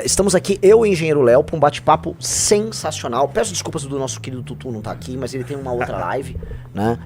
Estamos aqui, eu e o Engenheiro Léo, para um bate-papo sensacional. Peço desculpas do nosso querido Tutu não tá aqui, mas ele tem uma outra live, né?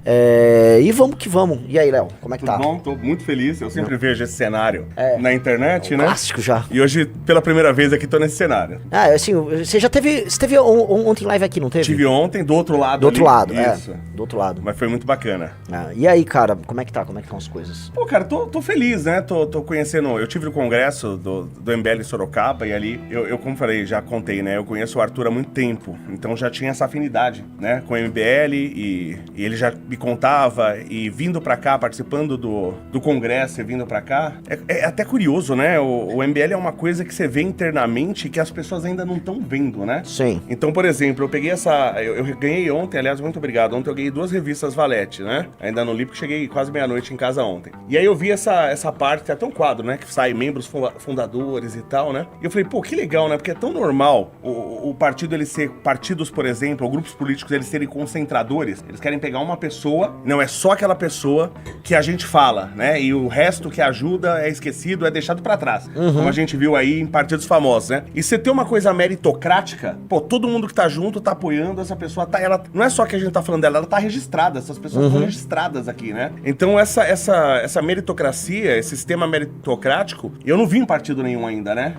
E vamos que vamos. E aí, Léo, como é que tá? Tudo bom? Tô muito feliz. Eu sempre vejo esse cenário na internet, né? Clássico já. E hoje, pela primeira vez aqui, tô nesse cenário. Assim, você já teve... Você teve ontem live aqui, não teve? Tive ontem, do outro lado. Do outro ali. lado, Isso. do outro lado. Mas foi muito bacana. E aí, cara, como é que tá? Como é que estão as coisas? Pô, cara, tô feliz, né? Tô conhecendo... Eu tive no congresso do MBL em Sorocaba e ali, eu como falei, já contei, né? Eu conheço o Arthur há muito tempo, então já tinha essa afinidade, né? Com o MBL e ele já me contava e vindo pra cá, participando do congresso e vindo pra cá, é até curioso, né? O MBL é uma coisa que você vê internamente que as pessoas ainda não estão vendo, né? Sim. Então, por exemplo, eu peguei eu ganhei ontem, aliás, muito obrigado, ontem eu ganhei 2 revistas Valete, né? Ainda não li porque cheguei quase meia-noite em casa ontem. E aí eu vi essa parte, tem até um quadro, né? Que sai membros fundadores e tal, né? E eu falei, pô, que legal, né? Porque é tão normal o partido, ele ser... Partidos, por exemplo, ou grupos políticos, eles serem concentradores. Eles querem pegar uma pessoa, não é só aquela pessoa que a gente fala, né? E o resto que ajuda é esquecido, é deixado pra trás. Como a gente viu aí em partidos famosos, né? E você ter uma coisa meritocrática, pô, todo mundo que tá junto, tá apoiando, essa pessoa tá... Ela, não é só que a gente tá falando dela, ela tá registrada. Essas pessoas estão registradas aqui, né? Então essa meritocracia, esse sistema meritocrático, eu não vi em partido nenhum ainda, né?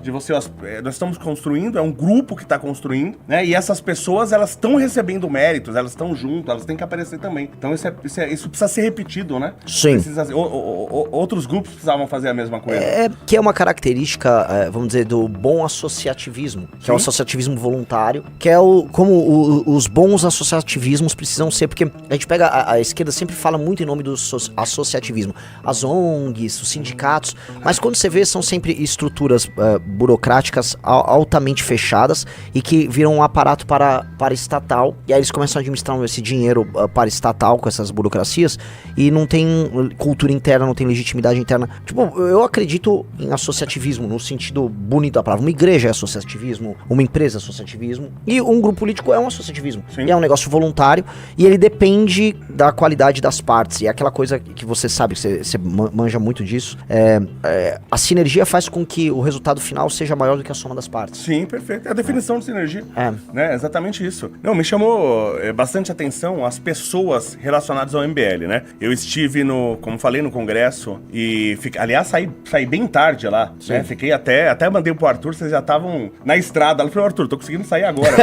Nós estamos construindo, é um grupo que está construindo, né? E essas pessoas, elas estão recebendo méritos, elas estão junto, elas têm que aparecer também. Então isso precisa ser repetido, né? Sim. Outros grupos precisavam fazer a mesma coisa. Que é uma característica, vamos dizer, do bom associativismo, que é o associativismo voluntário, que é como os bons associativismos precisam ser, porque a gente pega, a esquerda sempre fala muito em nome do associativismo, as ONGs, os sindicatos, mas quando você vê, são sempre estruturas burocráticas altamente fechadas e que viram um aparato para estatal, e aí eles começam a administrar esse dinheiro para estatal com essas burocracias e não tem cultura interna, não tem legitimidade interna. Tipo, eu acredito em associativismo no sentido bonito da palavra. Uma igreja é associativismo, uma empresa é associativismo e um grupo político é um associativismo. Sim. E é um negócio voluntário e ele depende da qualidade das partes, e é aquela coisa que você sabe, você manja muito disso, a sinergia faz com que o resultado final seja maior do que a soma das partes. Sim, perfeito. É a definição de sinergia. Né? Exatamente isso. Não, me chamou bastante atenção as pessoas relacionadas ao MBL, né? Eu estive como falei, no congresso e, aliás, saí bem tarde lá, né? Fiquei até mandei pro Arthur, vocês já estavam na estrada. Ele falou, Arthur, tô conseguindo sair agora.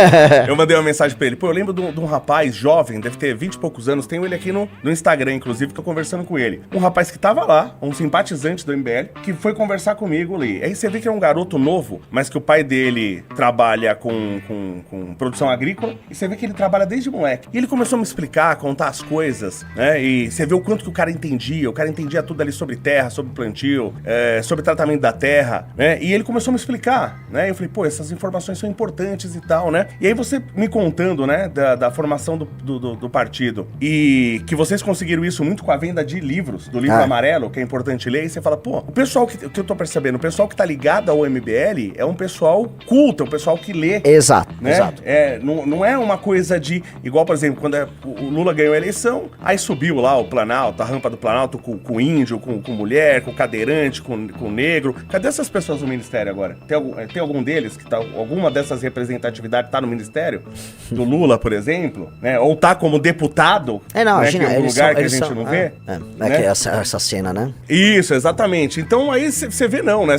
Eu mandei uma mensagem pra ele. Pô, eu lembro de um rapaz jovem, deve ter 20 e poucos anos, tenho ele aqui no Instagram, inclusive, tô conversando com ele. Um rapaz que tava lá, um simpatizante do MBL, que foi conversar comigo ali. Aí você vê que é um garoto novo, mas que o pai dele trabalha com produção agrícola, e você vê que ele trabalha desde moleque. E ele começou a me explicar, contar as coisas, né? E você vê o quanto que o cara entendia tudo ali sobre terra, sobre plantio, sobre tratamento da terra, né? E ele começou a me explicar, né? Eu falei, pô, essas informações são importantes e tal, né? E aí você me contando, né, da formação do partido, e que vocês conseguiram isso muito com a venda de livros, do livro amarelo, que é importante ler, e você fala, pô, o pessoal que eu tô percebendo, o pessoal que tá ligado ao MBL é um pessoal culto, é um pessoal que lê. Exato, né? exato. Não é uma coisa de... Igual, por exemplo, quando o Lula ganhou a eleição, aí subiu lá o Planalto, a rampa do Planalto com índio, com mulher, com cadeirante, com negro. Cadê essas pessoas no ministério agora? Tem algum deles que tá... Alguma dessas representatividades tá no ministério? Do Lula, por exemplo? Né? Ou tá como deputado? Não, né? imagina, que é um lugar que a gente não vê? Né? Que é essa cena, né? Isso, exatamente. Então aí você vê não, né?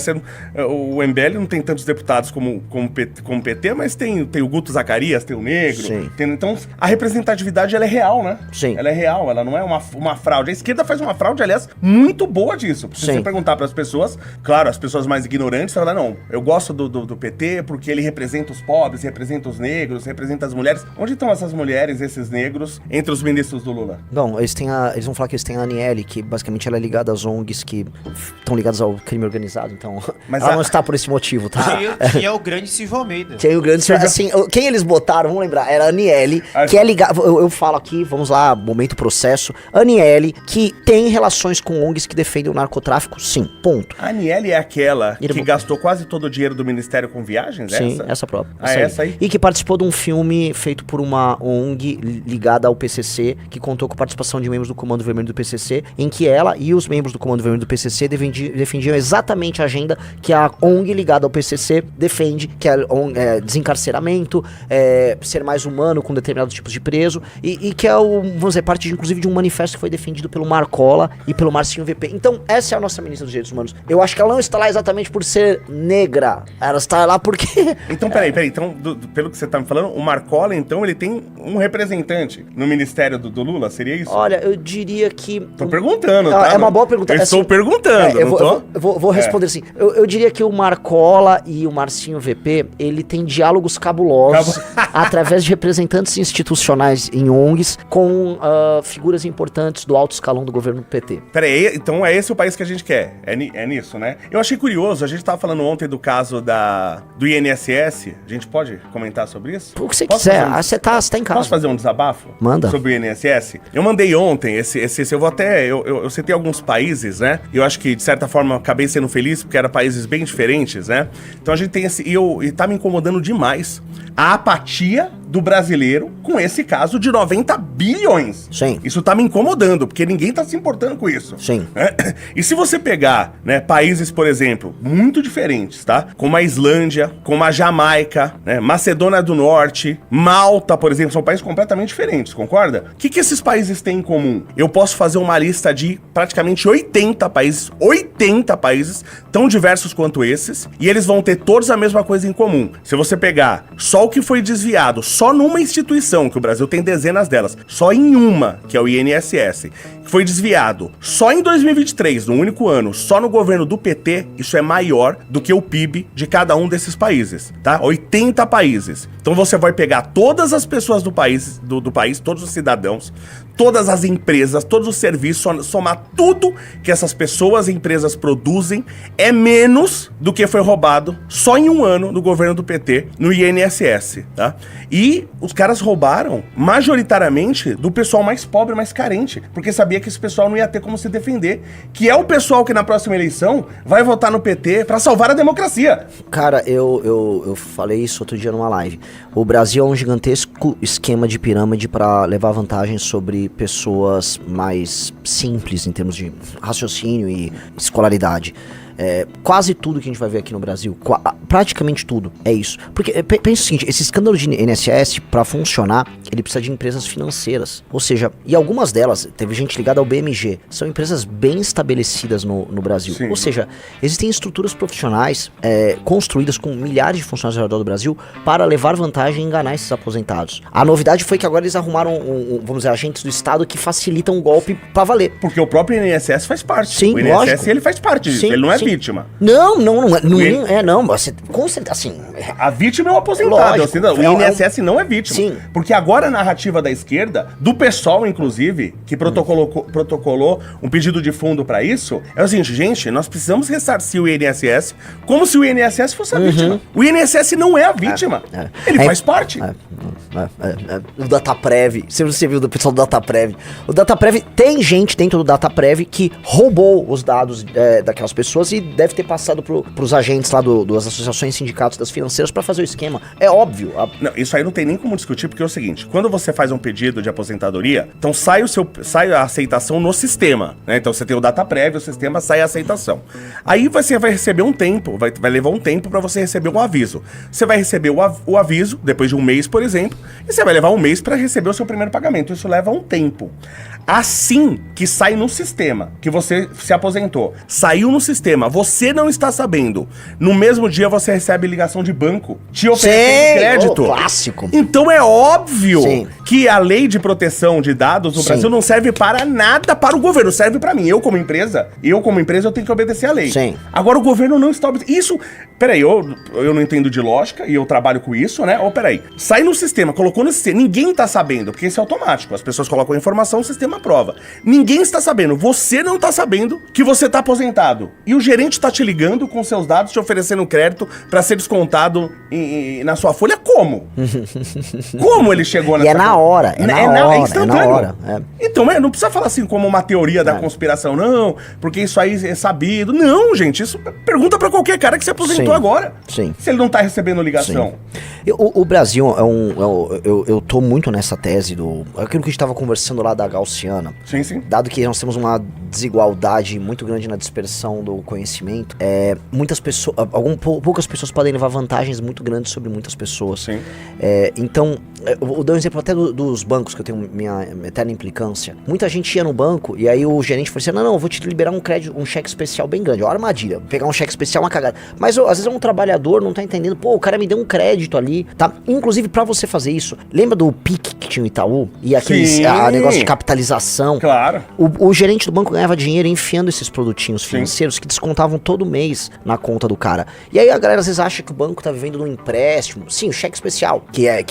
O MBL não tem tantos deputados como o PT, mas tem o Guto Zacarias, tem o Negro. Sim. Então a representatividade, ela é real, né? Sim. Ela é real, ela não é uma fraude. A esquerda faz uma fraude, aliás, muito boa disso. Se você perguntar para as pessoas, claro, as pessoas mais ignorantes falam, não, eu gosto do PT porque ele representa os pobres, representa os negros, representa as mulheres. Onde estão essas mulheres, esses negros, entre os ministros do Lula? Bom, eles vão falar que eles têm a Aniele, que basicamente ela é ligada às ONGs que estão ligadas ao crime organizado, então mas ela não está por esse motivo, tá? Que é o grande Silvio Almeida. Que é o grande Silvio, assim, quem eles botaram, vamos lembrar, era a Aniele, que é ligada, eu falo aqui, vamos lá, momento processo, Aniele, que tem relações com ONGs que defendem o narcotráfico, sim, ponto. A Aniele é aquela que gastou quase todo o dinheiro Ministério com Viagens? Sim, essa própria. Essa aí? E que participou de um filme feito por uma ONG ligada ao PCC, que contou com a participação de membros do Comando Vermelho do PCC, em que ela e os membros do Comando Vermelho do PCC defendiam exatamente a agenda que a ONG ligada ao PCC defende, que é desencarceramento, ser mais humano com determinados tipos de preso, e que é, vamos dizer, parte inclusive de um manifesto que foi defendido pelo Marcola e pelo Marcinho VP. Então, essa é a nossa ministra dos Direitos Humanos. Eu acho que ela não está lá exatamente por ser negra, ela está lá porque... Então, peraí, então, pelo que você tá me falando, o Marcola, então, ele tem um representante no ministério do Lula, seria isso? Olha, eu diria que... Tô perguntando, tá? É uma boa pergunta. Eu estou perguntando, eu vou responder assim. Eu diria que o Marcola e o Marcinho VP, ele tem diálogos cabulosos através de representantes institucionais em ONGs com figuras importantes do alto escalão do governo do PT. Peraí, então é esse o país que a gente quer. É nisso, né? Eu achei curioso, a gente tava falando ontem do caso do INSS. A gente pode comentar sobre isso? O que você quiser, você tá em casa. Posso fazer um desabafo? Manda. Sobre o INSS? Eu mandei ontem eu vou até... Eu citei alguns países, né? Eu acho que, de certa forma, acabei sendo feliz, porque eram países bem diferentes, né? Então a gente tem e tá me incomodando demais a apatia do brasileiro com esse caso de 90 bilhões. Sim. Isso tá me incomodando, porque ninguém tá se importando com isso. Sim. E se você pegar, né, países, por exemplo, muito diferentes, tá? Como a Islândia, como a Jamaica, né, Macedônia do Norte, Malta, por exemplo, são países completamente diferentes, concorda? O que esses países têm em comum? Eu posso fazer uma lista de praticamente 80 países, tão diversos quanto esses, e eles vão ter todos a mesma coisa em comum. Se você pegar só o que foi desviado, só numa instituição, que o Brasil tem dezenas delas, só em uma, que é o INSS, que foi desviado só em 2023, no único ano, só no governo do PT, isso é maior do que o PIB de cada um desses países, tá? 80 países. Então você vai pegar todas as pessoas do país, todos os cidadãos, todas as empresas, todos os serviços, somar tudo que essas pessoas e empresas produzem, é menos do que foi roubado só em um ano no governo do PT, no INSS, tá? E os caras roubaram majoritariamente do pessoal mais pobre, mais carente, porque sabia que esse pessoal não ia ter como se defender, que é o pessoal que na próxima eleição vai votar no PT pra salvar a democracia. Cara, eu falei isso outro dia numa live. O Brasil é um gigantesco esquema de pirâmide pra levar vantagem sobre pessoas mais simples em termos de raciocínio e escolaridade. Quase tudo que a gente vai ver aqui no Brasil, praticamente tudo, é isso. Porque, pensa o seguinte, esse escândalo de INSS, pra funcionar, ele precisa de empresas financeiras. Ou seja, e algumas delas, teve gente ligada ao BMG, são empresas bem estabelecidas no Brasil. Sim. Ou seja, existem estruturas profissionais construídas com milhares de funcionários ao redor do Brasil para levar vantagem e enganar esses aposentados. A novidade foi que agora eles arrumaram, vamos dizer, agentes do Estado que facilitam o golpe pra valer. Porque o próprio INSS faz parte. Sim, o INSS, lógico. ele faz parte disso, Sim, ele não é sim. vítima. Não, você, com certeza, assim... A vítima é o aposentado. Lógico, o INSS não é vítima. Sim. Porque agora a narrativa da esquerda, do PSOL, inclusive, que protocolou um pedido de fundo pra isso, é o seguinte, gente, nós precisamos ressarcir o INSS como se o INSS fosse a vítima. O INSS não é a vítima. Ele faz parte. O Dataprev, você viu do pessoal do Dataprev. O Dataprev, tem gente dentro do Dataprev que roubou os dados daquelas pessoas e deve ter passado pros agentes lá das associações, sindicatos, das financeiras pra fazer o esquema. É óbvio. Não, isso aí não tem nem como discutir, porque é o seguinte, quando você faz um pedido de aposentadoria, então sai a aceitação no sistema, né? Então você tem o Dataprev, o sistema sai a aceitação. Aí você vai receber um tempo, vai levar um tempo pra você receber um aviso. Você vai receber o aviso, depois de um mês, por exemplo, e você vai levar um mês pra receber o seu primeiro pagamento. Isso leva um tempo. Assim que sai no sistema, que você se aposentou, saiu no sistema, você não está sabendo, no mesmo dia você recebe ligação de banco te oferecendo crédito. Clássico. Então é óbvio Sim. que a lei de proteção de dados no Sim. Brasil não serve para nada para o governo, serve para mim. Eu como empresa, eu tenho que obedecer a lei. Sim. Agora o governo não está obedecendo. Isso, peraí, eu não entendo de lógica e eu trabalho com isso, né? Peraí, sai no sistema, sistema, colocou no sistema, ninguém tá sabendo, porque isso é automático, as pessoas colocam a informação, o sistema aprova. Ninguém está sabendo, você não tá sabendo que você tá aposentado. E o gerente tá te ligando com seus dados, te oferecendo crédito pra ser descontado na sua folha, como? Como ele chegou nessa... E é na hora, é instantâneo. É na hora. Então, não precisa falar assim como uma teoria da conspiração, não, porque isso aí é sabido. Não, gente, isso pergunta pra qualquer cara que se aposentou agora. Sim. Se ele não tá recebendo ligação. O Brasil eu tô muito nessa tese aquilo que a gente tava conversando lá da Gaussiana. Sim, sim. Dado que nós temos uma desigualdade muito grande na dispersão do conhecimento, muitas pessoas, poucas pessoas podem levar vantagens muito grandes sobre muitas pessoas. Sim. Então, eu vou dar um exemplo até dos bancos, que eu tenho minha eterna implicância. Muita gente ia no banco e aí o gerente falou assim, não, eu vou te liberar um cheque especial bem grande. Ó, armadilha, pegar um cheque especial é uma cagada. Mas às vezes um trabalhador não tá entendendo, pô, o cara me deu um crédito ali, tá? Inclusive, pra você fazer isso, lembra do PIC que tinha o Itaú? E aqueles negócio de capitalização? Claro. O gerente do banco ganhava dinheiro enfiando esses produtinhos financeiros que descontavam todo mês na conta do cara. E aí a galera às vezes acha que o banco tá vivendo num empréstimo. Sim, o cheque especial, que é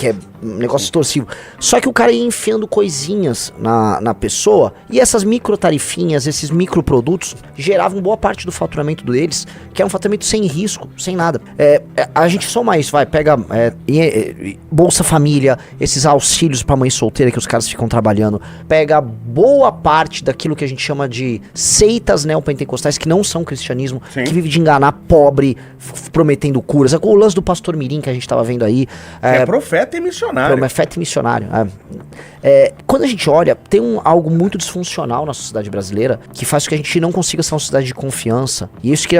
um negócio extorsivo. Só que o cara ia enfiando coisinhas na pessoa e essas microtarifinhas, esses microprodutos geravam boa parte do faturamento deles, que é um faturamento sem risco, sem nada. A gente soma isso, pega Bolsa Família, esses auxílios pra mãe solteira que os caras ficam trabalhando, pega boa parte daquilo que a gente chama de seitas neopentecostais, que não são cristianismo, que vive de enganar pobre, prometendo curas. O lance do pastor Mirim que a gente tava vendo aí. É profeta e missionário. Profeta e missionário. Quando a gente olha, tem algo muito disfuncional na sociedade brasileira que faz com que a gente não consiga ser uma sociedade de confiança. E isso que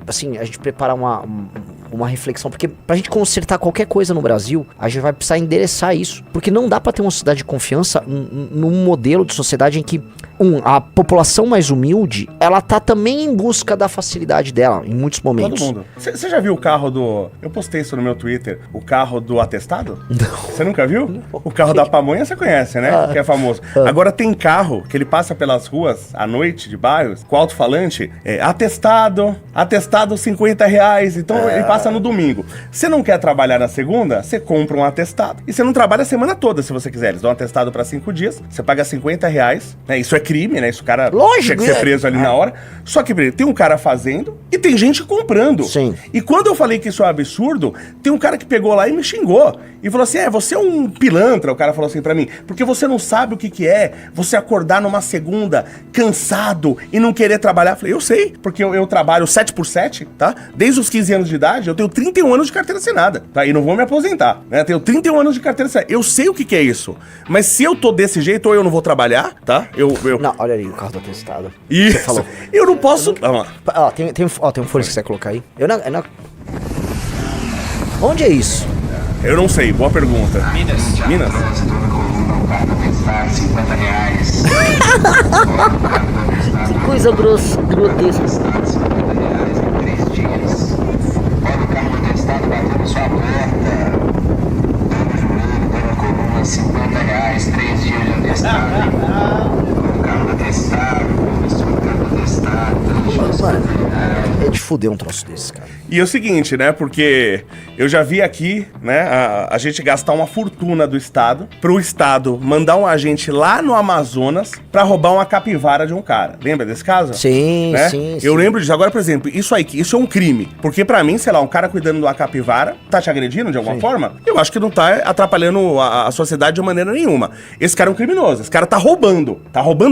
assim, a gente preparar uma reflexão, porque pra gente consertar qualquer coisa no Brasil, a gente vai precisar endereçar isso, porque não dá pra ter uma sociedade de confiança num modelo de sociedade em que a população mais humilde, ela tá também em busca da facilidade dela, em muitos momentos. Todo mundo. Você já viu o carro eu postei isso no meu Twitter, o carro do atestado? Não. Você nunca viu? Não. O carro da pamonha você conhece, né? Que é famoso. Agora tem carro que ele passa pelas ruas à noite de bairros, com alto-falante, atestado R$50, então ele passa no domingo. Você não quer trabalhar na segunda? Você compra um atestado. E você não trabalha a semana toda, se você quiser. Eles dão um atestado para 5 dias, você paga R$50, né? Isso é crime, né? Isso o cara tinha que ser preso ali na hora. Só que tem um cara fazendo e tem gente comprando. Sim. E quando eu falei que isso é um absurdo, tem um cara que pegou lá e me xingou. E falou assim, você é um pilantra, o cara falou assim pra mim, porque você não sabe o que é você acordar numa segunda, cansado e não querer trabalhar. Eu falei, eu sei, porque eu trabalho 7x7, tá? Desde os 15 anos de idade, eu tenho 31 anos de carteira assinada, tá? E não vou me aposentar, né? Eu tenho 31 anos de carteira assinada. Eu sei o que é isso. Mas se eu tô desse jeito, ou eu não vou trabalhar, tá? Não, olha ali o carro do atestado. Isso. Você falou. Eu não posso... Vamos lá. Tem um fone que você quer colocar aí. Onde é isso? Eu não sei, boa pergunta. Minas? Que coisa grotesca. Olha o carro do atestado batendo sua porta. Dando joelho, dando coluna, R$50, 3 dias de atestado. O carro do atestado, o carro do atestado. Mano, é de fuder um troço desse, cara. E é o seguinte, né, porque eu já vi aqui, né, a gente gastar uma fortuna do Estado, pro Estado mandar um agente lá no Amazonas pra roubar uma capivara de um cara. Lembra desse caso? Sim, né? sim. Eu lembro disso. Agora, por exemplo, isso é um crime. Porque pra mim, sei lá, um cara cuidando de uma capivara tá te agredindo de alguma forma? Eu acho que não tá atrapalhando a sociedade de maneira nenhuma. Esse cara é um criminoso. Esse cara tá roubando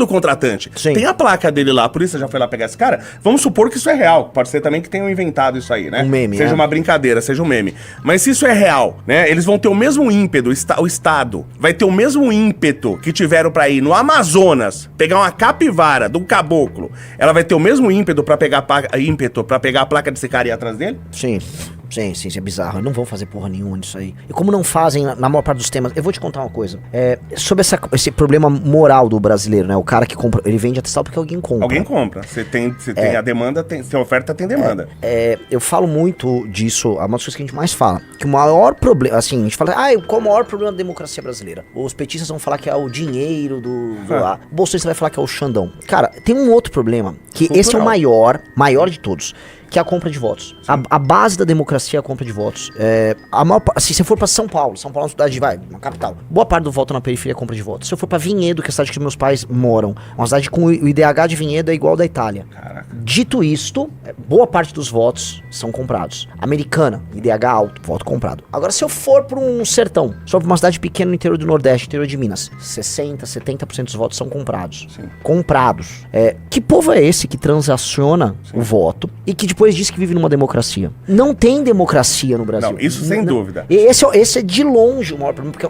o contratante. Sim. Tem a placa dele lá, a polícia já foi lá pegar esse cara. Vamos supor que isso é real. Pode ser também que tenham inventado isso aí, né? Um meme, seja uma brincadeira, seja um meme. Mas se isso é real, né? Eles vão ter o mesmo ímpeto, o Estado vai ter o mesmo ímpeto que tiveram pra ir no Amazonas pegar uma capivara de um caboclo. Ela vai ter o mesmo ímpeto pra pegar a placa desse cara e ir atrás dele? Sim, é bizarro. Não vão fazer porra nenhuma disso aí. E como não fazem na maior parte dos temas, eu vou te contar uma coisa. Sobre esse problema moral do brasileiro, né? O cara que compra, ele vende atestado porque alguém compra. Alguém compra. Você tem a demanda, se a oferta tem demanda. Eu falo muito disso, uma das coisas que a gente mais fala, que o maior problema, assim, a gente fala, qual o maior problema da democracia brasileira? Os petistas vão falar que é o dinheiro do o bolsonarista vai falar que é o Xandão. Cara, tem um outro problema, que cultural. Esse é o maior de todos, que é a compra de votos. A base da democracia é a compra de votos. Se você for pra São Paulo é uma cidade, uma capital. Boa parte do voto na periferia é compra de votos. Se eu for pra Vinhedo, que é a cidade que meus pais moram, uma cidade com o IDH de Vinhedo é igual ao da Itália. Caraca. Dito isto, boa parte dos votos são comprados. Americana, IDH alto, voto comprado. Agora, se eu for pra um sertão, se eu for pra uma cidade pequena no interior do Nordeste, interior de Minas, 60%, 70% dos votos são comprados. Sim. Comprados. Que povo é esse que transaciona o voto e que depois diz que vive numa democracia? Não tem democracia no Brasil. Não, isso sem dúvida. Esse é de longe o maior problema, porque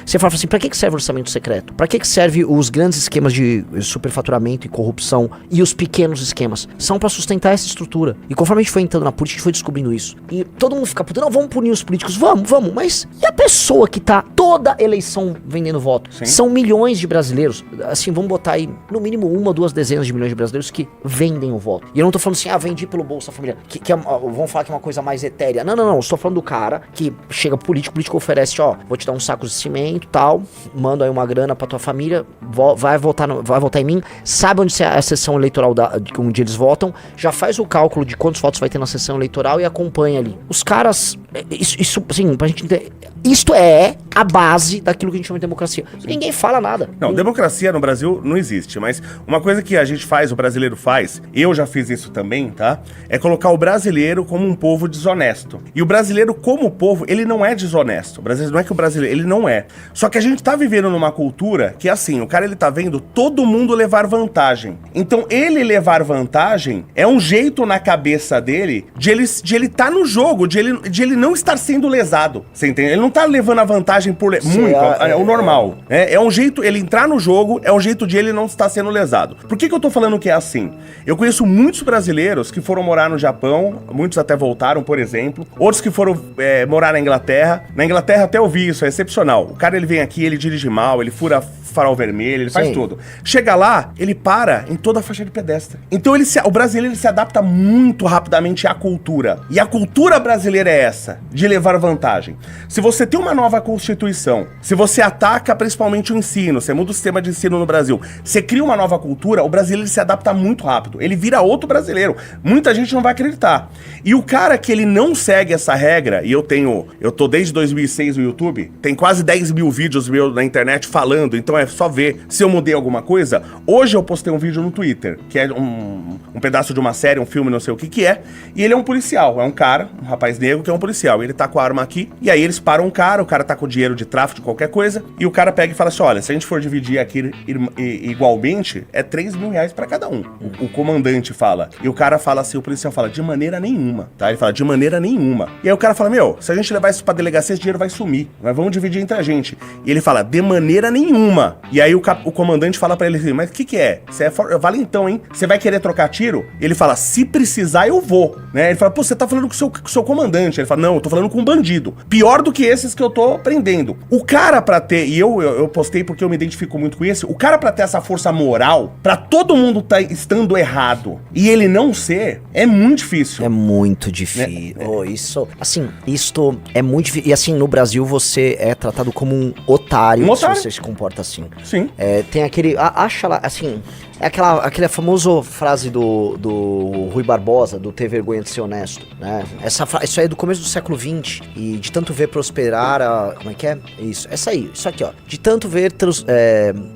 você fala assim, pra que serve o orçamento secreto? Pra que serve os grandes esquemas de superfaturamento e corrupção e os pequenos esquemas? São pra sustentar essa estrutura. E conforme a gente foi entrando na política, a gente foi descobrindo isso. E todo mundo fica puto, não, vamos punir os políticos, vamos, mas e a pessoa que tá toda eleição vendendo voto? Sim. São milhões de brasileiros, assim, vamos botar aí, no mínimo 1 ou 2 dezenas de milhões de brasileiros que vendem o voto. E eu não tô falando assim, vendi pelo Bolsa Família, vamos falar que é uma coisa mais etérea. Não, eu estou falando do cara que chega político oferece, vou te dar uns sacos de cimento, tal, manda aí uma grana pra tua família, vai votar em mim, sabe onde é a sessão eleitoral onde eles votam, já faz o cálculo de quantos votos vai ter na sessão eleitoral e acompanha ali. Os caras, isso assim, pra gente entender, isto é a base daquilo que a gente chama de democracia. E ninguém fala nada. Não, democracia no Brasil não existe, mas uma coisa que a gente faz, o brasileiro faz, eu já fiz isso também, tá? É colocar o brasileiro como um povo desonesto. E o brasileiro como povo, ele não é desonesto. O brasileiro não é que o brasileiro, ele não é. Só que a gente tá vivendo numa cultura que é assim, o cara ele tá vendo todo mundo levar vantagem. Então ele levar vantagem é um jeito na cabeça dele de ele tá no jogo, de ele não estar sendo lesado. Você entende? Ele não tá levando a vantagem por muito, é o normal. É um jeito, ele entrar no jogo, é um jeito de ele não estar sendo lesado. Por que eu tô falando que é assim? Eu conheço muitos brasileiros que foram morar no Japão, muitos até voltaram, por exemplo. Outros que foram morar na Inglaterra. Na Inglaterra até eu vi isso, é excepcional. O cara, ele vem aqui, ele dirige mal, ele fura farol vermelho, ele faz tudo. Chega lá, ele para em toda a faixa de pedestre. Então o brasileiro ele se adapta muito rapidamente à cultura. E a cultura brasileira é essa, de levar vantagem. Se você tem uma nova Constituição, se você ataca principalmente o ensino, você muda o sistema de ensino no Brasil, você cria uma nova cultura, o brasileiro se adapta muito rápido. Ele vira outro brasileiro. Muita gente não vai acreditar. E o cara que ele não segue essa regra, e eu tô desde 2006 no YouTube, tem quase 10 mil vídeos meus na internet falando, então é só ver se eu mudei alguma coisa. Hoje eu postei um vídeo no Twitter, que é um pedaço de uma série, um filme, não sei o que é, e ele é um policial, é um cara, um rapaz negro que é um policial, ele tá com a arma aqui, e aí eles param o cara tá com dinheiro de tráfico, de qualquer coisa, e o cara pega e fala assim, olha, se a gente for dividir aqui igualmente, é 3 mil reais pra cada um. O comandante fala, e o cara fala assim, o policial fala, de maneira nenhuma, tá? Ele fala, de maneira nenhuma. E aí o cara fala, se a gente levar isso pra delegacia, esse dinheiro vai sumir, nós vamos dividir entre a gente. E ele fala, de maneira nenhuma. E aí o comandante fala pra ele assim, mas o que é? Você é valentão, hein? Você vai querer trocar tiro? E ele fala, se precisar eu vou, né? Ele fala, você tá falando com o seu comandante. Ele fala, não, eu tô falando com um bandido. Pior do que esses que eu tô prendendo. O cara pra ter, e eu postei porque eu me identifico muito com esse, o cara pra ter essa força moral, pra todo mundo tá estando errado, e ele não ser, é muito difícil. É muito difícil. Isto é muito difícil. E assim, no Brasil você é tratado como um otário. Se você se comporta assim. Sim. Tem aquele, acha lá, assim, é aquela famosa frase do Rui Barbosa, do ter vergonha de ser honesto, né? Isso aí é do começo do século XX, e de tanto ver prosperar como é que é? Isso aqui, ó. De tanto ver,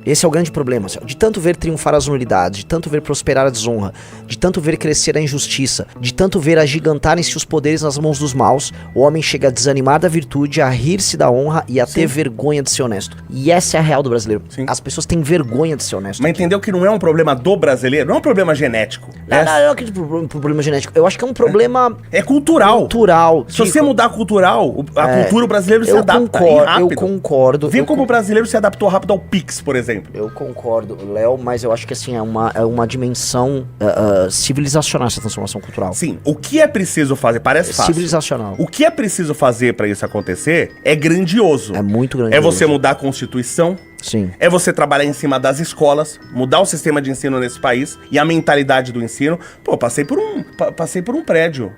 esse é o grande problema, assim, de tanto ver triunfar as nulidades, de tanto ver prosperar a desonra, de tanto ver crescer a injustiça, de tanto ver agigantarem-se os poderes nas mãos dos maus, o homem chega a desanimar da virtude, a rir-se da honra e a ter vergonha de ser honesto. E essa é a real do brasileiro. Sim. As pessoas têm vergonha de ser honesto. Mas entendeu que não é um problema do brasileiro? Não é um problema genético. Não é aquele problema genético. Eu acho que é um problema... É cultural. Se você mudar a cultura, o brasileiro se adapta rápido. Eu concordo. Vê como o brasileiro se adaptou rápido ao Pix, por exemplo. Eu concordo, Léo, mas eu acho que assim, é uma dimensão civilizacional essa transformação cultural. Sim, o que é preciso fazer? Parece fácil. Civilizacional. O que é preciso fazer pra isso acontecer é grandioso. É muito grandioso. É você mudar a Constituição, Sim. É você trabalhar em cima das escolas, mudar o sistema de ensino nesse país e a mentalidade do ensino. Pô, passei por um prédio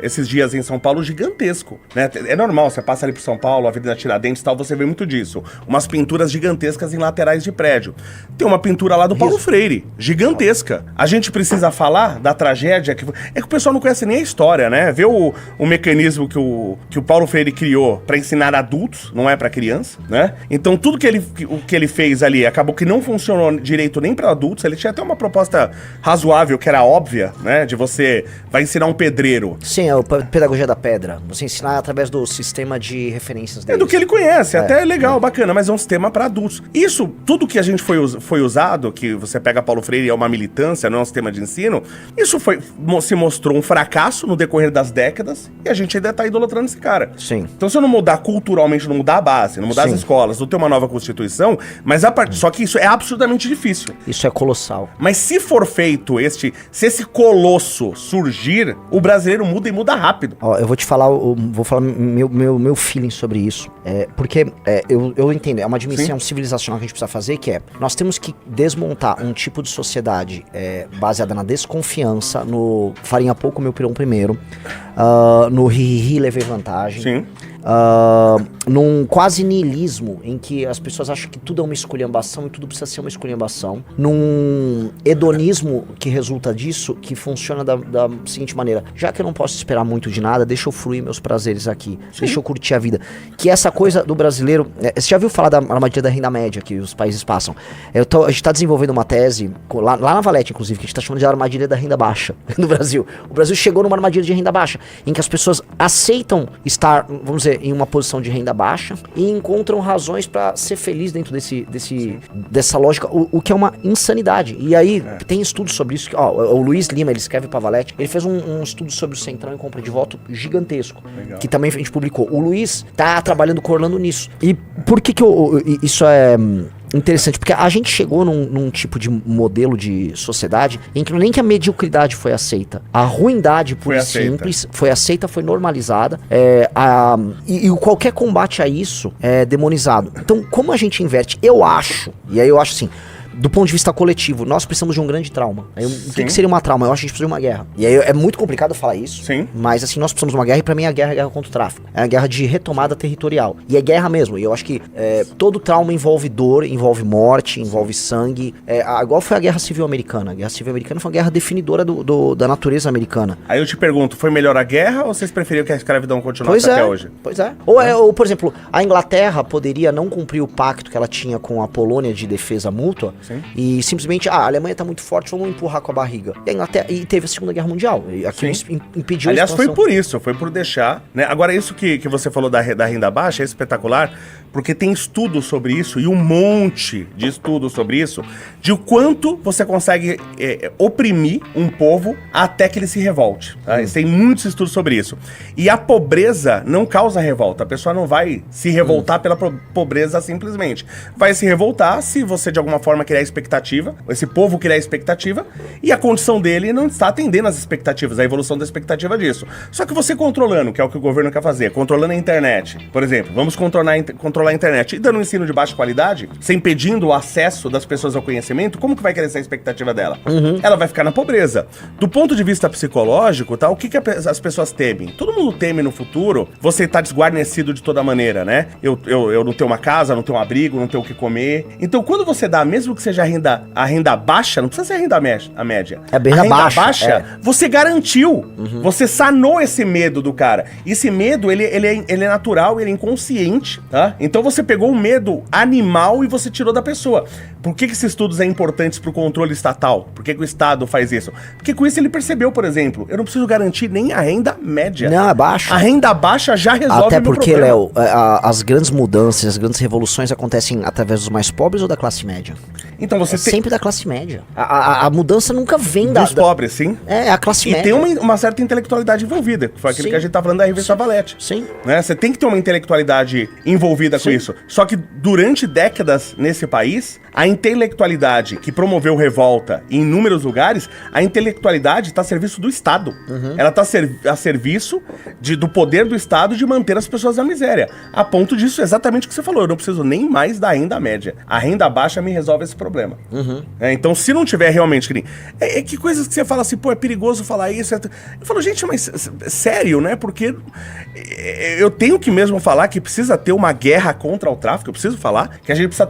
esses dias em São Paulo gigantesco, né? É normal, você passa ali por São Paulo, Avenida Tiradentes e tal, você vê muito disso. Umas pinturas gigantescas em laterais de prédio. Tem uma pintura lá do Paulo Freire, gigantesca. A gente precisa falar da tragédia que... É que o pessoal não conhece nem a história, né? Vê o mecanismo que o Paulo Freire criou para ensinar adultos, não é para criança, né? Então tudo que ele fez ali acabou que não funcionou direito nem para adultos. Ele tinha até uma proposta razoável, que era óbvia, né? De você vai ensinar um pedreiro. Sim, é a pedagogia da pedra. Você ensinar através do sistema de referências dele. É do que ele conhece, até é legal, bacana, mas é um sistema para adultos. Isso, tudo que a gente foi usado, que você pega Paulo Freire, é uma militância, não é um sistema de ensino, isso se mostrou um fracasso no decorrer das décadas e a gente ainda tá idolatrando esse cara. Sim. Então se eu não mudar culturalmente, não mudar a base, não mudar as escolas, não ter uma nova constituição, mas só que isso é absurdamente difícil. Isso é colossal. Mas se for feito se esse colosso surgir, o brasileiro muda e muda rápido. Ó, eu vou te falar, vou falar meu feeling sobre isso. Porque eu entendo, é uma dimensão civilizacional que a gente precisa fazer, que nós temos que desmontar um tipo de sociedade baseada na desconfiança, no farinha pouco, comeu pirão primeiro, no ri levei vantagem. Sim. Num quase niilismo, em que as pessoas acham que tudo é uma esculhambação e tudo precisa ser uma esculhambação, num hedonismo que resulta disso, que funciona da seguinte maneira: já que eu não posso esperar muito de nada, deixa eu fruir meus prazeres aqui, deixa eu curtir a vida. Que essa coisa do brasileiro, você já viu falar da armadilha da renda média que os países passam? A gente tá desenvolvendo uma tese, lá na Valete inclusive, que a gente tá chamando de armadilha da renda baixa no Brasil. O Brasil chegou numa armadilha de renda baixa, em que as pessoas aceitam estar, vamos dizer, em uma posição de renda baixa e encontram razões pra ser feliz dentro dessa lógica, o que é uma insanidade. E aí tem estudos sobre isso, o Luiz Lima, ele escreve pra Valete, ele fez um estudo sobre o Centrão e compra de voto gigantesco. Legal. Que também a gente publicou. O Luiz tá trabalhando com o Orlando nisso. E por que isso é interessante? Porque a gente chegou num tipo de modelo de sociedade em que nem que a mediocridade foi aceita, a ruindade pura e simples foi aceita, foi normalizada, e qualquer combate a isso é demonizado. Então, como a gente inverte, eu acho assim, do ponto de vista coletivo, nós precisamos de um grande trauma. O que seria uma trauma? Eu acho que a gente precisa de uma guerra. E aí é muito complicado falar isso. Sim. Mas assim, nós precisamos de uma guerra, e pra mim a guerra é a guerra contra o tráfico. É a guerra de retomada territorial. E é guerra mesmo. E eu acho que todo trauma envolve dor, envolve morte, envolve sangue. Igual foi a Guerra Civil Americana. A Guerra Civil Americana foi uma guerra definidora da natureza americana. Aí eu te pergunto, foi melhor a guerra ou vocês preferiam que a escravidão continuasse até hoje? Pois é. Ou, por exemplo, a Inglaterra poderia não cumprir o pacto que ela tinha com a Polônia de defesa mútua e simplesmente, a Alemanha tá muito forte, vamos empurrar com a barriga. E a Inglaterra, e teve a Segunda Guerra Mundial. E aquilo impediu Aliás, a expansão. foi por deixar, né? Agora, isso que você falou da renda baixa é espetacular, porque tem estudos sobre isso, e um monte de estudos sobre isso, de o quanto você consegue oprimir um povo até que ele se revolte. Tá? Tem muitos estudos sobre isso. E a pobreza não causa revolta. A pessoa não vai se revoltar pela pobreza simplesmente. Vai se revoltar se você, de alguma forma, criar expectativa, esse povo criar expectativa, e a condição dele não está atendendo às expectativas, a evolução da expectativa disso. Só que você controlando, que é o que o governo quer fazer, controlando a internet, por exemplo, vamos controlar a internet e dando um ensino de baixa qualidade, sem impedindo o acesso das pessoas ao conhecimento, como que vai crescer a expectativa dela? Ela vai ficar na pobreza. Do ponto de vista psicológico, tá, o que as pessoas temem? Todo mundo teme no futuro você estar desguarnecido de toda maneira, né? Eu não tenho uma casa, não tenho um abrigo, não tenho o que comer. Então, quando você dá, mesmo que seja a renda baixa, não precisa ser a média. É bem a renda baixa, você garantiu. Você sanou esse medo do cara. E esse medo, ele é natural, ele é inconsciente, tá? Então você pegou o medo animal e você tirou da pessoa. Por que esses estudos são importantes pro controle estatal? Por que o Estado faz isso? Porque com isso ele percebeu, por exemplo, eu não preciso garantir nem a renda média. Não, é baixa. A renda baixa já resolve até o meu porque, problema. Léo, as grandes mudanças, as grandes revoluções acontecem através dos mais pobres ou da classe média? Então você tem... sempre da classe média. A mudança nunca vem dos pobres, sim. É, a classe média. E tem uma certa intelectualidade envolvida, que foi aquilo Sim. que a gente tá falando da revista Valete. Sim. Né? Você tem que ter uma intelectualidade envolvida com isso. Só que durante décadas nesse país, a intelectualidade que promoveu revolta em inúmeros lugares, a intelectualidade está a serviço do Estado. Ela está a serviço do poder do Estado de manter as pessoas na miséria. A ponto disso, exatamente o que você falou, eu não preciso nem mais da renda média. A renda baixa me resolve esse problema. Então, se não tiver realmente... que coisas que você fala assim, pô, é perigoso falar isso. Eu falo, gente, mas sério, né? Porque eu tenho que mesmo falar que precisa ter uma guerra contra o tráfico, eu preciso falar que a gente precisa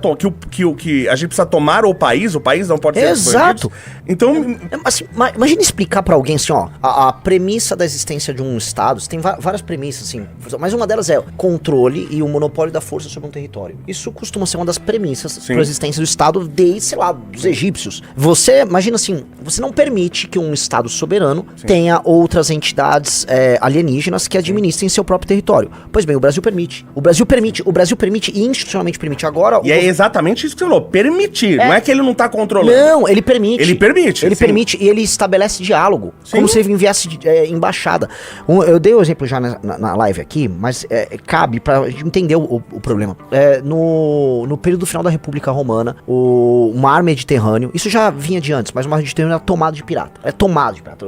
que a gente precisa tomar o país não pode ser... Exato. Então... Assim, imagina explicar pra alguém assim, ó, a premissa da existência de um Estado, você tem várias premissas, assim, mas uma delas é controle e o monopólio da força sobre um território. Isso costuma ser uma das premissas para a existência do Estado desde, sei lá, dos egípcios. Você, imagina assim, você não permite que um Estado soberano tenha outras entidades alienígenas que administrem seu próprio território. Pois bem, o Brasil permite. O Brasil permite e institucionalmente permite. Agora... E é exatamente isso que você falou, permitir. Não é que ele não tá controlando. Não, ele permite. Ele permite. Ele permite e ele estabelece diálogo. Como se ele enviasse embaixada. Eu dei o exemplo já na live aqui, mas cabe pra entender o problema. No período final da República Romana, o mar Mediterrâneo, isso já vinha de antes, mas o mar Mediterrâneo era tomado de pirata. É tomado de pirata.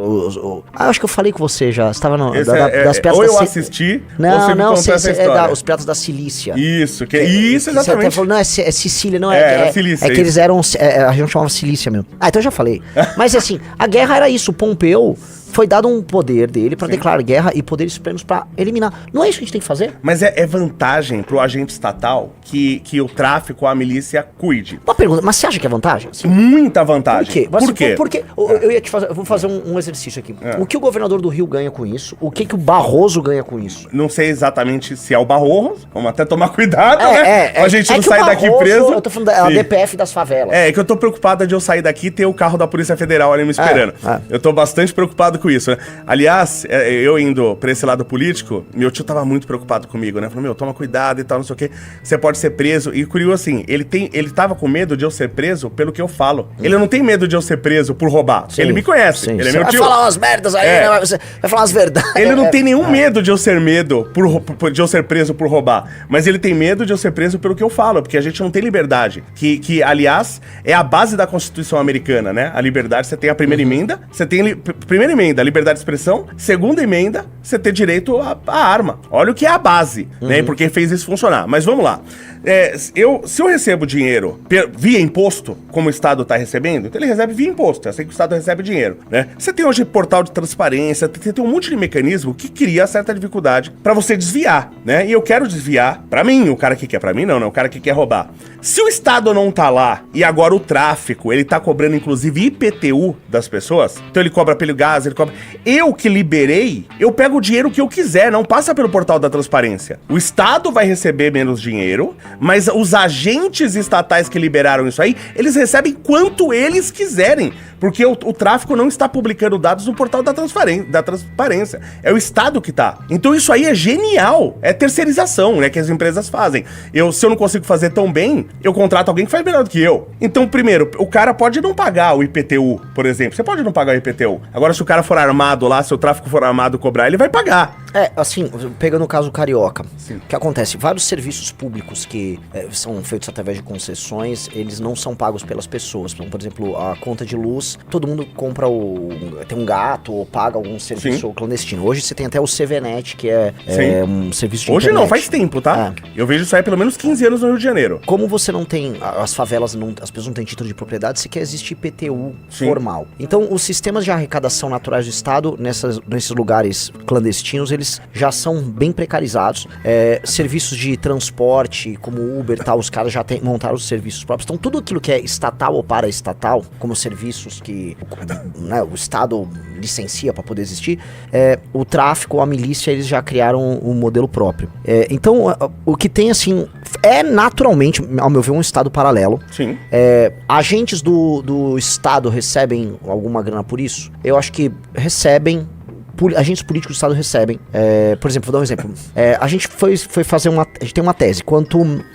Acho que eu falei com você já. Você estava das piratas ou da eu assisti, ou você me contou essa história. Os piratas da Cilícia. Isso, isso, exatamente. Você até falou, não, é Sicília, não era Cilícia. É que eles eram, a gente chamava Cilícia mesmo. Então eu já falei. Mas assim, a guerra era isso, Pompeu foi dado um poder dele pra declarar guerra e poderes supremos pra eliminar. Não é isso que a gente tem que fazer? Mas é vantagem pro agente estatal que o tráfico, a milícia cuide. Uma pergunta, mas você acha que é vantagem? Assim? Muita vantagem. Por quê? Porque eu ia te fazer, eu vou fazer um exercício aqui. O que o governador do Rio ganha com isso? O que o Barroso ganha com isso? Não sei exatamente se é o Barroso, vamos até tomar cuidado, né? Pra gente não sair daqui preso. Eu tô falando da DPF das favelas. É que eu tô preocupado de eu sair daqui e ter o carro da Polícia Federal ali me esperando. Eu tô bastante preocupado com isso, né? Aliás, eu indo pra esse lado político, meu tio tava muito preocupado comigo, né? Falou, toma cuidado e tal, não sei o quê. Você pode ser preso. E curioso assim, ele tava com medo de eu ser preso pelo que eu falo. Ele não tem medo de eu ser preso por roubar. Sim, ele me conhece. Ele é meu tio. Vai falar umas merdas aí, né? Vai falar umas verdades. Ele não tem nenhum medo de eu ser de eu ser preso por roubar. Mas ele tem medo de eu ser preso pelo que eu falo, porque a gente não tem liberdade. Que aliás, é a base da Constituição americana, né? A liberdade, você tem a primeira emenda, você tem primeira emenda, a liberdade de expressão, segunda emenda, você ter direito à arma. Olha o que é a base, né? Porque fez isso funcionar. Mas vamos lá. Se eu recebo dinheiro via imposto, como o Estado está recebendo, então ele recebe via imposto. É assim que o Estado recebe dinheiro, né? Você tem hoje portal de transparência, você tem um monte de mecanismo que cria certa dificuldade para você desviar, né? E eu quero desviar para mim, o cara que quer para mim não, o cara que quer roubar. Se o Estado não tá lá e agora o tráfico, ele tá cobrando inclusive IPTU das pessoas, então ele cobra pelo gás, ele cobra... Eu que liberei, eu pego o dinheiro que eu quiser, não passa pelo portal da transparência. O Estado vai receber menos dinheiro, mas os agentes estatais que liberaram isso aí, eles recebem quanto eles quiserem, porque o tráfico não está publicando dados no portal da transparência. É o Estado que tá. Então isso aí é genial. É terceirização, né, que as empresas fazem. Se eu não consigo fazer tão bem, eu contrato alguém que faz melhor do que eu. Então, primeiro, o cara pode não pagar o IPTU, por exemplo. Você pode não pagar o IPTU. Agora, se o cara for armado lá, se o tráfico for armado cobrar, ele vai pagar. Assim, pegando o caso carioca, o que acontece? Vários serviços públicos que são feitos através de concessões, eles não são pagos pelas pessoas. Por exemplo, a conta de luz, todo mundo compra tem um gato ou paga algum serviço clandestino. Hoje você tem até o CVNet, que é um serviço de Hoje internet. Não, faz tempo, tá? Eu vejo isso aí há pelo menos 15 anos no Rio de Janeiro. Como você não tem, as favelas, as pessoas não têm título de propriedade, sequer existe IPTU formal. Então, os sistemas de arrecadação naturais do Estado, nesses lugares clandestinos, eles já são bem precarizados. Serviços de transporte, como Uber e tal, os caras já montaram os serviços próprios. Então, tudo aquilo que é estatal ou paraestatal, como serviços que o Estado licencia para poder existir, o tráfico, a milícia, eles já criaram um modelo próprio. Então, o que tem, assim, naturalmente, ao meu ver, um Estado paralelo. Sim. Agentes do Estado recebem alguma grana por isso? Eu acho que recebem agentes políticos do Estado recebem. Por exemplo, vou dar um exemplo. A gente foi fazer a gente tem uma tese.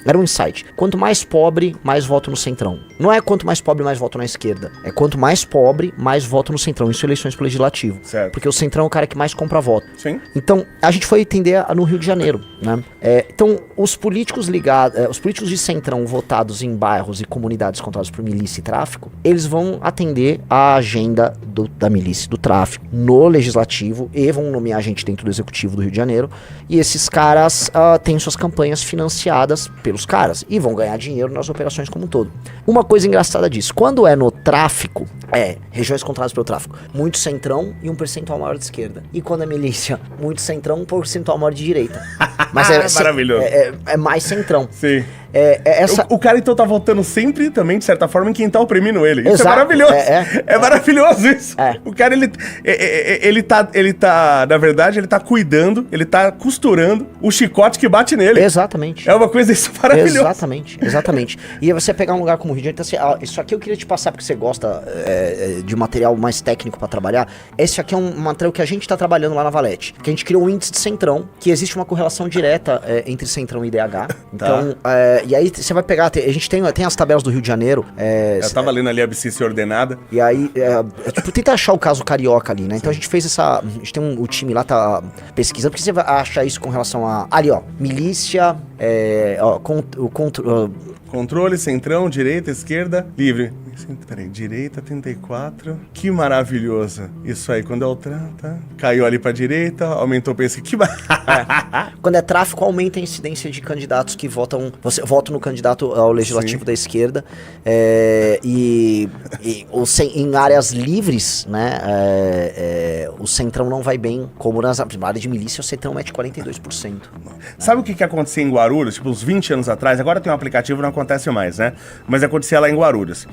Era um insight. Quanto mais pobre, mais voto no centrão. Não é quanto mais pobre, mais voto na esquerda. É quanto mais pobre, mais voto no centrão. Isso é eleições pro legislativo. Certo. Porque o centrão é o cara que mais compra voto. Sim. Então, a gente foi entender no Rio de Janeiro, né? Então, os políticos os políticos de centrão votados em bairros e comunidades controladas por milícia e tráfico, eles vão atender a agenda da milícia e do tráfico no legislativo e vão nomear gente dentro do executivo do Rio de Janeiro. E esses caras têm suas campanhas financiadas pelos caras e vão ganhar dinheiro nas operações como um todo. Uma coisa engraçada disso, quando é no tráfico, regiões controladas pelo tráfico, muito centrão e um percentual maior de esquerda. E quando é milícia, muito centrão, um percentual maior de direita. Mas maravilhoso. É mais centrão. Sim. O cara então tá votando sempre também, de certa forma, em quem tá oprimindo ele. Isso. Exato. É maravilhoso. É maravilhoso isso. O cara, ele tá, na verdade, ele tá cuidando, ele tá costurando o chicote que bate nele. Exatamente. É uma coisa isso maravilhosa. Exatamente. E aí você pegar um lugar como o Rio de Janeiro, então assim, isso aqui eu queria te passar porque você gosta de material mais técnico pra trabalhar. Esse aqui é um material que a gente tá trabalhando lá na Valete, que a gente criou um índice de centrão, que existe uma correlação direta entre centrão e IDH. Então, e aí você vai pegar, a gente tem as tabelas do Rio de Janeiro. Eu tava lendo ali a abscissa ordenada. E aí, tenta achar o caso carioca ali, né? Então a gente fez a gente tem o time lá tá pesquisando, porque você vai achar isso com relação a... Ali, ó, milícia, controle, centrão, direita, esquerda, livre. Peraí, direita, 34. Que maravilhoso. Isso aí, quando é o caiu ali pra direita, aumentou o peso. Que Quando é tráfico, aumenta a incidência de candidatos que votam no candidato ao legislativo da esquerda. Em áreas livres, né? O centrão não vai bem, como na área de milícia, o centrão mete 42%. Sabe o que acontecia em Guarulhos, tipo, uns 20 anos atrás? Agora tem um aplicativo, não acontece mais, né? Mas acontecia lá em Guarulhos.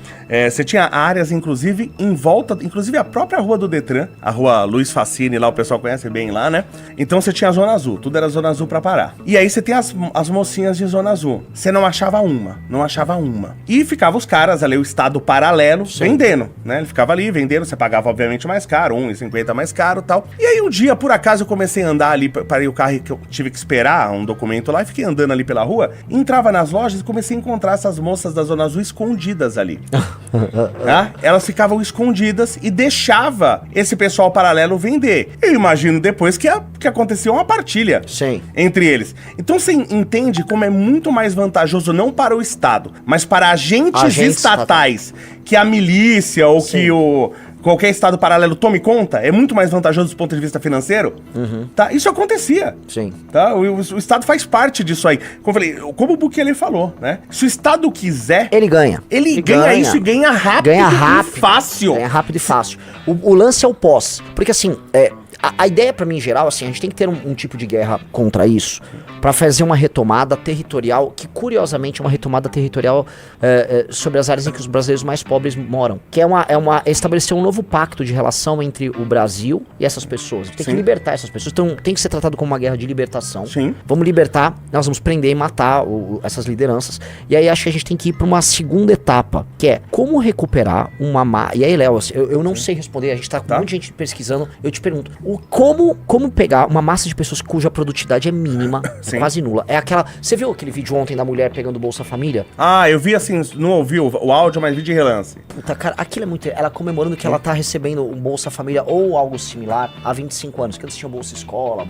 Você tinha áreas, inclusive, em volta, inclusive a própria rua do Detran, a rua Luiz Facine, lá o pessoal conhece bem lá, né? Então você tinha a Zona Azul, tudo era Zona Azul pra parar. E aí você tem as mocinhas de Zona Azul. Você não achava uma. E ficava os caras ali, o estado paralelo, vendendo, né? Ele ficava ali vendendo, você pagava obviamente mais caro, R$1,50 mais caro e tal. E aí um dia, por acaso, eu comecei a andar ali, parei o carro que eu tive que esperar um documento lá e fiquei andando ali pela rua, entrava nas lojas e comecei a encontrar essas moças da Zona Azul escondidas ali. Elas ficavam escondidas e deixava esse pessoal paralelo vender. Eu imagino depois que acontecia uma partilha entre eles. Então você entende como é muito mais vantajoso não para o Estado, mas para agentes estatais que a milícia ou que qualquer estado paralelo tome conta, é muito mais vantajoso do ponto de vista financeiro, tá? Isso acontecia. Tá? O Estado faz parte disso aí. Como o Bukele falou, né? Se o Estado quiser... Ele ganha. Ele ganha isso e ganha rápido e fácil. Ganha rápido e fácil. O lance é o pós. Porque assim, a ideia pra mim em geral, assim, a gente tem que ter um tipo de guerra contra isso, pra fazer uma retomada territorial, que curiosamente é uma retomada territorial sobre as áreas em que os brasileiros mais pobres moram. Que é estabelecer um novo pacto de relação entre o Brasil e essas pessoas. Tem que libertar essas pessoas. Então tem que ser tratado como uma guerra de libertação. Vamos libertar, nós vamos prender e matar essas lideranças. E aí acho que a gente tem que ir pra uma segunda etapa, que é como recuperar E aí, Léo, eu não sei responder, a gente tá com muita gente pesquisando, eu te pergunto, como pegar uma massa de pessoas cuja produtividade é mínima, é quase nula. É aquela... Você viu aquele vídeo ontem da mulher pegando Bolsa Família? Eu vi assim, não ouvi o áudio, mas vi de relance. Puta, cara, aquilo é muito... Ela comemorando que ela tá recebendo um Bolsa Família ou algo similar há 25 anos, que antes tinha Bolsa Escola,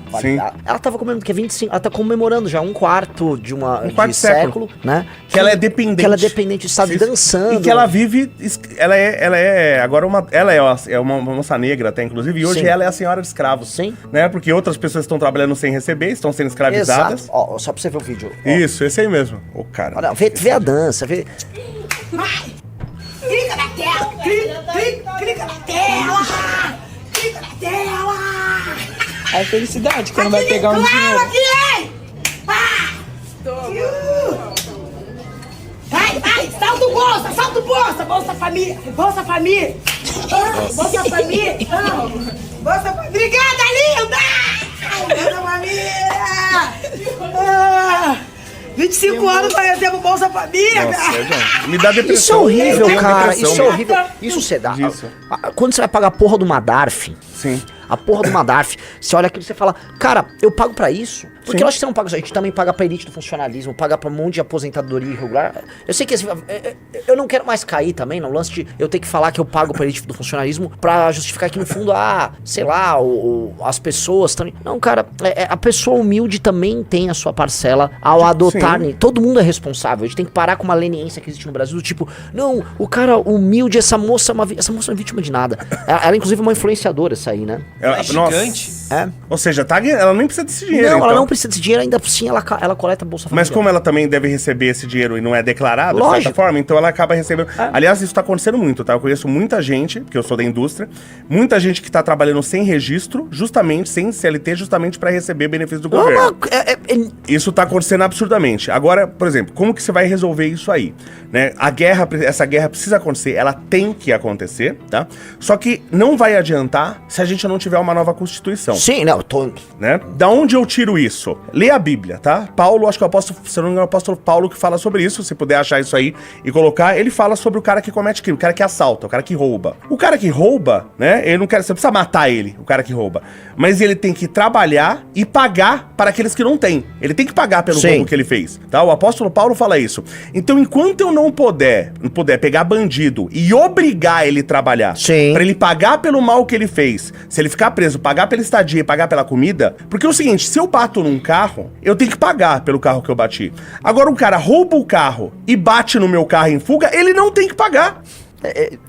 ela tava comemorando, que é 25... Ela tá comemorando já um quarto de século, né? Que ela é dependente. Que ela é dependente do Estado, dançando. E que ela vive... Ela é agora uma... Ela é uma moça negra até, inclusive, e hoje ela é a senhora de escravos. Né? Porque outras pessoas estão trabalhando sem receber, estão sendo escravizadas. Exato. Ó, só pra você ver o vídeo. Isso, esse aí mesmo. Cara. Olha, vê a dança, vê... Vai! Clica na tela! Clica na tela! Clica na tela! É felicidade quando vai pegar um dinheiro. Aqui! Vai! Salta o bolsa! Bolsa Família! Bolsa Família! Bolsa Família! Obrigada, linda! Bolsa Família! 25 anos nós recebemos Bolsa Família! Nossa, me dá depressão. Isso é horrível, cara. Isso é horrível. Né? Isso você dá. Quando você vai pagar a porra do Madarf... a porra do Madarf. Você olha aquilo e você fala, cara, eu pago pra isso? Porque eu acho que você não paga só, a gente também paga pra elite do funcionalismo, paga pra um monte de aposentadoria irregular. Eu sei que eu não quero mais cair também no lance de eu ter que falar que eu pago pra elite do funcionalismo pra justificar que no fundo, sei lá, as pessoas também. Não, cara, a pessoa humilde também tem a sua parcela ao adotar. Todo mundo é responsável. A gente tem que parar com uma leniência que existe no Brasil, do tipo, não, o cara humilde, essa moça não é vítima de nada. Ela inclusive é uma influenciadora, essa aí, né? Ela é gigante. Ou seja, ela nem precisa desse dinheiro. Não, então. ela não precisa desse dinheiro, ainda assim ela coleta Bolsa Família. Mas como ela também deve receber esse dinheiro e não é declarado, de certa forma, então ela acaba recebendo. Aliás, isso tá acontecendo muito, tá? Eu conheço muita gente, porque eu sou da indústria, muita gente que tá trabalhando sem registro, justamente, sem CLT, justamente pra receber benefícios do governo. Isso tá acontecendo absurdamente. Agora, por exemplo, como que você vai resolver isso aí? Né? Essa guerra precisa acontecer, ela tem que acontecer, tá? Só que não vai adiantar se a gente não tiver uma nova Constituição. Sim, não, Né? Da onde eu tiro isso? Lê a Bíblia, tá? Paulo, acho que se não me engano, é o apóstolo Paulo que fala sobre isso, se puder achar isso aí e colocar, ele fala sobre o cara que comete crime, o cara que assalta, o cara que rouba. O cara que rouba, né, ele não quer, você precisa matar ele, o cara que rouba, mas ele tem que trabalhar e pagar para aqueles que não têm. Ele tem que pagar pelo roubo que ele fez, tá? O apóstolo Paulo fala isso. Então, enquanto eu não puder pegar bandido e obrigar ele a trabalhar, para ele pagar pelo mal que ele fez, se ele ficar preso, pagar pela estadia e pagar pela comida, porque é o seguinte, se eu bato num carro, eu tenho que pagar pelo carro que eu bati. Agora o cara rouba o carro e bate no meu carro em fuga, ele não tem que pagar.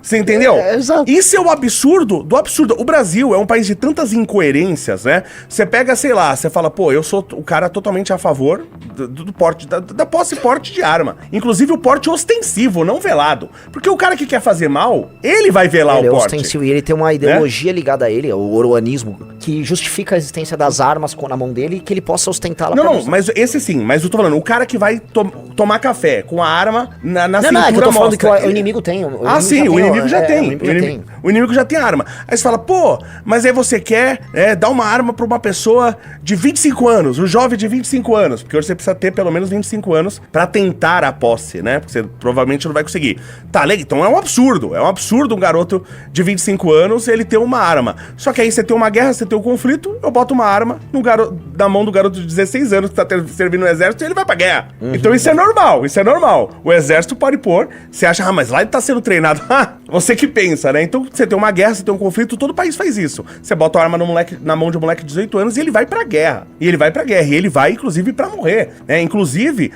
Você entendeu? Exato. Isso é o absurdo do absurdo. O Brasil é um país de tantas incoerências, né? Você pega, sei lá, você fala, pô, eu sou o cara totalmente a favor do porte, da posse e porte de arma. Inclusive o porte ostensivo, não velado. Porque o cara que quer fazer mal, ele vai velar o porte. Ele é ostensivo e ele tem uma ideologia ligada a ele, o oroanismo, que justifica a existência das armas na mão dele e que ele possa ostentá-la. Não, mas esse sim, mas eu tô falando, o cara que vai tomar café com a arma na cintura, eu tô falando que o inimigo tem. Sim, o inimigo já tem. O inimigo já tem arma. Aí você fala, pô, mas aí você quer dar uma arma pra uma pessoa de 25 anos, um jovem de 25 anos, porque hoje você precisa ter pelo menos 25 anos pra tentar a posse, né? Porque você provavelmente não vai conseguir. Tá, legal, então é um absurdo um garoto de 25 anos ele ter uma arma. Só que aí você tem uma guerra, você tem um conflito, eu boto uma arma na mão do garoto de 16 anos que tá servindo no exército e ele vai pra guerra. Então isso é normal. O exército pode pôr, você acha, mas lá ele tá sendo treinado. Você que pensa, né? Então você tem uma guerra, você tem um conflito, todo país faz isso. Você bota a arma na mão de um moleque de 18 anos e ele vai pra guerra. E ele vai, inclusive, pra morrer. Né? Inclusive,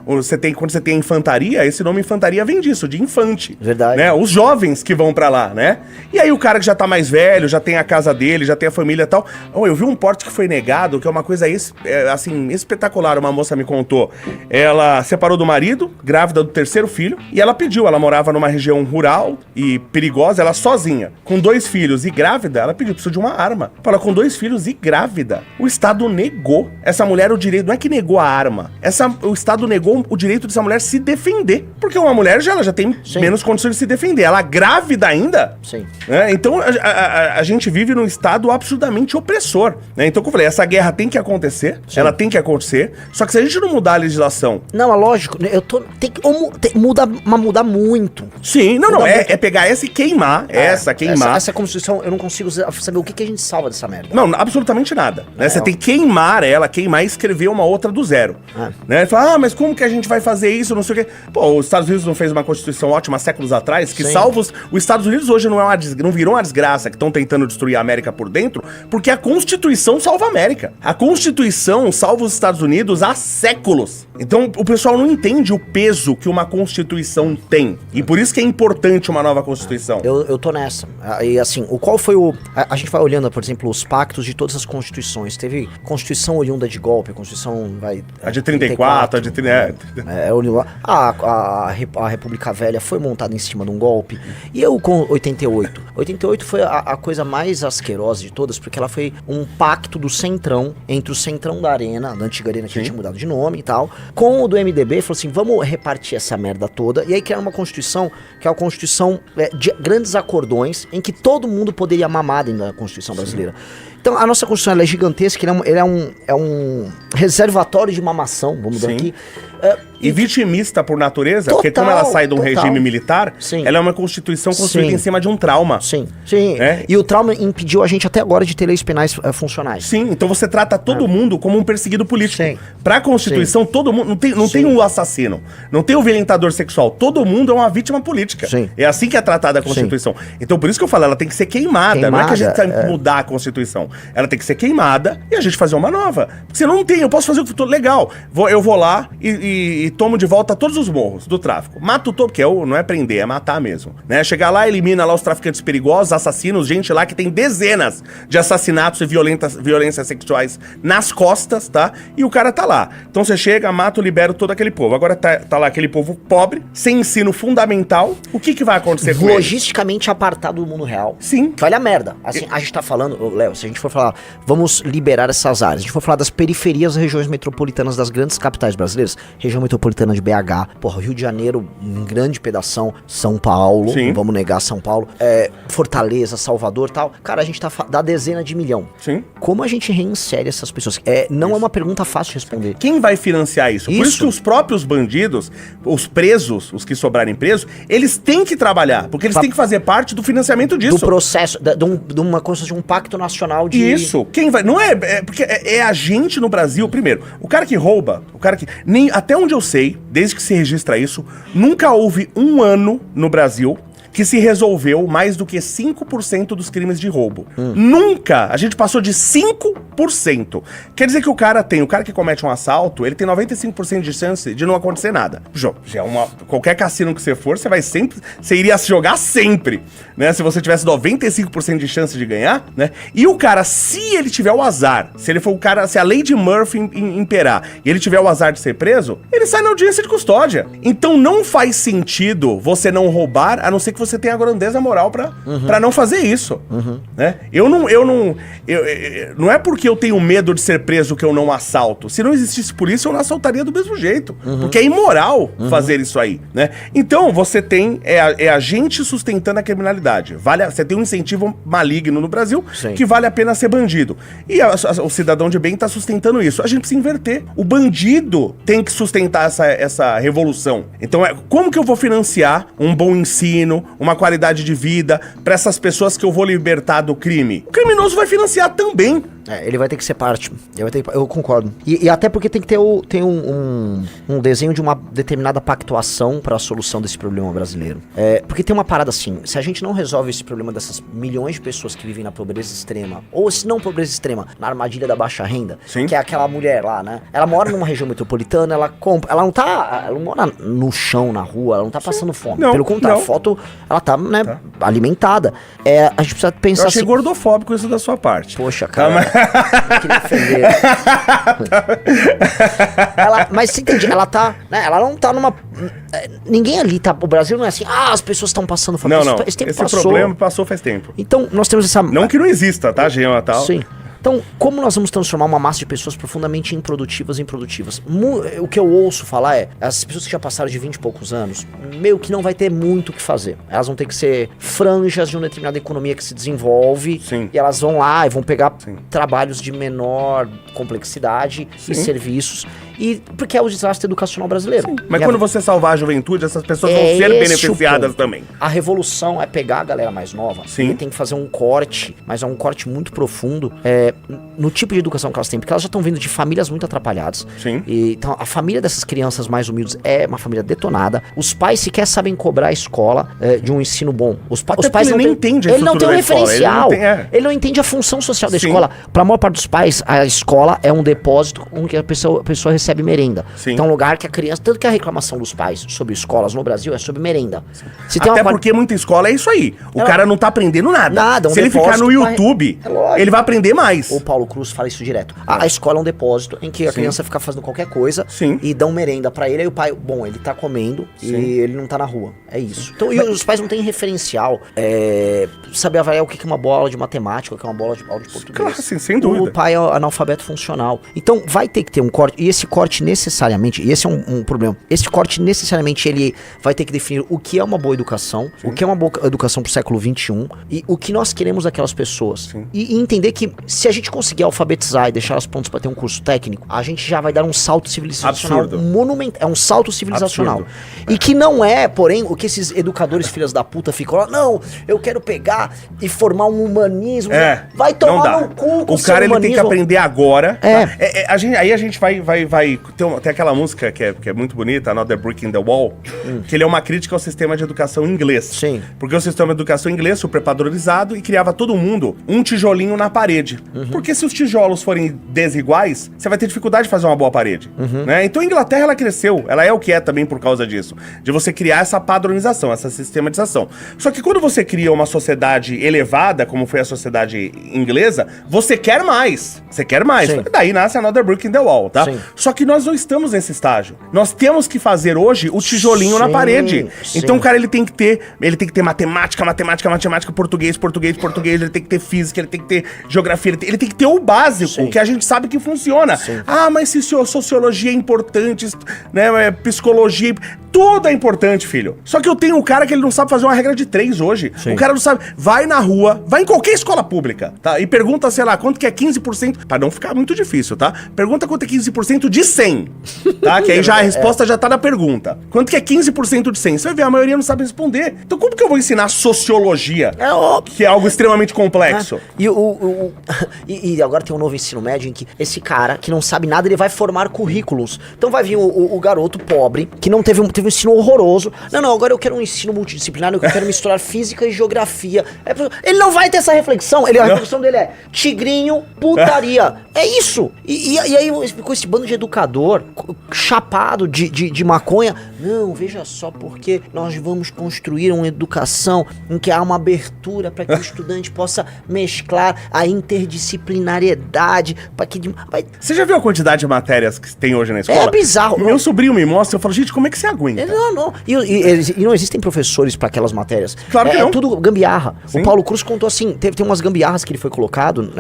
quando você tem infantaria, esse nome infantaria vem disso, de infante. Verdade. Né? Os jovens que vão pra lá, né? E aí o cara que já tá mais velho, já tem a casa dele, já tem a família e tal. Eu vi um porte que foi negado, que é uma coisa assim, espetacular. Uma moça me contou. Ela separou do marido, grávida do 3º filho, e ela morava numa região rural e perigosa, ela sozinha, com 2 filhos e grávida, ela pediu, precisa de uma arma. Fala, com 2 filhos e grávida. O Estado negou essa mulher o direito, não é que negou a arma, o Estado negou o direito dessa mulher se defender. Porque uma mulher ela já tem menos condições de se defender. Ela grávida ainda? Sim. Né? Então a gente vive num Estado absurdamente opressor. Né? Então, como eu falei, essa guerra tem que acontecer, ela tem que acontecer, só que se a gente não mudar a legislação... Não, é lógico, tem que mudar muito. Sim, não, é pegar essa e queimar, queimar. Essa Constituição, eu não consigo saber o que a gente salva dessa merda. Não, absolutamente nada. Né? Você tem que queimar e escrever uma outra do zero. Né? Fala, mas como que a gente vai fazer isso, não sei o quê. Pô, os Estados Unidos não fez uma Constituição ótima séculos atrás, que salva os Estados Unidos hoje não virou uma desgraça, que estão tentando destruir a América por dentro, porque a Constituição salva a América. A Constituição salva os Estados Unidos há séculos. Então, o pessoal não entende o peso que uma Constituição tem. E por isso que é importante uma nova Constituição. Eu tô nessa. E assim, qual foi a gente vai olhando, por exemplo, os pactos de todas as constituições. Teve Constituição oriunda de golpe, a Constituição a de 34, a de... A República Velha foi montada em cima de um golpe. E eu com 88. 88 foi a coisa mais asquerosa de todas, porque ela foi um pacto do Centrão, entre o Centrão da Arena, da antiga Arena que tinha mudado de nome e tal, com o do MDB, falou assim, vamos repartir essa merda toda, e aí criaram uma Constituição, que é a Constituição de grandes acordões, em que todo mundo poderia mamar dentro da Constituição brasileira. Então, a nossa Constituição ela é gigantesca, ele é um reservatório de mamação, vamos dizer aqui. E vitimista por natureza, porque como ela sai de um regime militar, ela é uma Constituição construída em cima de um trauma. Sim. E o trauma impediu a gente até agora de ter leis penais funcionais. Sim, então você trata todo mundo como um perseguido político. Pra Constituição, todo mundo... Não tem um assassino, não tem um violentador sexual. Todo mundo é uma vítima política. É assim que é tratada a Constituição. Então, por isso que eu falo, ela tem que ser queimada. Não é que a gente tem que mudar a Constituição. Ela tem que ser queimada e a gente fazer uma nova. Porque senão não tem, eu posso fazer o que for legal. Eu vou lá e tomo de volta todos os morros do tráfico. Mato todo, porque não é prender, é matar mesmo. Né? Chegar lá, elimina lá os traficantes perigosos, assassinos, gente lá que tem dezenas de assassinatos e violências sexuais nas costas, tá? E o cara tá lá. Então você chega, mata, libera todo aquele povo. Agora tá lá aquele povo pobre, sem ensino fundamental. O que vai acontecer com ele? Logisticamente apartado do mundo real. Sim. Que olha a merda. Assim, a gente tá falando, Léo, se a gente for falar, vamos liberar essas áreas. Se a gente for falar das periferias, regiões metropolitanas das grandes capitais brasileiras, região metropolitana de BH, porra, Rio de Janeiro, em grande pedação, São Paulo, não vamos negar São Paulo, Fortaleza, Salvador e tal. Cara, a gente tá da dezena de milhão. Sim. Como a gente reinsere essas pessoas? Não é uma pergunta fácil de responder. Quem vai financiar isso? Por isso que os próprios bandidos, os presos, os que sobrarem presos, eles têm que trabalhar, porque eles têm que fazer parte do financiamento disso. Do processo, de uma coisa de um pacto nacional de... Isso. Quem vai... Não porque é a gente no Brasil, primeiro, o cara que rouba, o cara que... Até onde eu sei, desde que se registra isso, nunca houve um ano no Brasil que se resolveu mais do que 5% dos crimes de roubo. Nunca! A gente passou de 5%. Quer dizer que o cara que comete um assalto, ele tem 95% de chance de não acontecer nada. Já qualquer cassino que você for, você iria se jogar sempre, né? Se você tivesse 95% de chance de ganhar, né? E o cara, se ele tiver o azar, se ele for o cara, se a lei de Murphy imperar e ele tiver o azar de ser preso, ele sai na audiência de custódia. Então não faz sentido você não roubar, a não ser que você tenha a grandeza moral pra não fazer isso, né? Não é porque eu tenho medo de ser preso que eu não assalto. Se não existisse polícia, eu não assaltaria do mesmo jeito, porque é imoral fazer isso aí, né? Então você tem a gente sustentando a criminalidade. Você tem um incentivo maligno no Brasil que vale a pena ser bandido. E o cidadão de bem tá sustentando isso. A gente precisa inverter. O bandido tem que sustentar essa revolução. Então como que eu vou financiar um bom ensino, uma qualidade de vida para essas pessoas que eu vou libertar do crime? O criminoso vai financiar também. Ele vai ter que ser parte. Eu concordo. E até porque tem que ter um desenho de uma determinada pactuação para a solução desse problema brasileiro. Porque tem uma parada assim, se a gente não resolve esse problema dessas milhões de pessoas que vivem na pobreza extrema, ou se não pobreza extrema, na armadilha da baixa renda, que é aquela mulher lá, né? Ela mora numa região metropolitana, ela não mora no chão, na rua, ela não tá passando fome. Pelo contrário, a foto, ela tá, né, alimentada. A gente precisa pensar Eu achei gordofóbico isso da sua parte. Poxa, cara. Eu queria defender. Mas você entende? Ela tá, né? Ela não tá numa... Ninguém ali tá... O Brasil não é assim, as pessoas estão passando fome. Não. Esse problema passou faz tempo. Então, nós temos essa... Não que não exista, tá, Jean, tal. Sim. Então, como nós vamos transformar uma massa de pessoas profundamente improdutivas em produtivas? O que eu ouço falar as pessoas que já passaram de 20 e poucos anos, meio que não vai ter muito o que fazer. Elas vão ter que ser franjas de uma determinada economia que se desenvolve. Sim. E elas vão lá e vão pegar trabalhos de menor complexidade e serviços. Porque é o desastre educacional brasileiro. Mas quando você salvar a juventude, essas pessoas vão ser beneficiadas também. A revolução é pegar a galera mais nova e tem que fazer um corte, mas é um corte muito profundo no tipo de educação que elas têm, porque elas já estão vindo de famílias muito atrapalhadas. Então a família dessas crianças mais humildes é uma família detonada. Os pais sequer sabem cobrar a escola de um ensino bom. Os pais não entendem. Ele não tem um referencial. Ele não entende a função social da escola. Para a maior parte dos pais, a escola é um depósito onde a pessoa recebe merenda. Então um lugar que a criança... Tanto que a reclamação dos pais sobre escolas no Brasil é sobre merenda. Até porque muita escola é isso aí. O cara não tá aprendendo nada. Se ele ficar no YouTube, ele vai aprender mais. O Paulo Cruz fala isso direto. A escola é um depósito em que a criança fica fazendo qualquer coisa e dão merenda pra ele, aí o pai, ele tá comendo e ele não tá na rua. É isso. Então, e os pais não têm referencial, saber avaliar o que é uma bola de matemática, o que é uma bola de aula de português. Claro, sim, sem dúvida. O pai é analfabeto funcional. Então, vai ter que ter um corte, e esse corte corte necessariamente, e esse é um problema, esse corte necessariamente ele vai ter que definir o que é uma boa educação, o que é uma boa educação pro século XXI e o que nós queremos daquelas pessoas. E entender que se a gente conseguir alfabetizar e deixar as pontas para ter um curso técnico, a gente já vai dar um salto civilizacional monumental. É um salto civilizacional. E que não é, porém, o que esses educadores filhas da puta ficam lá, não, eu quero pegar e formar um humanismo. Vai tomar no cu com o cara, ele tem que aprender agora. É. Tá? Aí a gente vai tem aquela música que é muito bonita, Another Brick in the Wall, que ele é uma crítica ao sistema de educação inglês. Sim. Porque o sistema de educação inglês, super padronizado, e criava todo mundo um tijolinho na parede. Porque se os tijolos forem desiguais, você vai ter dificuldade de fazer uma boa parede. Né? Então a Inglaterra, ela cresceu, ela é o que é também por causa disso. De você criar essa padronização, essa sistematização. Só que quando você cria uma sociedade elevada, como foi a sociedade inglesa, você quer mais. Você quer mais. Daí nasce Another Brick in the Wall, tá? Sim. Só que nós não estamos nesse estágio. Nós temos que fazer hoje o tijolinho na parede. Então o cara, ele tem que ter matemática, português, ele tem que ter física, ele tem que ter geografia, ele tem que ter o básico, que a gente sabe que funciona. Ah, mas se sociologia é importante, né, psicologia, tudo é importante, filho. Só que eu tenho um cara que ele não sabe fazer uma regra de 3 hoje. O cara não sabe. Vai na rua, vai em qualquer escola pública, tá? E pergunta, sei lá, quanto que é 15%, pra não ficar muito difícil, tá? Pergunta quanto é 15% de 100, tá? Que aí já a resposta já tá na pergunta. Quanto que é 15% de 100? Você vai ver, a maioria não sabe responder. Então como que eu vou ensinar sociologia? Que é algo extremamente complexo. E agora tem um novo ensino médio em que esse cara, que não sabe nada, ele vai formar currículos. Então vai vir o garoto pobre, que não teve um ensino horroroso. Não, agora eu quero um ensino multidisciplinar, eu quero misturar física e geografia. Ele não vai ter essa reflexão. A reflexão dele é tigrinho, putaria. É isso. E aí ficou esse bando de educador chapado de maconha. Não, veja só, porque nós vamos construir uma educação em que há uma abertura para que o estudante possa mesclar a interdisciplinariedade. Você já viu a quantidade de matérias que tem hoje na escola? É bizarro. Meu sobrinho me mostra, eu falo, gente, como é que você aguenta? Não. E não existem professores para aquelas matérias. Claro que não. É tudo gambiarra. Sim. O Paulo Cruz contou assim, tem umas gambiarras que ele foi colocado,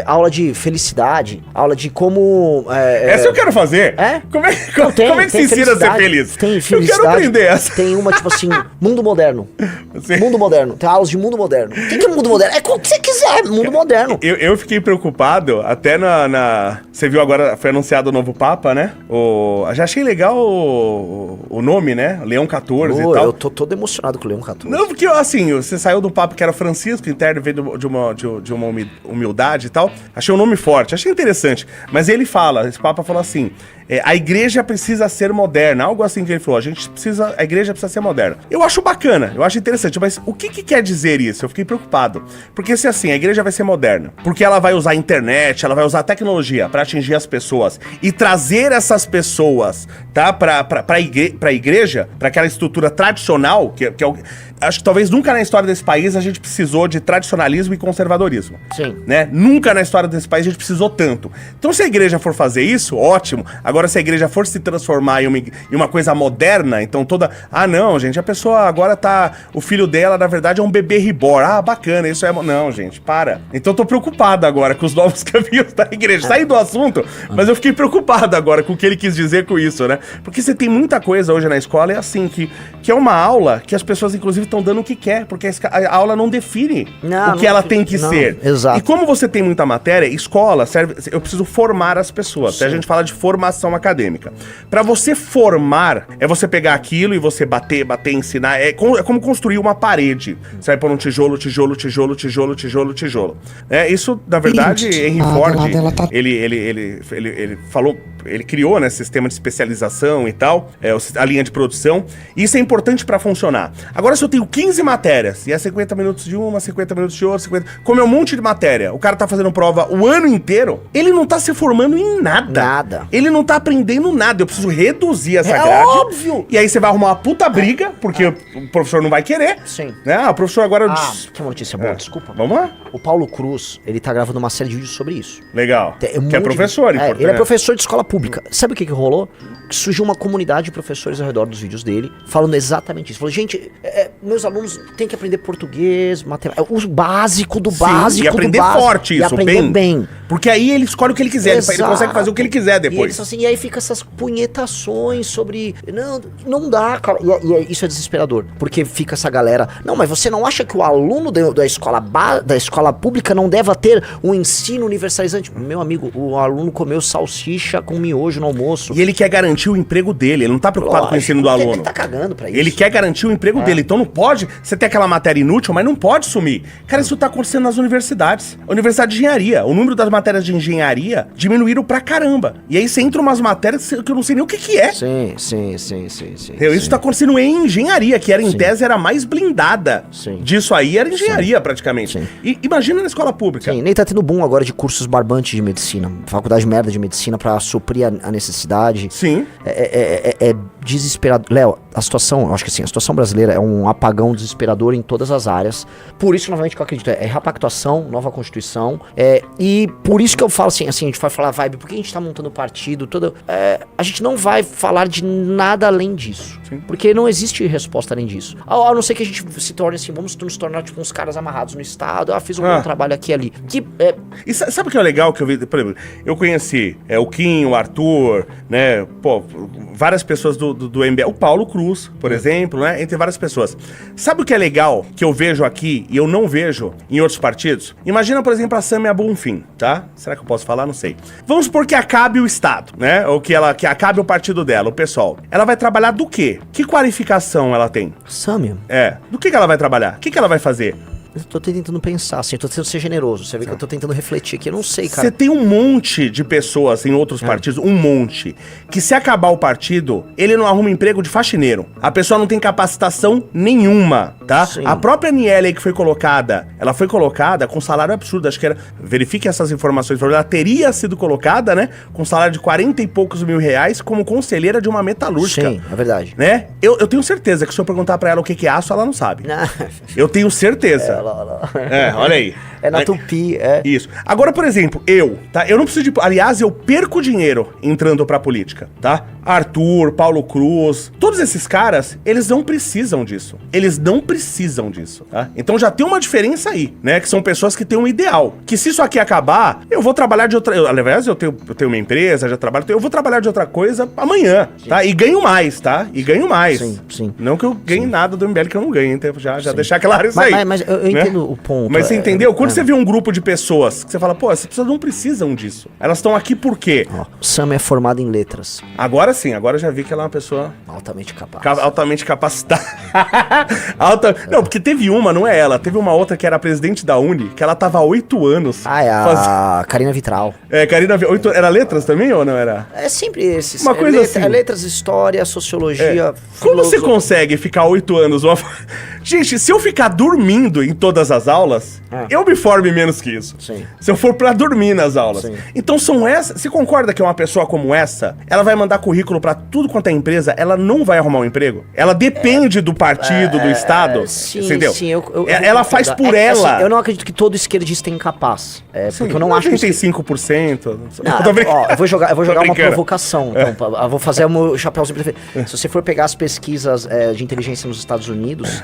aula de felicidade, aula de como... essa eu quero fazer. Como é que se ensina a ser feliz? Tem felicidade. Eu quero aprender essa. Tem uma, tipo assim, mundo moderno. Sim. Mundo moderno. Tem aulas de mundo moderno. O que é mundo moderno? É como que você quiser, mundo moderno. Eu fiquei preocupado, até Você viu agora, foi anunciado o novo Papa, né? Já achei legal o nome, né? Leão XIV e tal. Eu tô todo emocionado com o Leão XIV. Não, porque assim, você saiu do Papa que era Francisco, interno, veio de uma humildade e tal. Achei um nome forte, achei interessante. Mas esse Papa falou assim, a igreja precisa ser moderna, algo assim que ele falou, a igreja precisa ser moderna. Eu acho bacana, eu acho interessante, mas o que quer dizer isso? Eu fiquei preocupado. Porque se assim, a igreja vai ser moderna, porque ela vai usar a internet, ela vai usar a tecnologia pra atingir as pessoas e trazer essas pessoas, tá, pra igreja, pra aquela estrutura tradicional, que é o... Acho que talvez nunca na história desse país a gente precisou de tradicionalismo e conservadorismo. Sim. Né? Nunca na história desse país a gente precisou tanto. Então se a igreja for fazer isso, ótimo. Agora se a igreja for se transformar em uma coisa moderna, então toda... Ah, não, gente, a pessoa agora tá... O filho dela, na verdade, é um bebê reborn. Ah, bacana, isso é... Não, gente, para. Então eu tô preocupado agora com os novos caminhos da igreja. Saí do assunto, mas eu fiquei preocupado agora com o que ele quis dizer com isso, né? Porque você tem muita coisa hoje na escola, é assim, que é uma aula que as pessoas, inclusive, estão dando o que quer, porque a aula não define o que ela tem que ser. Exato. E como você tem muita matéria, escola serve... Eu preciso formar as pessoas. Até a gente fala de formação acadêmica. Pra você formar, é você pegar aquilo e você bater, ensinar. É como construir uma parede. Você vai pôr um tijolo. Isso, na verdade, Henry Ford, ele falou... Ele criou, né, sistema de especialização e tal, a linha de produção. E isso é importante pra funcionar. Agora, se eu tenho 15 matérias, e é 50 minutos de uma, 50 minutos de outra, como é um monte de matéria, o cara tá fazendo prova o ano inteiro, ele não tá se formando em nada. Ele não tá aprendendo nada. Eu preciso reduzir essa grade. É óbvio! E aí você vai arrumar uma puta briga, porque o professor não vai querer. Sim. Né? O professor agora... Que notícia boa, desculpa. Vamos lá? O Paulo Cruz, ele tá gravando uma série de vídeos sobre isso. Legal. Que é professor, importante. Ele é professor de escola pública. Sabe o que rolou? Surgiu uma comunidade de professores ao redor dos vídeos dele, falando exatamente isso. Falou, gente, meus alunos têm que aprender português, matemática, o básico do básico. E aprender do básico, forte isso, e aprender bem. Porque aí ele escolhe o que ele quiser, ele consegue fazer o que ele quiser depois. E aí fica essas punhetações sobre... Não dá, cara. E isso é desesperador, porque fica essa galera... Não, mas você não acha que o aluno da escola pública não deva ter um ensino universalizante? Meu amigo, o aluno comeu salsicha com miojo no almoço. E ele quer garantir o emprego dele, ele não tá preocupado com o ensino do aluno. Ele tá cagando pra isso. Ele quer garantir o emprego dele, então não pode... Você tem aquela matéria inútil, mas não pode sumir. Cara, isso tá acontecendo nas universidades. A Universidade de Engenharia, o número das matérias de engenharia diminuíram pra caramba. E aí você entra umas matérias que eu não sei nem o que é. Sim. Isso tá acontecendo em engenharia, que era em tese era mais blindada. Sim. Disso aí era engenharia praticamente. Sim. E imagina na escola pública. Sim, nem tá tendo boom agora de cursos barbantes de medicina. Faculdade merda de medicina pra suprir a necessidade. Sim. É desesperado. Léo, a situação, eu acho que assim, a situação brasileira é um apagão desesperador em todas as áreas. Por isso, novamente, que eu acredito, é repactuação, nova Constituição, e por isso que eu falo assim, a gente vai falar vibe, porque a gente tá montando partido, a gente não vai falar de nada além disso. Sim. Porque não existe resposta além disso. A não ser que a gente se torne assim, vamos nos tornar tipo uns caras amarrados no Estado, fiz um bom trabalho aqui e ali. E sabe o que é legal que eu vi? Por exemplo, eu conheci o Kim, o Arthur, né, várias pessoas do MBL, o Paulo Cruz, por exemplo, né, entre várias pessoas. Sabe o que é legal que eu vejo aqui e eu não vejo em outros partidos? Imagina, por exemplo, a Samia Bonfim, tá? Será que eu posso falar? Não sei. Vamos supor que acabe o Estado, né? Ou que acabe o partido dela, o pessoal. Ela vai trabalhar do quê? Que qualificação ela tem? Samia? Do que ela vai trabalhar? O que ela vai fazer? Eu tô tentando pensar, assim, eu tô tentando ser generoso. Você vê que eu tô tentando refletir aqui, eu não sei, cara. Você tem um monte de pessoas em outros partidos, um monte, que se acabar o partido, ele não arruma emprego de faxineiro. A pessoa não tem capacitação nenhuma, tá? Sim. A própria Aniele que foi colocada, ela foi colocada com salário absurdo, acho que era, verifique essas informações, ela teria sido colocada, né, com salário de 40 e poucos mil reais como conselheira de uma metalúrgica. Sim, é verdade. Né? Eu tenho certeza que se eu perguntar pra ela o que é aço, ela não sabe. Não. Eu tenho certeza. Olha aí. É na Tupi, Isso. Agora, por exemplo, tá? Eu não preciso de... Aliás, eu perco dinheiro entrando pra política, tá? Arthur, Paulo Cruz, todos esses caras, eles não precisam disso. Eles não precisam disso, tá? Então já tem uma diferença aí, né? Que são pessoas que têm um ideal. Que se isso aqui acabar, eu vou trabalhar de outra... Aliás, eu tenho uma empresa, já trabalho... Eu vou trabalhar de outra coisa amanhã, tá? E ganho mais, tá? E ganho mais. Sim. Não que eu ganhe nada do MBL que eu não ganho, então já deixar claro isso aí. Mas eu entendo o ponto. Mas você entendeu? Quando você vê um grupo de pessoas que você fala, essas pessoas não precisam disso. Elas estão aqui por quê? Sam é formada em letras. Agora sim, agora eu já vi que ela é uma pessoa... altamente capaz. Altamente capacitada. Não, porque teve uma, não é ela, teve uma outra que era presidente da Uni, que ela tava há 8 anos. É a Karina Vitral. Karina Vitral. Era letras também ou não era? É sempre esses. Uma coisa assim. Letras, história, sociologia... Como você consegue ficar 8 anos... Gente, se eu ficar dormindo em todas as aulas, eu me forme menos que isso. Sim. Se eu for pra dormir nas aulas. Sim. Então são essas... Você concorda que uma pessoa como essa, ela vai mandar currículo pra tudo quanto é empresa, ela não vai arrumar um emprego? Ela depende do partido, do Estado, entendeu? Sim, ela faz por ela. Assim, eu não acredito que todo esquerdista é incapaz. Porque eu não acho que... 35%. Eu vou jogar uma provocação. Então, eu vou fazer o meu chapéuzinho preferido. Se você for pegar as pesquisas de inteligência nos Estados Unidos,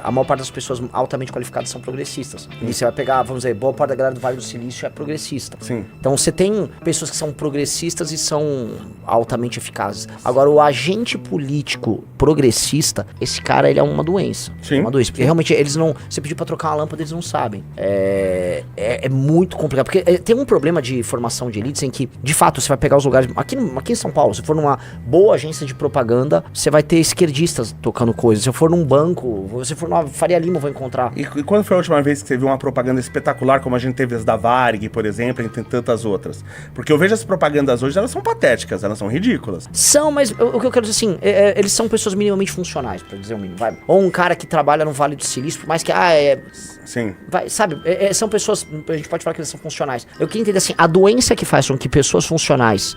a maior parte das pessoas altamente qualificadas são progressistas. E você vai pegar, vamos dizer, boa parte da galera do Vale do Silício é progressista. Sim. Então você tem pessoas que são progressistas e são altamente eficazes. Agora, o agente político progressista, esse cara, ele é uma doença. Sim. É uma doença. Porque realmente eles não... Você pediu pra trocar uma lâmpada, eles não sabem. É muito complicado. Porque tem um problema de formação de elites em que, de fato, você vai pegar os lugares... Aqui em São Paulo, se for numa boa agência de propaganda, você vai ter esquerdistas tocando coisas. Se eu for num banco, se for numa Faria Lima, eu vou encontrar. E quando foi a última vez que você viu uma propaganda espetacular, como a gente teve as da Varig, por exemplo, entre tantas outras? Porque eu vejo as propagandas hoje, elas são patéticas, elas são ridículas. São, mas o que eu quero dizer assim, eles são pessoas minimamente funcionais, pra dizer o mínimo, vai. Ou um cara que trabalha no Vale do Silício, por mais que, Sim. Vai, sabe, são pessoas, a gente pode falar que eles são funcionais. Eu queria entender assim, a doença que faz com que pessoas funcionais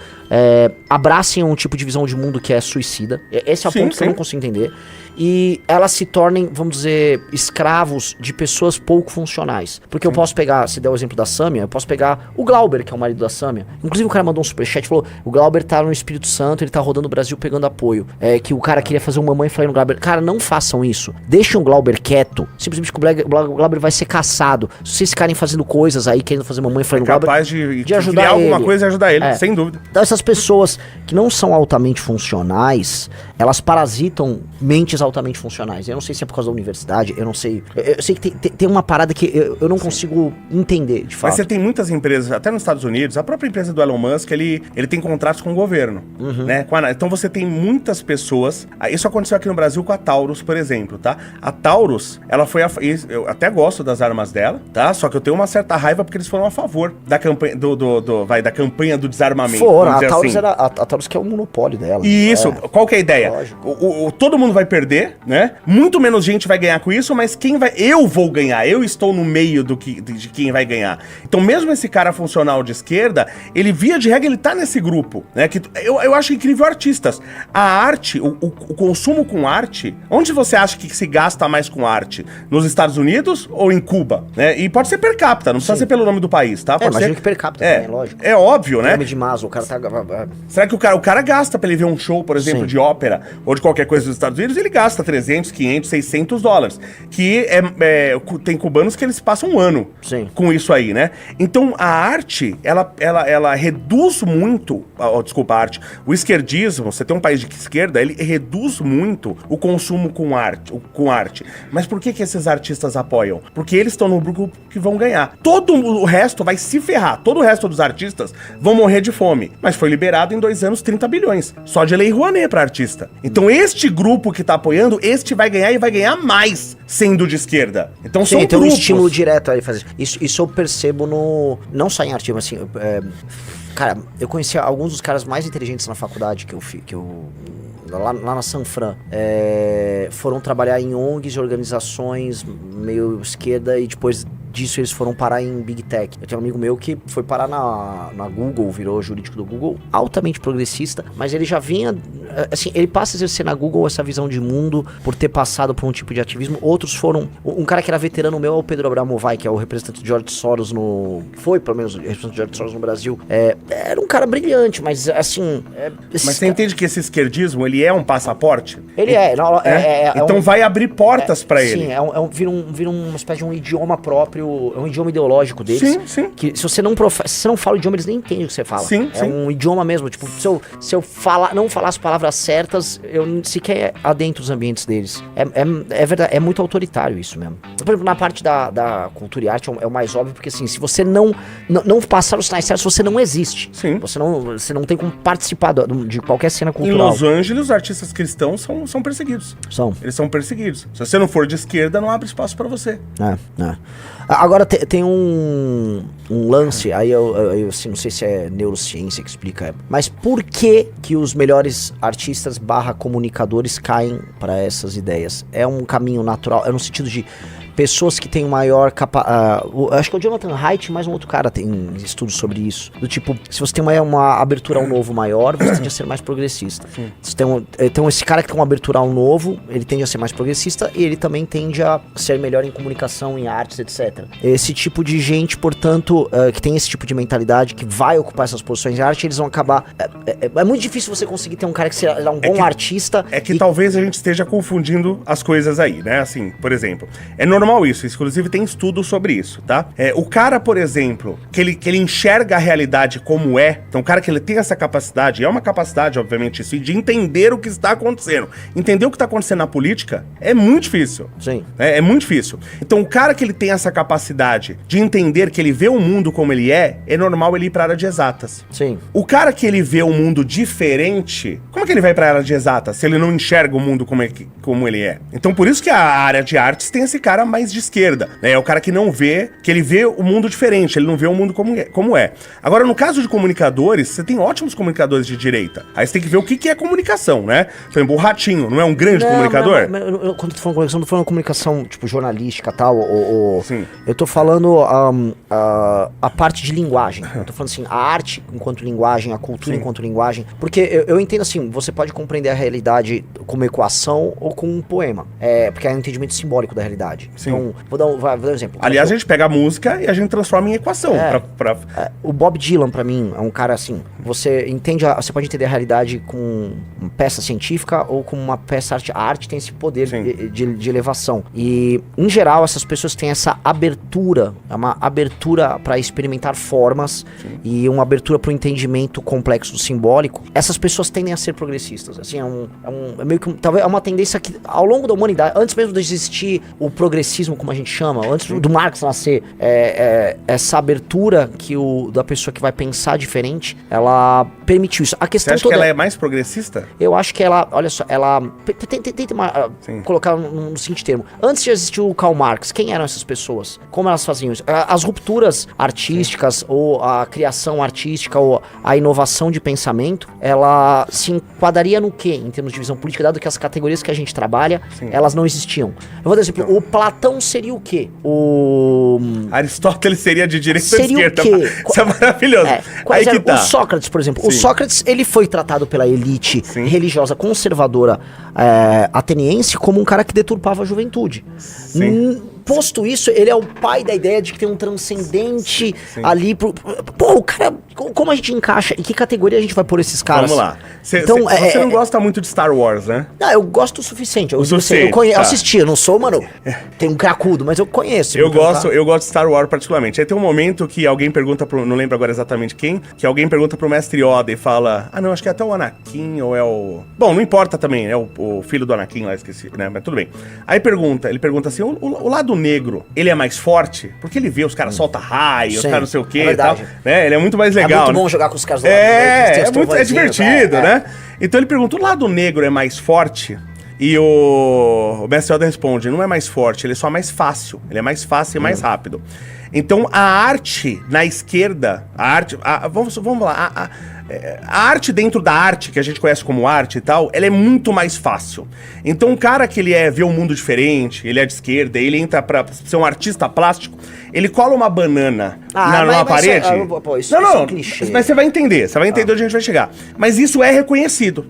abracem um tipo de visão de mundo que é suicida, esse é o ponto que eu não consigo entender, e elas se tornem, vamos dizer, escravos de pessoas pouco funcionais. funcionais. Porque eu posso pegar, se der o exemplo da Sâmia, eu posso pegar o Glauber, que é o marido da Sâmia. Inclusive o cara mandou um superchat e falou, o Glauber tá no Espírito Santo, ele tá rodando o Brasil pegando apoio. Que o cara queria fazer uma mamãe e falei no Glauber, cara, não façam isso. Deixem o Glauber quieto. Simplesmente o Glauber vai ser caçado. Se vocês ficarem fazendo coisas aí, querendo fazer mamãe e falei no Glauber, capaz de ajudar criar alguma ele. coisa e ajudar ele, sem dúvida. Então essas pessoas que não são altamente funcionais, elas parasitam mentes altamente funcionais. Eu não sei se é por causa da universidade, eu não sei. Eu sei que tem uma parada que eu não consigo entender, de fato. Mas você tem muitas empresas, até nos Estados Unidos, a própria empresa do Elon Musk, ele tem contratos com o governo, né? Então você tem muitas pessoas, isso aconteceu aqui no Brasil com a Taurus, por exemplo, tá? A Taurus, ela foi, eu até gosto das armas dela, tá? Só que eu tenho uma certa raiva porque eles foram a favor da campanha da campanha do desarmamento. Foram, a Taurus, assim. A Taurus que é o monopólio dela. Isso, qual que é a ideia? Todo mundo vai perder, né? Muito menos gente vai ganhar com isso, mas eu vou ganhar, eu estou no meio de quem vai ganhar. Então mesmo esse cara funcional de esquerda, ele via de regra, ele tá nesse grupo, né? Que eu acho incrível artistas. A arte, o consumo com arte, onde você acha que se gasta mais com arte? Nos Estados Unidos ou em Cuba? Né? E pode ser per capita, não precisa ser pelo nome do país, tá? Pode imagino ser... que per capita também, lógico. É óbvio, né? O nome de Maslow, o cara tá... Será que o cara gasta pra ele ver um show, por exemplo, de ópera ou de qualquer coisa dos Estados Unidos, ele gasta 300, 500, 600 dólares. Que tem cubanos que eles passam um ano com isso aí, né? Então a arte, ela reduz muito, desculpa, a arte, o esquerdismo, você tem um país de esquerda, ele reduz muito o consumo com arte. Mas por que esses artistas apoiam? Porque eles estão no grupo que vão ganhar. Todo o resto vai se ferrar, todo o resto dos artistas vão morrer de fome. Mas foi liberado em 2 anos 30 bilhões, só de lei Rouanet pra artista. Então este grupo que tá apoiando, este vai ganhar e vai ganhar mais, sendo de esquerda. Então são tem um grupos. estímulo direto aí fazer isso eu percebo não só em arte, mas assim, cara, eu conheci alguns dos caras mais inteligentes na faculdade que eu lá na Sanfran, foram trabalhar em ONGs e organizações meio esquerda e depois disso eles foram parar em Big Tech. Eu tenho um amigo meu que foi parar na Google, virou jurídico do Google, altamente progressista, mas ele já vinha, assim, ele passa a exercer na Google essa visão de mundo por ter passado por um tipo de ativismo. Outros foram, um cara que era veterano meu é o Pedro Abramovay, que é o representante de George Soros foi pelo menos o representante de George Soros no Brasil. Era um cara brilhante, mas assim... Mas você entende que esse esquerdismo, ele é um passaporte? Ele então vai abrir portas pra ele. Sim, vira uma espécie de um idioma próprio, é um idioma ideológico deles. Sim. Que se você não fala o idioma, eles nem entendem o que você fala. Sim. Um idioma mesmo, tipo, se eu não falar as palavras certas, eu sequer adentro dos ambientes deles. É verdade, é muito autoritário isso mesmo. Por exemplo, na parte da cultura e arte é o mais óbvio, porque assim, se você não passar os sinais certos, você não existe. Sim. Você não tem como participar de qualquer cena cultural. Em Los Angeles, os artistas cristãos são perseguidos. Eles são perseguidos. Se você não for de esquerda, não abre espaço pra você. Agora tem um lance, aí eu assim, não sei se é neurociência que explica, mas por que os melhores artistas / comunicadores caem para essas ideias? É um caminho natural, é no sentido de pessoas que têm maior acho que é o Jonathan Haidt, mais um outro cara tem estudos sobre isso. Do tipo, se você tem uma abertura ao novo maior, você tende a ser mais progressista. Então esse cara que tem uma abertura ao novo, ele tende a ser mais progressista e ele também tende a ser melhor em comunicação, em artes, etc. Esse tipo de gente, portanto, que tem esse tipo de mentalidade, que vai ocupar essas posições de arte, eles vão acabar... É muito difícil você conseguir ter um cara que será um bom artista... Talvez a gente esteja confundindo as coisas aí, né? Assim, por exemplo, é normal isso, inclusive tem estudos sobre isso, tá? O cara, por exemplo, que ele enxerga a realidade como é, então o cara que ele tem essa capacidade, é uma capacidade, obviamente, isso, de entender o que está acontecendo. Entender o que está acontecendo na política é muito difícil. Sim. É muito difícil. Então o cara que ele tem essa capacidade de entender que ele vê o mundo como ele é normal ele ir pra área de exatas. Sim. O cara que ele vê o mundo diferente, como é que ele vai pra área de exatas se ele não enxerga o mundo como ele é? Então por isso que a área de artes tem esse cara mais de esquerda, né? É o cara que não vê, que ele vê o mundo diferente, ele não vê o mundo como é. Agora, no caso de comunicadores, você tem ótimos comunicadores de direita. Aí você tem que ver o que é comunicação, né? Por exemplo, o Ratinho, não é um grande comunicador? Mas quando eu tô falando comunicação, não tô falando comunicação, tipo, jornalística e tal, Sim. Eu tô falando a parte de linguagem. Eu tô falando assim, a arte enquanto linguagem, a cultura enquanto linguagem. Porque eu entendo assim, você pode compreender a realidade como equação ou com um poema. Porque é um entendimento simbólico da realidade. Sim. Então, vou dar um exemplo. Aliás, a gente pega a música e a gente transforma em equação. O Bob Dylan, pra mim, é um cara assim, você pode entender a realidade com uma peça científica ou com uma peça arte. A arte tem esse poder de elevação. E, em geral, essas pessoas têm essa abertura, é uma abertura pra experimentar formas e uma abertura pro entendimento complexo do simbólico. Essas pessoas tendem a ser progressistas. Assim, é meio que talvez é uma tendência que, ao longo da humanidade, antes mesmo de existir o progressismo, como a gente chama, antes do Marx nascer, essa abertura da pessoa que vai pensar diferente, ela permitiu isso. A questão Você acha que ela é mais progressista? Eu acho que ela, olha só, ela tenta colocar no seguinte termo. Antes de existir o Karl Marx, quem eram essas pessoas? Como elas faziam isso? As rupturas artísticas ou a criação artística ou a inovação de pensamento, ela se enquadraria no quê? Em termos de visão política, dado que as categorias que a gente trabalha, elas não existiam. Eu vou dar um exemplo. O Platão seria o quê? Aristóteles seria de direita ou seria esquerda. O quê? Isso é maravilhoso. Aí que tá. O Sócrates, por exemplo. O Sócrates, ele foi tratado pela elite religiosa conservadora ateniense como um cara que deturpava a juventude. Posto isso, ele é o pai da ideia de que tem um transcendente ali Pô, o cara, como a gente encaixa? Em que categoria a gente vai pôr esses caras? Vamos lá. Você não gosta muito de Star Wars, né? Não, eu gosto o suficiente. Eu assisti, eu não sou, mano, tem um cracudo, mas eu conheço. Eu gosto de Star Wars particularmente. Aí tem um momento que alguém pergunta não lembro agora exatamente quem, que alguém pergunta pro Mestre Yoda e fala, não, acho que é até o Anakin ou é o... Bom, não importa também, é o filho do Anakin lá, esqueci, né? Mas tudo bem. Aí ele pergunta assim, o lado negro, ele é mais forte? Porque ele vê os caras soltam raio, os caras não sei o quê e tal. Né? Ele é muito mais legal. É muito bom jogar com os caras do lado negro. É divertido, né? Então ele pergunta, o lado negro é mais forte? E o Mestre Yoda responde, não é mais forte, ele é só mais fácil. Ele é mais fácil e mais rápido. Então a arte na esquerda, vamos lá, a arte dentro da arte, que a gente conhece como arte e tal, ela é muito mais fácil. Então o cara que ele vê um mundo diferente, ele é de esquerda, ele entra pra ser um artista plástico, ele cola uma banana numa parede... Isso é um clichê. Mas você vai entender onde a gente vai chegar. Mas isso é reconhecido,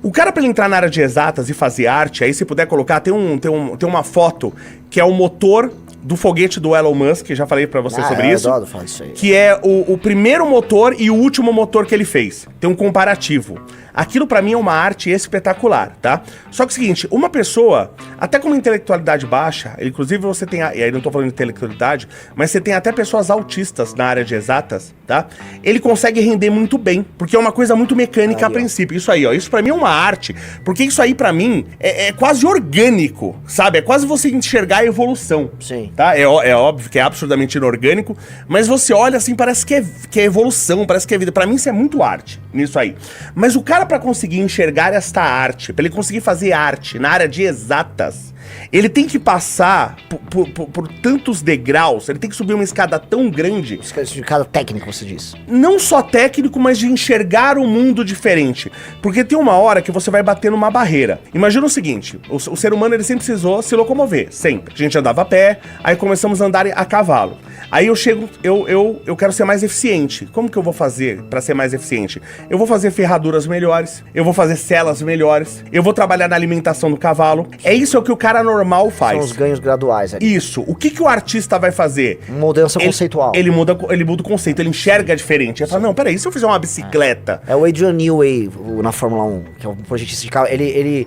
O cara, pra ele entrar na área de exatas e fazer arte, aí se puder colocar, tem uma foto que é o motor do foguete do Elon Musk, já falei pra você sobre isso. Eu adoro falar isso aí. Que é o primeiro motor e o último motor que ele fez. Tem um comparativo. Aquilo pra mim é uma arte espetacular, tá? Só que é o seguinte, uma pessoa, até com uma intelectualidade baixa, inclusive você tem, e aí não tô falando de intelectualidade, mas você tem até pessoas autistas na área de exatas, tá? Ele consegue render muito bem, porque é uma coisa muito mecânica a princípio. Isso aí, ó, isso pra mim é uma arte, porque isso aí pra mim é quase orgânico, sabe? É quase você enxergar a evolução. Sim. Tá? É óbvio que é absurdamente inorgânico, mas você olha assim, parece que é evolução, parece que é vida. Pra mim isso é muito arte, nisso aí. Mas o cara, pra conseguir enxergar esta arte, pra ele conseguir fazer arte na área de exatas, ele tem que passar por tantos degraus, ele tem que subir uma escada tão grande... Escada técnica, você diz. Não só técnico, mas de enxergar o mundo diferente. Porque tem uma hora que você vai bater numa barreira. Imagina o seguinte, o ser humano ele sempre precisou se locomover, sempre. A gente andava a pé, aí começamos a andar a cavalo. Aí eu chego, eu quero ser mais eficiente. Como que eu vou fazer pra ser mais eficiente? Eu vou fazer ferraduras melhores, eu vou fazer celas melhores, eu vou trabalhar na alimentação do cavalo. É isso que o cara normal faz. São os ganhos graduais ali. Isso. O que o artista vai fazer? Mudança conceitual. Ele muda o conceito, ele enxerga diferente. Ele fala, não, peraí, se eu fizer uma bicicleta... É o Adrian Newey na Fórmula 1, que é um projetista de carro. Ele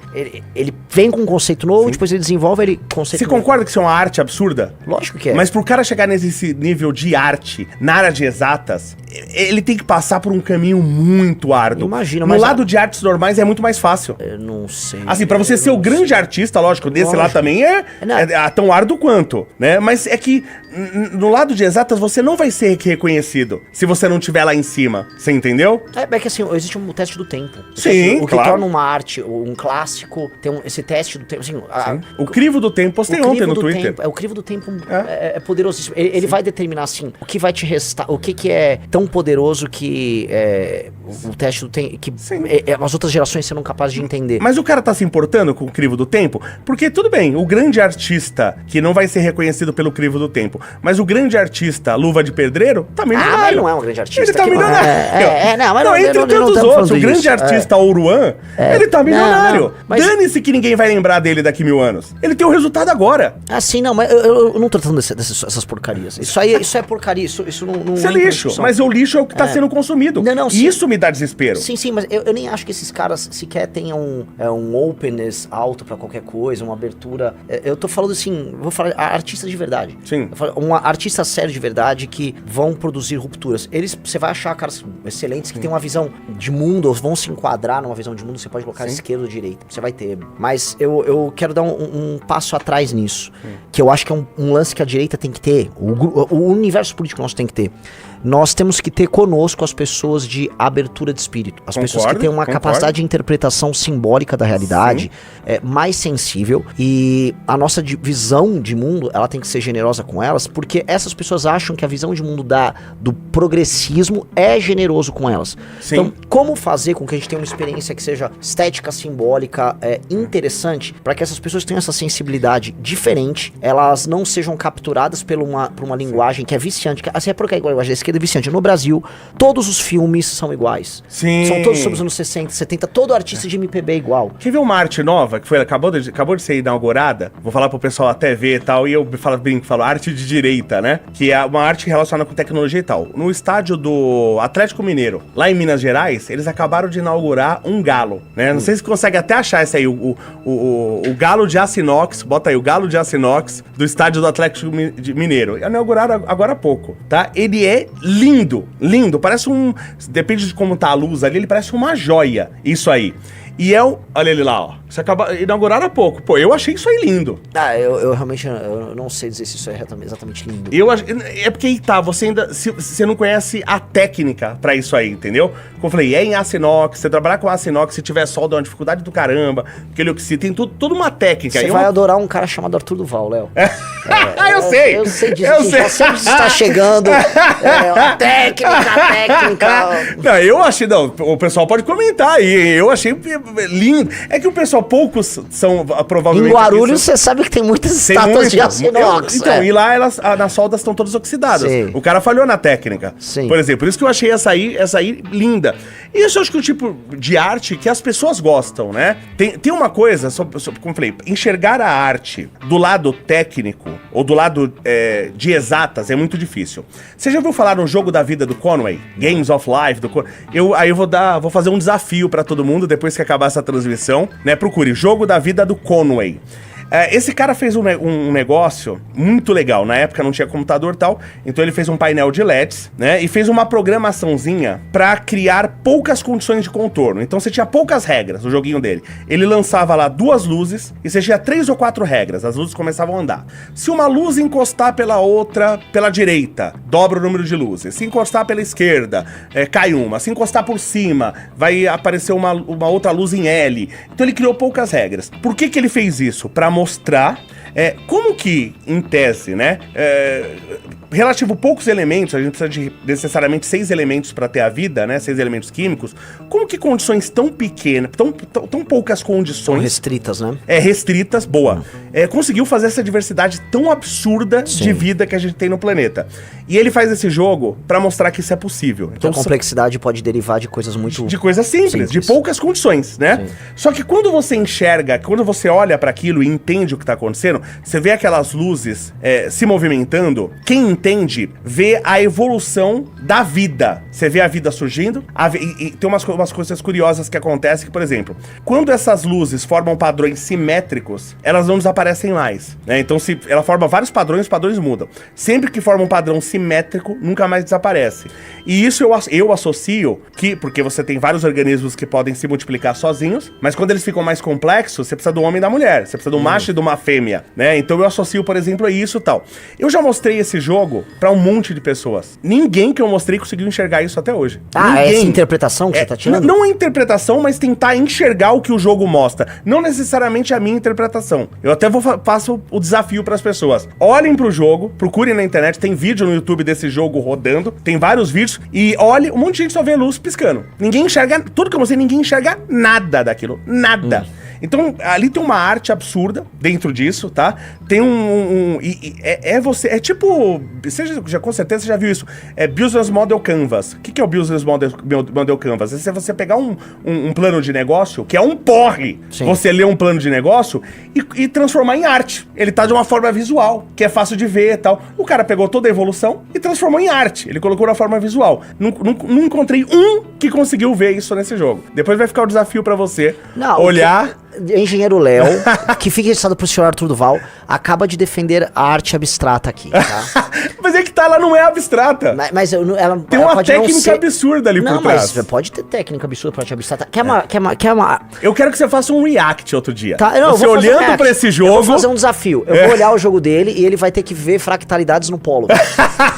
vem com um conceito novo, depois ele desenvolve conceito novo. Você concorda que isso é uma arte absurda? Lógico que é. Mas pro cara chegar nesse nível de arte, na área de exatas, ele tem que passar por um caminho muito árduo. Imagina, mas... No lado de artes normais é muito mais fácil. Eu não sei. Assim, pra você ser o grande artista, lógico, desse lado também é tão árduo quanto, né? Mas é que no lado de exatas você não vai ser reconhecido se você não estiver lá em cima, você entendeu? É que assim, existe um teste do tempo. Sim, o que torna uma arte, um clássico, tem esse teste do tempo. Assim, o crivo do tempo, postei ontem no Twitter. O crivo do tempo é poderosíssimo. Ele vai determinar, assim, o que vai te restar, o que é tão poderoso que o teste do tempo, que as outras gerações serão capazes de entender. Mas o cara tá se importando com o crivo do tempo? Porque, tudo bem, o grande artista que não vai ser reconhecido pelo crivo do tempo, tempo. Mas o grande artista, Luva de Pedreiro, tá milionário. Mas ele não é um grande artista. Ele tá milionário. Não, entre tantos outros. O grande artista Oruan, ele tá milionário. Mas... Dane-se que ninguém vai lembrar dele daqui 1000 anos. Ele tem o resultado agora. Sim, não, mas eu não tô tratando dessas porcarias. Isso é porcaria, isso não Isso é lixo, mas o lixo é o que tá sendo consumido. E isso me dá desespero. Sim, mas eu nem acho que esses caras sequer tenham um openness alto pra qualquer coisa, uma abertura. Eu tô falando assim, vou falar artistas de verdade. Sim. Um artista sério de verdade que vão produzir rupturas. Você vai achar caras excelentes que têm uma visão de mundo, ou vão se enquadrar numa visão de mundo, você pode colocar esquerda ou direita, você vai ter. Mas eu quero dar um passo atrás nisso, que eu acho que é um lance que a direita tem que ter, o universo político nosso tem que ter. Nós temos que ter conosco as pessoas de abertura de espírito. As pessoas que têm uma capacidade de interpretação simbólica da realidade mais sensível. E a nossa visão de mundo, ela tem que ser generosa com elas, porque essas pessoas acham que a visão de mundo do progressismo é generoso com elas. Sim. Então, como fazer com que a gente tenha uma experiência que seja estética, simbólica, interessante, para que essas pessoas tenham essa sensibilidade diferente, elas não sejam capturadas por uma linguagem que é viciante. Assim, é porque a linguagem da esquerda é viciante. No Brasil, todos os filmes são iguais. Sim. São todos sobre os anos 60, 70, todo artista de MPB é igual. Quer ver uma arte nova que acabou de ser inaugurada? Vou falar pro pessoal até ver e tal, e eu falo arte de direita, né? Que é uma arte relacionada com tecnologia e tal. No estádio do Atlético Mineiro, lá em Minas Gerais, eles acabaram de inaugurar um galo, né? Não sei se consegue até achar esse aí, o galo de aço inox, bota aí, o galo de aço inox do estádio do Atlético Mineiro. Inauguraram agora há pouco, tá? Ele é lindo, parece depende de como tá a luz ali, ele parece uma joia, isso aí. E olha ele lá, ó. Você acaba inauguraram há pouco. Pô, eu achei isso aí lindo. Eu realmente não sei dizer se isso é exatamente lindo. É porque aí tá, você não conhece a técnica pra isso aí, entendeu? Como eu falei, é em aço inox, você trabalhar com aço inox, se tiver solda, é uma dificuldade do caramba, porque ele oxida, tem toda uma técnica. Você vai adorar um cara chamado Arthur Duval, Léo. Eu sei! Eu sei disso, já sempre está chegando. Técnica. Não, eu achei, o pessoal pode comentar aí, eu achei lindo. É que o pessoal, poucos são provavelmente... Em Guarulhos, você sabe que tem muitas estátuas de aço inox. Então, e lá nas soldas estão todas oxidadas. Sim. O cara falhou na técnica. Sim. Por exemplo, por isso que eu achei essa aí linda. E isso eu acho que é o tipo de arte que as pessoas gostam, né? Tem uma coisa, como eu falei, enxergar a arte do lado técnico ou do lado de exatas é muito difícil. Você já ouviu falar no Jogo da Vida do Conway? Games of Life do Conway? Eu vou fazer um desafio pra todo mundo depois que acabar essa transmissão, né? Procure Jogo da Vida do Conway. Esse cara fez um negócio muito legal. Na época não tinha computador e tal, então ele fez um painel de LEDs, né? E fez uma programaçãozinha pra criar poucas condições de contorno. Então você tinha poucas regras no joguinho dele. Ele lançava lá 2 luzes e você tinha 3 ou 4 regras. As luzes começavam a andar. Se uma luz encostar pela direita, dobra o número de luzes. Se encostar pela esquerda, cai uma. Se encostar por cima, vai aparecer uma outra luz em L. Então ele criou poucas regras. Por que ele fez isso? Pra mostrar como que, em tese, né, relativo poucos elementos, a gente precisa de necessariamente 6 elementos para ter a vida, né, 6 elementos químicos, como que condições tão pequenas, tão poucas condições... São restritas, né? Restritas, boa. Conseguiu fazer essa diversidade tão absurda de vida que a gente tem no planeta. E ele faz esse jogo para mostrar que isso é possível. Então, a complexidade pode derivar de coisas muito... De coisas simples, de poucas condições, né? Sim. Só que quando você enxerga, quando você olha para aquilo e entende o que tá acontecendo, você vê aquelas luzes se movimentando, quem entende, vê a evolução da vida. Você vê a vida surgindo, e tem umas coisas curiosas que acontecem, que, por exemplo, quando essas luzes formam padrões simétricos, elas não desaparecem mais, né? Então, se ela forma vários padrões, os padrões mudam. Sempre que forma um padrão simétrico, nunca mais desaparece. E isso eu associo porque você tem vários organismos que podem se multiplicar sozinhos, mas quando eles ficam mais complexos, você precisa do homem e da mulher, você precisa do macho e de uma fêmea, né? Então eu associo, por exemplo, a isso e tal. Eu já mostrei esse jogo pra um monte de pessoas. Ninguém que eu mostrei conseguiu enxergar isso até hoje. Ninguém. É essa interpretação que você tá tirando? Não a interpretação, mas tentar enxergar o que o jogo mostra. Não necessariamente a minha interpretação. Eu até passo o desafio pras pessoas. Olhem pro jogo, procurem na internet, tem vídeo no YouTube desse jogo rodando, tem vários vídeos, e olhe, um monte de gente só vê luz piscando. Ninguém enxerga, tudo que eu mostrei, ninguém enxerga nada daquilo. Nada. Então, ali tem uma arte absurda dentro disso, tá? Tem tipo... com certeza você já viu isso. É Business Model Canvas. O que é o Business Model Canvas? É você pegar um plano de negócio, que é um porre. Sim. Você ler um plano de negócio e transformar em arte. Ele tá de uma forma visual, que é fácil de ver e tal. O cara pegou toda a evolução e transformou em arte. Ele colocou na forma visual. Não encontrei um que conseguiu ver isso nesse jogo. Depois vai ficar o desafio pra você olhar... Engenheiro Léo, que fica registrado pro senhor Arthur Duval, acaba de defender a arte abstrata aqui, tá? Mas é que tá, ela não é abstrata. Mas ela tem uma técnica absurda ali por trás. Mas pode ter técnica absurda pra arte abstrata. Quer uma... Eu quero que você faça um react outro dia. Tá, não, você olhando pra esse jogo... Eu vou fazer um desafio. Eu vou olhar o jogo dele e ele vai ter que ver fractalidades no polo.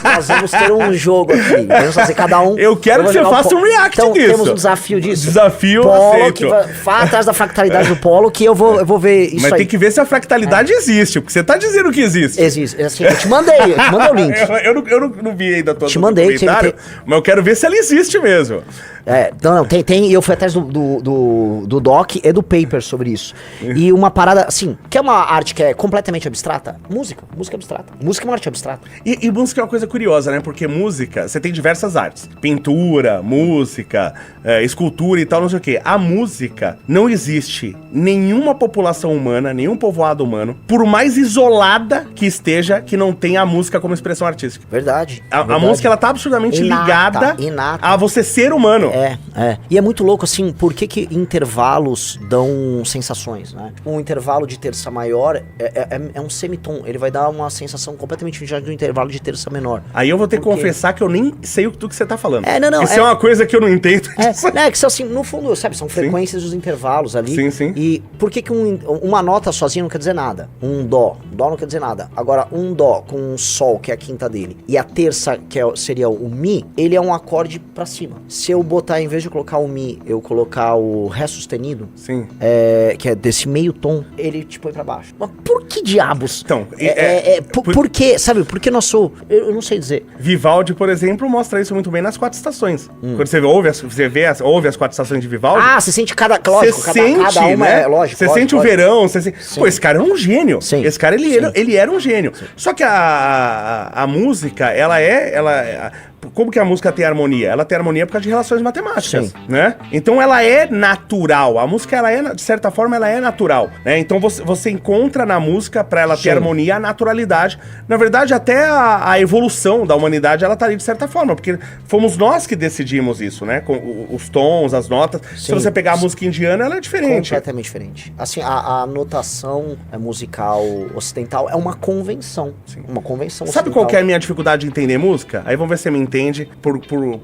Nós vamos ter um jogo aqui. Vamos fazer cada um... Eu quero que você faça um react então, disso. Temos um desafio disso. Desafio polo aceito. Que vai atrás da fractalidade do polo, que eu vou ver isso. Mas tem que ver se a fractalidade existe, porque você tá dizendo que existe. Existe. Assim, eu te mandei o link. eu não vi ainda todo o comentário, mas eu quero ver se ela existe mesmo. Não, tem, e eu fui atrás do doc e do paper sobre isso. E uma parada, assim, que é uma arte que é completamente abstrata? Música abstrata. Música é uma arte abstrata. E música é uma coisa curiosa, né? Porque música, você tem diversas artes. Pintura, música, escultura e tal, não sei o quê. A música, não existe nenhuma população humana, nenhum povoado humano, por mais isolada que esteja, que não tenha a música como expressão artística. Verdade. A música, ela tá absurdamente ligada a você ser humano. E é muito louco, assim, por que intervalos dão sensações, né? Um intervalo de terça maior é um semitom. Ele vai dar uma sensação completamente diferente do intervalo de terça menor. Aí eu vou ter que confessar que eu nem sei do que você tá falando. Não. Isso é uma coisa que eu não entendo. Que são assim, no fundo, sabe, são frequências dos intervalos ali. Sim. E por que uma nota sozinha não quer dizer nada? Um dó não quer dizer nada. Agora, um dó com um sol, que é a quinta dele, e a terça, que seria o mi, ele é um acorde pra cima. Se eu botar, em vez de colocar o mi, eu colocar o ré sustenido, que é desse meio tom, ele te põe pra baixo. Mas por que diabos? Então, por que, sabe, por que eu não sei dizer. Vivaldi, por exemplo, mostra isso muito bem nas 4 estações. Quando você ouve as 4 estações de Vivaldi... Você sente cada uma, né? Lógico. Você sente o verão, você sente... Pô, esse cara é um gênio. Sim. Esse cara, ele era um gênio. Sim. Só que a música, como que a música tem harmonia? Ela tem harmonia por causa de relações matemáticas, né? Então ela é natural. A música, de certa forma, ela é natural, né? Então você encontra na música, pra ela ter harmonia, a naturalidade. Na verdade, até a evolução da humanidade, ela tá ali de certa forma, porque fomos nós que decidimos isso, né? Com os tons, as notas. Se você pegar a música indiana, ela é diferente. Completamente diferente. Assim, a notação musical ocidental é uma convenção. Uma convenção ocidental. Sabe qual que é a minha dificuldade de entender música? Aí vamos ver se você me entende.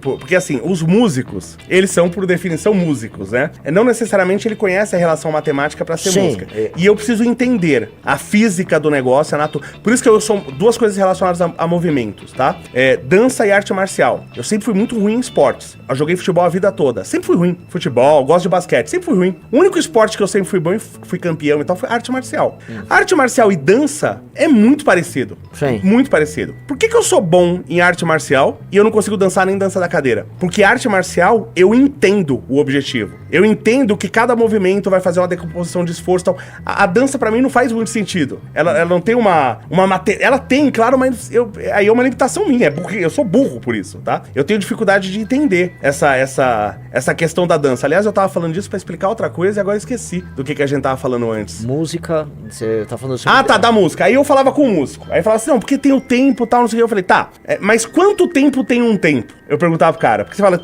Porque assim, os músicos, eles são, por definição, músicos, né? Não necessariamente ele conhece a relação matemática pra ser música. E eu preciso entender a física do negócio, Por isso que eu sou 2 coisas relacionadas a movimentos, tá? Dança e arte marcial. Eu sempre fui muito ruim em esportes. Eu joguei futebol a vida toda. Sempre fui ruim. Futebol, gosto de basquete. Sempre fui ruim. O único esporte que eu sempre fui bom e fui campeão e tal foi arte marcial. Arte marcial e dança é muito parecido. Muito parecido. Por que eu sou bom em arte marcial e eu não consigo dançar nem dança da cadeira? Porque arte marcial, eu entendo o objetivo. Eu entendo que cada movimento vai fazer uma decomposição de esforço e tal. A dança, pra mim, não faz muito sentido. Ela não tem uma matéria... Ela tem, claro, mas aí é uma limitação minha. Eu sou burro por isso, tá? Eu tenho dificuldade de entender essa questão da dança. Aliás, eu tava falando disso pra explicar outra coisa e agora esqueci do que a gente tava falando antes. Música, você tá falando sobre... da música. Aí eu falava com o músico. Aí falava assim, não, porque tem o tempo e tal, não sei o que. Eu falei, tá, mas quanto tempo tem um tempo? Eu perguntava pro cara, porque você fala,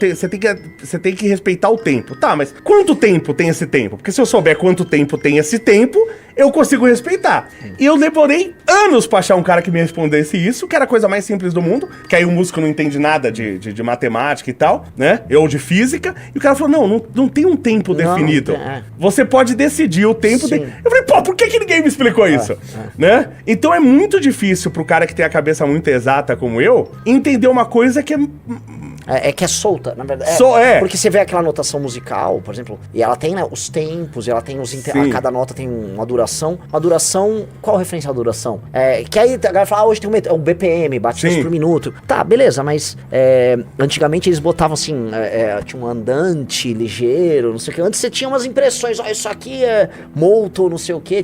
você tem que respeitar o tempo. Tá, mas quanto tempo tem esse tempo? Porque se eu souber quanto tempo tem esse tempo, eu consigo respeitar. E eu demorei anos pra achar um cara que me respondesse isso, que era a coisa mais simples do mundo, que aí o músico não entende nada de matemática e tal, né? Ou de física. E o cara falou, não tem um tempo definido. Você pode decidir o tempo. Eu falei, por que ninguém me explicou isso? Né? Então é muito difícil pro cara que tem a cabeça muito exata como eu, entender uma coisa que É que é solta, na verdade. Porque você vê aquela notação musical, por exemplo, e ela tem, né, os tempos, ela tem a cada nota tem uma duração. Uma duração, qual referência à duração? Que aí a galera fala, hoje tem um BPM, batidas por minuto. Tá, beleza, mas antigamente eles botavam assim, tinha um andante ligeiro, não sei o que. Antes você tinha umas impressões, isso aqui é molto, não sei o que.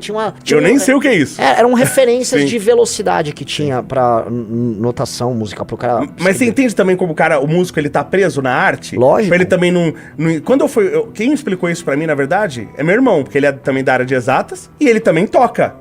Eu nem sei o que é isso. Eram referências de velocidade que tinha pra notação musical pro cara. Mas você entende também como o músico, ele tá preso na arte? Lógico. Pra ele também não... Quando quem explicou isso pra mim, na verdade, é meu irmão, porque ele é também da área de exatas, e ele também toca.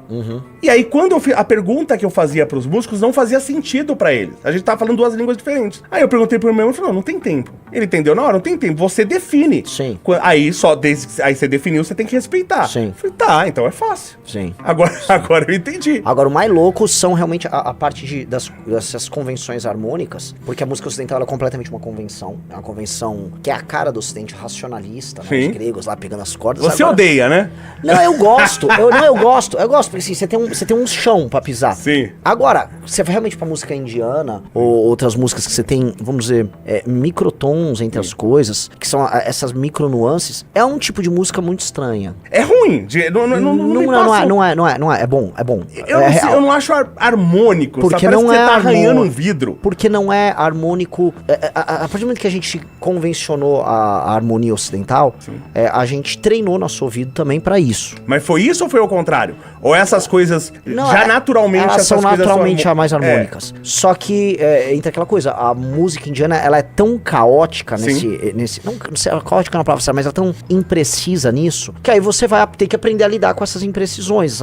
E aí, quando a pergunta que eu fazia pros músicos não fazia sentido pra eles. A gente tava falando duas línguas diferentes. Aí eu perguntei pro meu irmão, ele falou, não tem tempo. Ele entendeu na hora, não tem tempo, você define. Sim. Aí você definiu, você tem que respeitar. Sim. Eu falei, tá, então é fácil. Sim. Agora eu entendi. Agora, o mais louco são realmente a parte dessas convenções harmônicas, porque a música ocidental é completamente uma convenção. É uma convenção que é a cara do ocidente racionalista, né? Os gregos lá pegando as cordas. Você odeia, né? Não, eu gosto. Eu gosto, porque assim, você tem um chão pra pisar. Sim. Agora, você vai realmente pra música indiana, ou outras músicas que você tem, vamos dizer, microtons entre as coisas, que são essas micro nuances, é um tipo de música muito estranha. É ruim. Não é bom. Eu não acho harmônico, porque parece não que é você tá arranhando um vidro. Porque não é harmônico. A partir do momento que a gente convencionou a harmonia ocidental, a gente treinou nosso ouvido também pra isso. Mas foi isso ou foi o contrário? Ou essas coisas naturalmente elas são naturalmente mais harmônicas. É. Só que entra aquela coisa, a música indiana, ela é tão caótica nesse não sei, caótica na palavra certa, mas ela é tão imprecisa nisso, que aí você vai ter que aprender a lidar com essas imprecisões,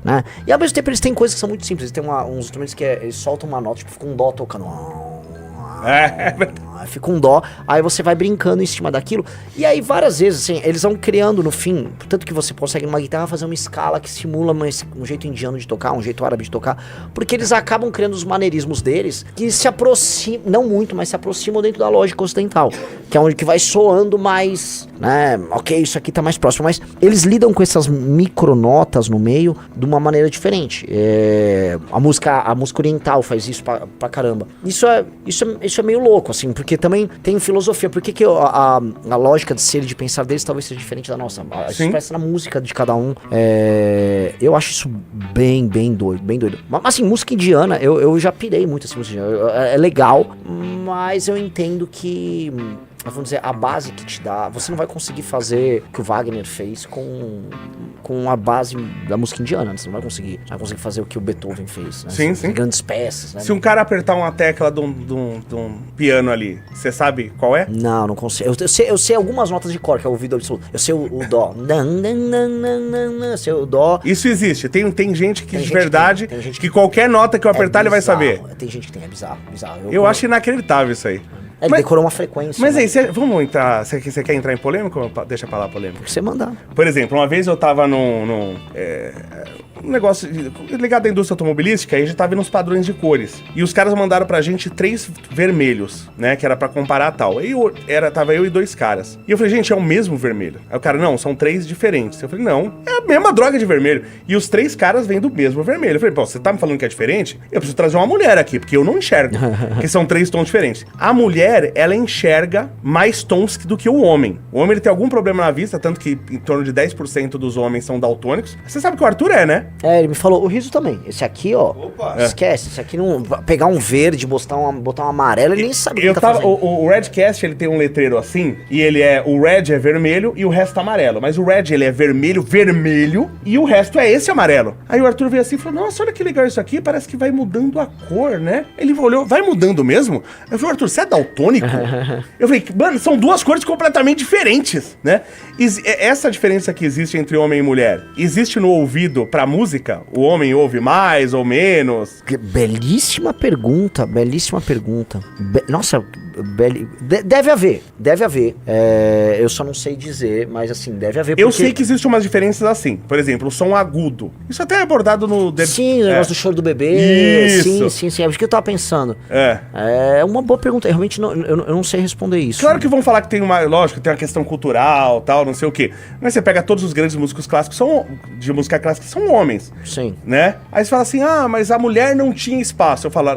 né? E ao mesmo tempo eles têm coisas que são muito simples. Eles têm uns instrumentos que eles soltam uma nota, tipo, fica um dó tocando. Fica um dó, aí você vai brincando em cima daquilo, e aí várias vezes, assim, eles vão criando no fim, tanto que você consegue numa guitarra fazer uma escala que simula um jeito indiano de tocar, um jeito árabe de tocar, porque eles acabam criando os maneirismos deles, que se aproximam, não muito, mas se aproximam dentro da lógica ocidental, que é onde que vai soando mais, né, ok, isso aqui tá mais próximo, mas eles lidam com essas micronotas no meio de uma maneira diferente. A música oriental faz isso pra caramba. Isso é meio louco, assim, porque também tem filosofia. Por que a lógica de ser e de pensar deles talvez seja diferente da nossa? Isso expressa na música de cada um. Eu acho isso bem doido, bem doido. Mas, assim, música indiana, eu já pirei muito, assim, música indiana. É legal, mas eu entendo que... vamos dizer, a base que te dá, você não vai conseguir fazer o que o Wagner fez com a base da música indiana, você não vai conseguir fazer o que o Beethoven fez, né? Sim. Grandes peças, né? Se um cara apertar uma tecla de um piano ali, você sabe qual é? Não consigo. Eu sei algumas notas de cor, que é o ouvido absoluto. Eu sei o dó. Eu sei o dó. Isso existe. Tem gente que, de verdade, que qualquer nota que eu apertar, ele vai saber. Tem gente que tem, é bizarro. Eu acho inacreditável isso aí. Ele decorou uma frequência. Mas aí, vamos entrar... Você quer entrar em polêmica ou deixa pra lá polêmica? Você mandar. Por exemplo, uma vez eu tava num negócio ligado à indústria automobilística, e a gente tava vendo uns padrões de cores. E os caras mandaram pra gente 3 vermelhos, né? Que era pra comparar tal. Aí tava eu e 2 caras. E eu falei, gente, é o mesmo vermelho. Aí o cara, não, são 3 diferentes. Eu falei, não, é a mesma droga de vermelho. E os 3 caras vêm do mesmo vermelho. Eu falei, pô, você tá me falando que é diferente? Eu preciso trazer uma mulher aqui, porque eu não enxergo. Que são 3 tons diferentes. A mulher, ela enxerga mais tons do que o homem. O homem, ele tem algum problema na vista, tanto que em torno de 10% dos homens são daltônicos. Você sabe que o Arthur né? Ele me falou, o Riso também. Esse aqui, ó, esquece. Esse aqui não... Pegar um verde, botar um amarelo, ele nem sabe o que tá fazendo. O Redcast, ele tem um letreiro assim, e o red é vermelho e o resto é amarelo. Mas o red, ele é vermelho, e o resto é esse amarelo. Aí o Arthur veio assim e falou, nossa, olha que legal isso aqui, parece que vai mudando a cor, né? Ele olhou, vai mudando mesmo? Eu falei, Arthur, você é daltônico? Eu falei, mano, são 2 cores completamente diferentes, né? Essa diferença que existe entre homem e mulher, existe no ouvido pra música? O homem ouve mais ou menos? Belíssima pergunta. Nossa, deve haver. Eu só não sei dizer, mas assim, deve haver. Eu sei que existem umas diferenças assim. Por exemplo, o som agudo. Isso até é abordado no... Sim, o negócio do choro do bebê. Isso. Sim. É isso que eu tava pensando. É uma boa pergunta. Eu realmente eu não sei responder isso. Claro que vão falar que tem lógico, tem uma questão cultural, tal, não sei o quê. Mas você pega todos os grandes músicos clássicos de música clássica são homens. Sim. Né? Aí você fala assim, mas a mulher não tinha espaço. Eu falo,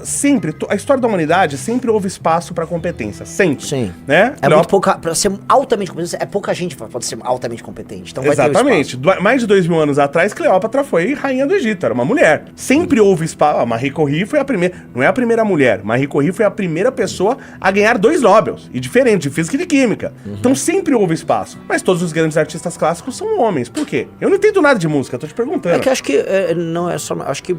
sempre, a história da humanidade humanidade sempre houve espaço pra competência. Sempre. Sim. Né? É muito pouca... Pra ser altamente competente, é pouca gente pode ser altamente competente. Então vai ter Exatamente. Mais de 2000 anos atrás, Cleópatra foi rainha do Egito, era uma mulher. Sempre houve espaço. A Marie Curie foi a primeira... Não é a primeira mulher. Marie Curie foi a primeira pessoa a ganhar 2 Nobels. E diferente, de física e de química. Então sempre houve espaço. Mas todos os grandes artistas clássicos são homens. Por quê? Eu não entendo nada de música, tô te perguntando. É que acho que não é só... Acho que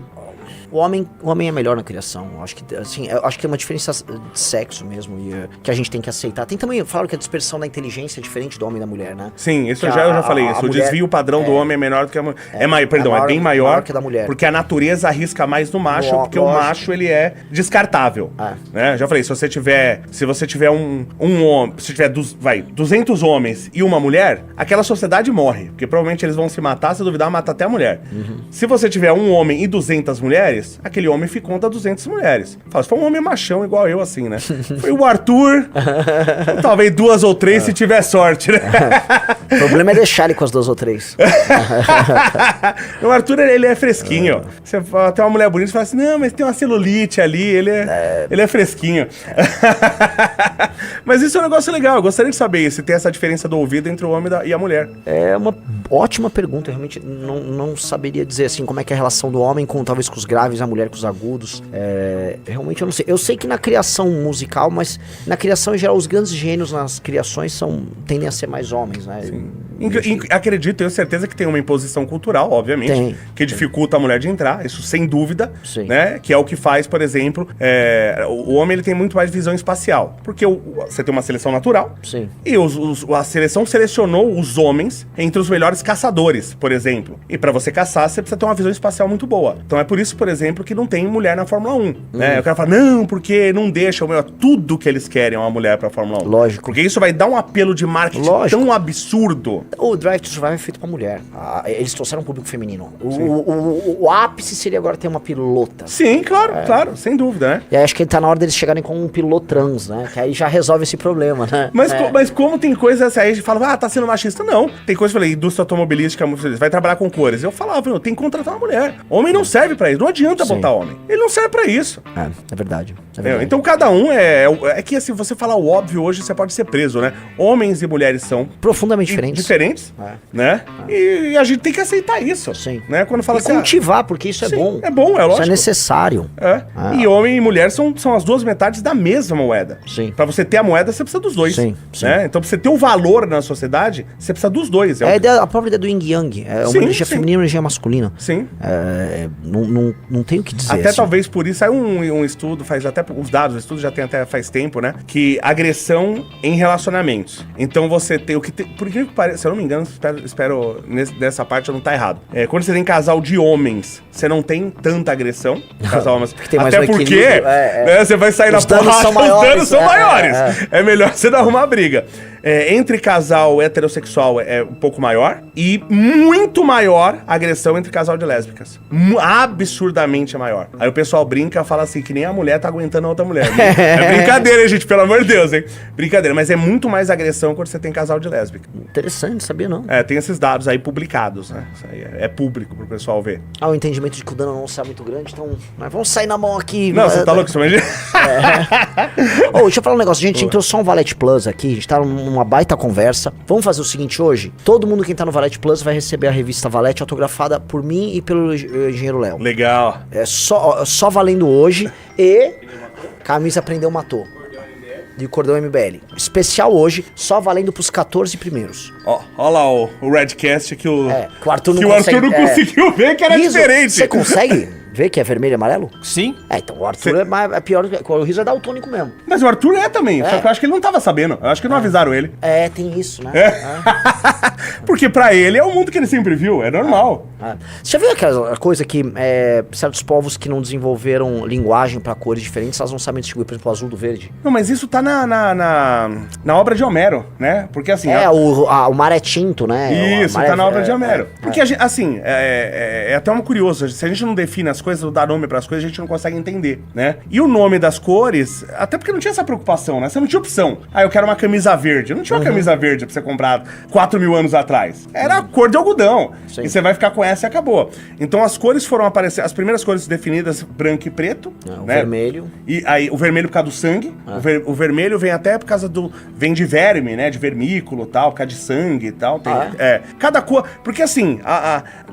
o homem é melhor na criação. Acho que, assim, acho que tem uma diferença de sexo mesmo e que a gente tem que aceitar. Tem também, falaram que a dispersão da inteligência é diferente do homem e da mulher, né? Sim, isso eu Que já falei isso. O mulher, desvio padrão do homem é menor do que a mulher. É bem maior, maior que a da mulher. Porque a natureza arrisca mais no macho, porque o macho ele é descartável. Né? Já falei, se você tiver um homem, se tiver 200 homens e uma mulher, aquela sociedade morre, porque provavelmente eles vão se matar, se duvidar, mata até a mulher. Se você tiver um homem e 200 mulheres, aquele homem fica contra 200 mulheres. Fala, se for um homem machão igual eu, assim, né? Foi o Arthur, talvez 2 ou 3 se tiver sorte, né? O problema é deixar ele com as 2 ou 3. O Arthur, ele é fresquinho. Você fala, tem uma mulher bonita, você fala assim, não, mas tem uma celulite ali, ele é fresquinho. Mas isso é um negócio legal, eu gostaria de saber se tem essa diferença do ouvido entre o homem e a mulher. É uma ótima pergunta, eu realmente não saberia dizer, assim, como é que é a relação do homem com, talvez, com os graves, a mulher com os agudos. Realmente eu não sei. Eu sei que na criação musical, mas na criação em geral, os grandes gênios nas criações tendem a ser mais homens, né? Acredito, tenho certeza que tem uma imposição cultural, obviamente, que dificulta a mulher de entrar, isso sem dúvida, né? Que é o que faz, por exemplo, o homem ele tem muito mais visão espacial, porque você tem uma seleção natural, e a seleção selecionou os homens entre os melhores caçadores, por exemplo. E pra você caçar, você precisa ter uma visão espacial muito boa. Então é por isso, por exemplo, que não tem mulher na Fórmula 1. Né? O cara fala, não, porque não deixa tudo que eles querem é uma mulher pra Fórmula 1. Lógico. Porque isso vai dar um apelo de marketing tão absurdo. O Drive to Survive é feito pra mulher. Eles trouxeram um público feminino. O ápice seria agora ter uma pilota. Sim, claro, sem dúvida, né? E aí acho que tá na hora deles chegarem com um piloto trans, né? Que aí já resolve esse problema, né? Mas como tem coisas aí, a gente fala, tá sendo machista. Não. Tem coisa, eu falei, indústria automobilística, vai trabalhar com cores. Eu falava, tem que contratar uma mulher. Homem não serve pra isso. Não adianta botar homem. Ele não serve pra isso. É verdade. Então cada um é que assim, você falar o óbvio hoje, você pode ser preso, né? Homens e mulheres são profundamente diferentes. Né? E a gente tem que aceitar isso. Sim. Né? Quando fala assim, cultivar, porque isso é bom. É bom, é lógico. Isso é necessário. E homem e mulher são as duas metades da mesma moeda. Sim. Pra você ter a moeda, você precisa dos dois. Sim. Né? Então, pra você ter o valor na sociedade, você precisa dos dois. A própria ideia do yin yang. É uma energia feminina e uma energia masculina. Sim. Não tem o que dizer. Até talvez por isso, aí um estudo, faz até os dados, o estudo já tem até faz tempo, né? Que agressão em relacionamentos. Então você tem o que tem. Por incrível que pareça, se eu não me engano, espero nessa parte eu não tá errado. Quando você tem casal de homens, você não tem tanta agressão. Casal homens. Até porque né, você vai sair na porrada, os danos são maiores. É melhor você não arrumar briga. Entre casal heterossexual é um pouco maior e muito maior a agressão entre casal de lésbicas. Absurdamente maior. Aí o pessoal brinca, fala assim, que nem a mulher tá aguentando a outra mulher. É brincadeira, hein, gente? Pelo amor de Deus, hein? Brincadeira, mas é muito mais agressão quando você tem casal de lésbica. Interessante, sabia não. Tem esses dados aí publicados, né? Isso aí é público pro pessoal ver. O entendimento de que o dano não sai muito grande, então nós vamos sair na mão aqui. Não, você tá louco, você imagina? Deixa eu falar um negócio, gente entrou só um Valete Plus aqui, a gente tá numa baita conversa. Vamos fazer o seguinte hoje, todo mundo que tá no Valete Plus vai receber a revista Valete autografada por mim e pelo engenheiro Léo. Legal. É só valendo hoje e camisa Prendeu Matou. De Cordão MBL. Especial hoje, só valendo pros 14 primeiros. Ó lá o Redcast que o Arthur não conseguiu ver que era diferente. Você consegue ver que é vermelho e amarelo? Sim. Então o Arthur é pior do que... O Riso é daltônico mesmo. Mas o Arthur também, só que eu acho que ele não tava sabendo. Eu acho que não avisaram ele. Tem isso, né? Porque pra ele é o mundo que ele sempre viu, é normal. Você já viu aquela coisa que certos povos que não desenvolveram linguagem pra cores diferentes, elas não sabem distinguir, por exemplo, o azul do verde? Não, mas isso tá na obra de Homero, né? Porque assim... o mar é tinto, né? Isso, tá na obra de Homero. Porque, assim, é até um curioso, se a gente não define as coisas, ou dá nome pras coisas, a gente não consegue entender, né? E o nome das cores, até porque não tinha essa preocupação, né? Você não tinha opção. Eu quero uma camisa verde. Não tinha uma camisa verde pra você comprar 4.000 anos atrás. Era a cor de algodão. Sim. E você vai ficar com essa e acabou. Então as cores foram aparecer, as primeiras cores definidas, branco e preto. O vermelho. E aí o vermelho por causa do sangue. O vermelho vem até por causa vem de verme, né? De vermículo e tal, por causa de sangue e tal. Cada cor. Porque assim,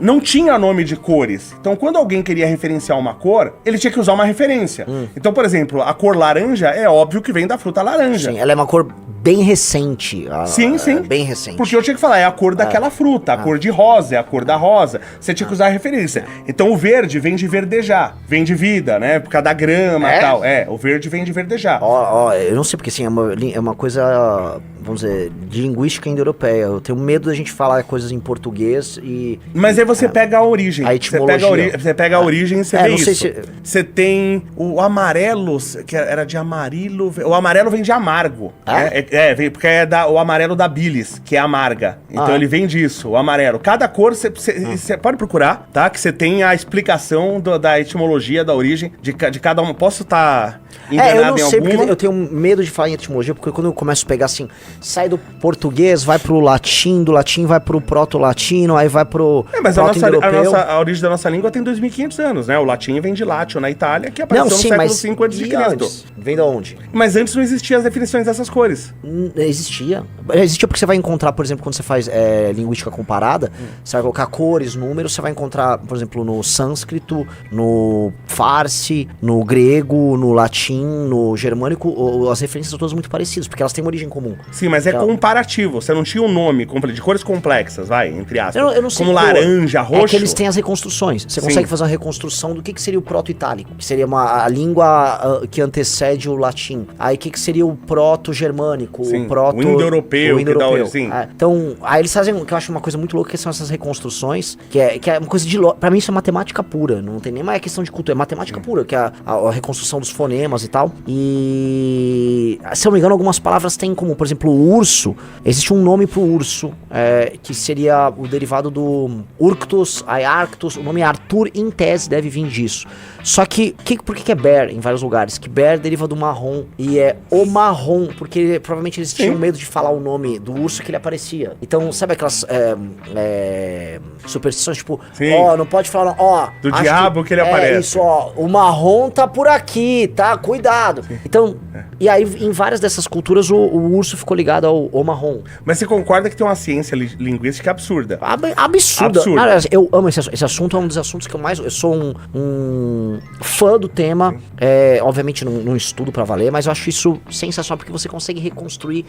não tinha nome de cores. Então quando alguém queria referenciar uma cor, ele tinha que usar uma referência. Então, por exemplo, a cor laranja é óbvio que vem da fruta laranja. Sim, ela é uma cor bem recente. Sim. Bem recente. Porque eu tinha que falar, é a cor daquela fruta, a cor de rosa, é a cor da rosa. Você tinha que usar a referência. Então o verde vem de verdejar, vem de vida, né? Por causa da grama e tal. O verde vem de verdejar. Eu não sei porque, assim, é uma coisa, vamos dizer, de linguística indo-europeia. Eu tenho medo da gente falar coisas em português e... Mas aí você pega a origem. A etimologia. Você pega a origem e você vê isso. Se... Você tem o amarelo, que era de amarilo... O amarelo vem de amargo. Vem porque o amarelo da bilis, que é amarga. Então ele vem disso, o amarelo. Cada cor, você pode procurar, tá? Que você tem a explicação da etimologia, da origem de cada uma. Posso estar enganado eu não sei, alguma? porque eu tenho medo de falar em etimologia, porque quando eu começo a pegar assim, sai do português, vai pro latim, do latim vai pro proto-latino, aí vai pro mas a origem da nossa língua tem 2.500 anos, né? O latim vem de Látio, na Itália, que apareceu no século V a.C. Vem de onde? Mas antes não existiam as definições dessas cores. Existia porque você vai encontrar, por exemplo, quando você faz linguística comparada, você vai colocar cores, números, você vai encontrar, por exemplo, no sânscrito, no farsi, no grego, no latim, no germânico, as referências são todas muito parecidas, porque elas têm uma origem comum. Sim, mas é comparativo, você não tinha um nome de cores complexas, entre aspas. Eu não sei como laranja, roxo. É que eles têm as reconstruções. Você consegue fazer uma reconstrução do que seria o proto-itálico, que seria a língua que antecede o latim. Aí o que seria o proto-germânico, o indo-europeu, que dá origem. Então, aí eles fazem, que eu acho uma coisa muito louca, que são essas reconstruções, que é uma coisa de... Pra mim isso é matemática pura, não tem nem mais questão de cultura, é matemática pura, que é a reconstrução dos fonemas e tal. E, se eu não me engano, algumas palavras têm como, por exemplo, o urso, existe um nome pro urso, que seria o derivado do Urctus, Arctus, o nome Arthur, em tese, deve vir disso. Só que, por que é bear em vários lugares? Que bear deriva do marrom, e é o marrom, porque provavelmente eles tinham medo de falar o nome do urso que ele aparecia. Então, sabe aquelas superstições, tipo, não pode falar, do diabo que ele aparece. Isso, o marrom tá por aqui, tá? Cuidado. Sim. Então, e aí em várias dessas culturas o urso ficou ligado ao marrom. Mas você concorda que tem uma ciência linguística absurda? Absurda. Aliás, eu amo esse assunto, é um dos assuntos que eu sou um fã do tema. Obviamente não estudo pra valer, mas eu acho isso sensacional, porque você consegue reconstruir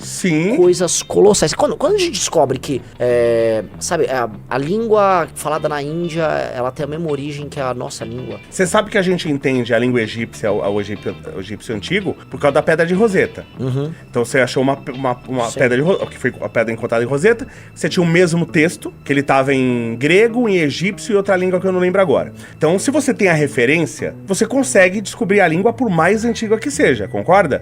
coisas colossais. Quando a gente descobre que, sabe, a língua falada na Índia, ela tem a mesma origem que a nossa língua. Você sabe que a gente entende a língua egípcia, o egípcio antigo, por causa da pedra de Roseta. Então você achou uma pedra que foi a pedra encontrada em Roseta, você tinha o mesmo texto, que ele estava em grego, em egípcio e outra língua que eu não lembro agora. Então, se você tem a referência, você consegue descobrir a língua por mais antiga que seja, concorda?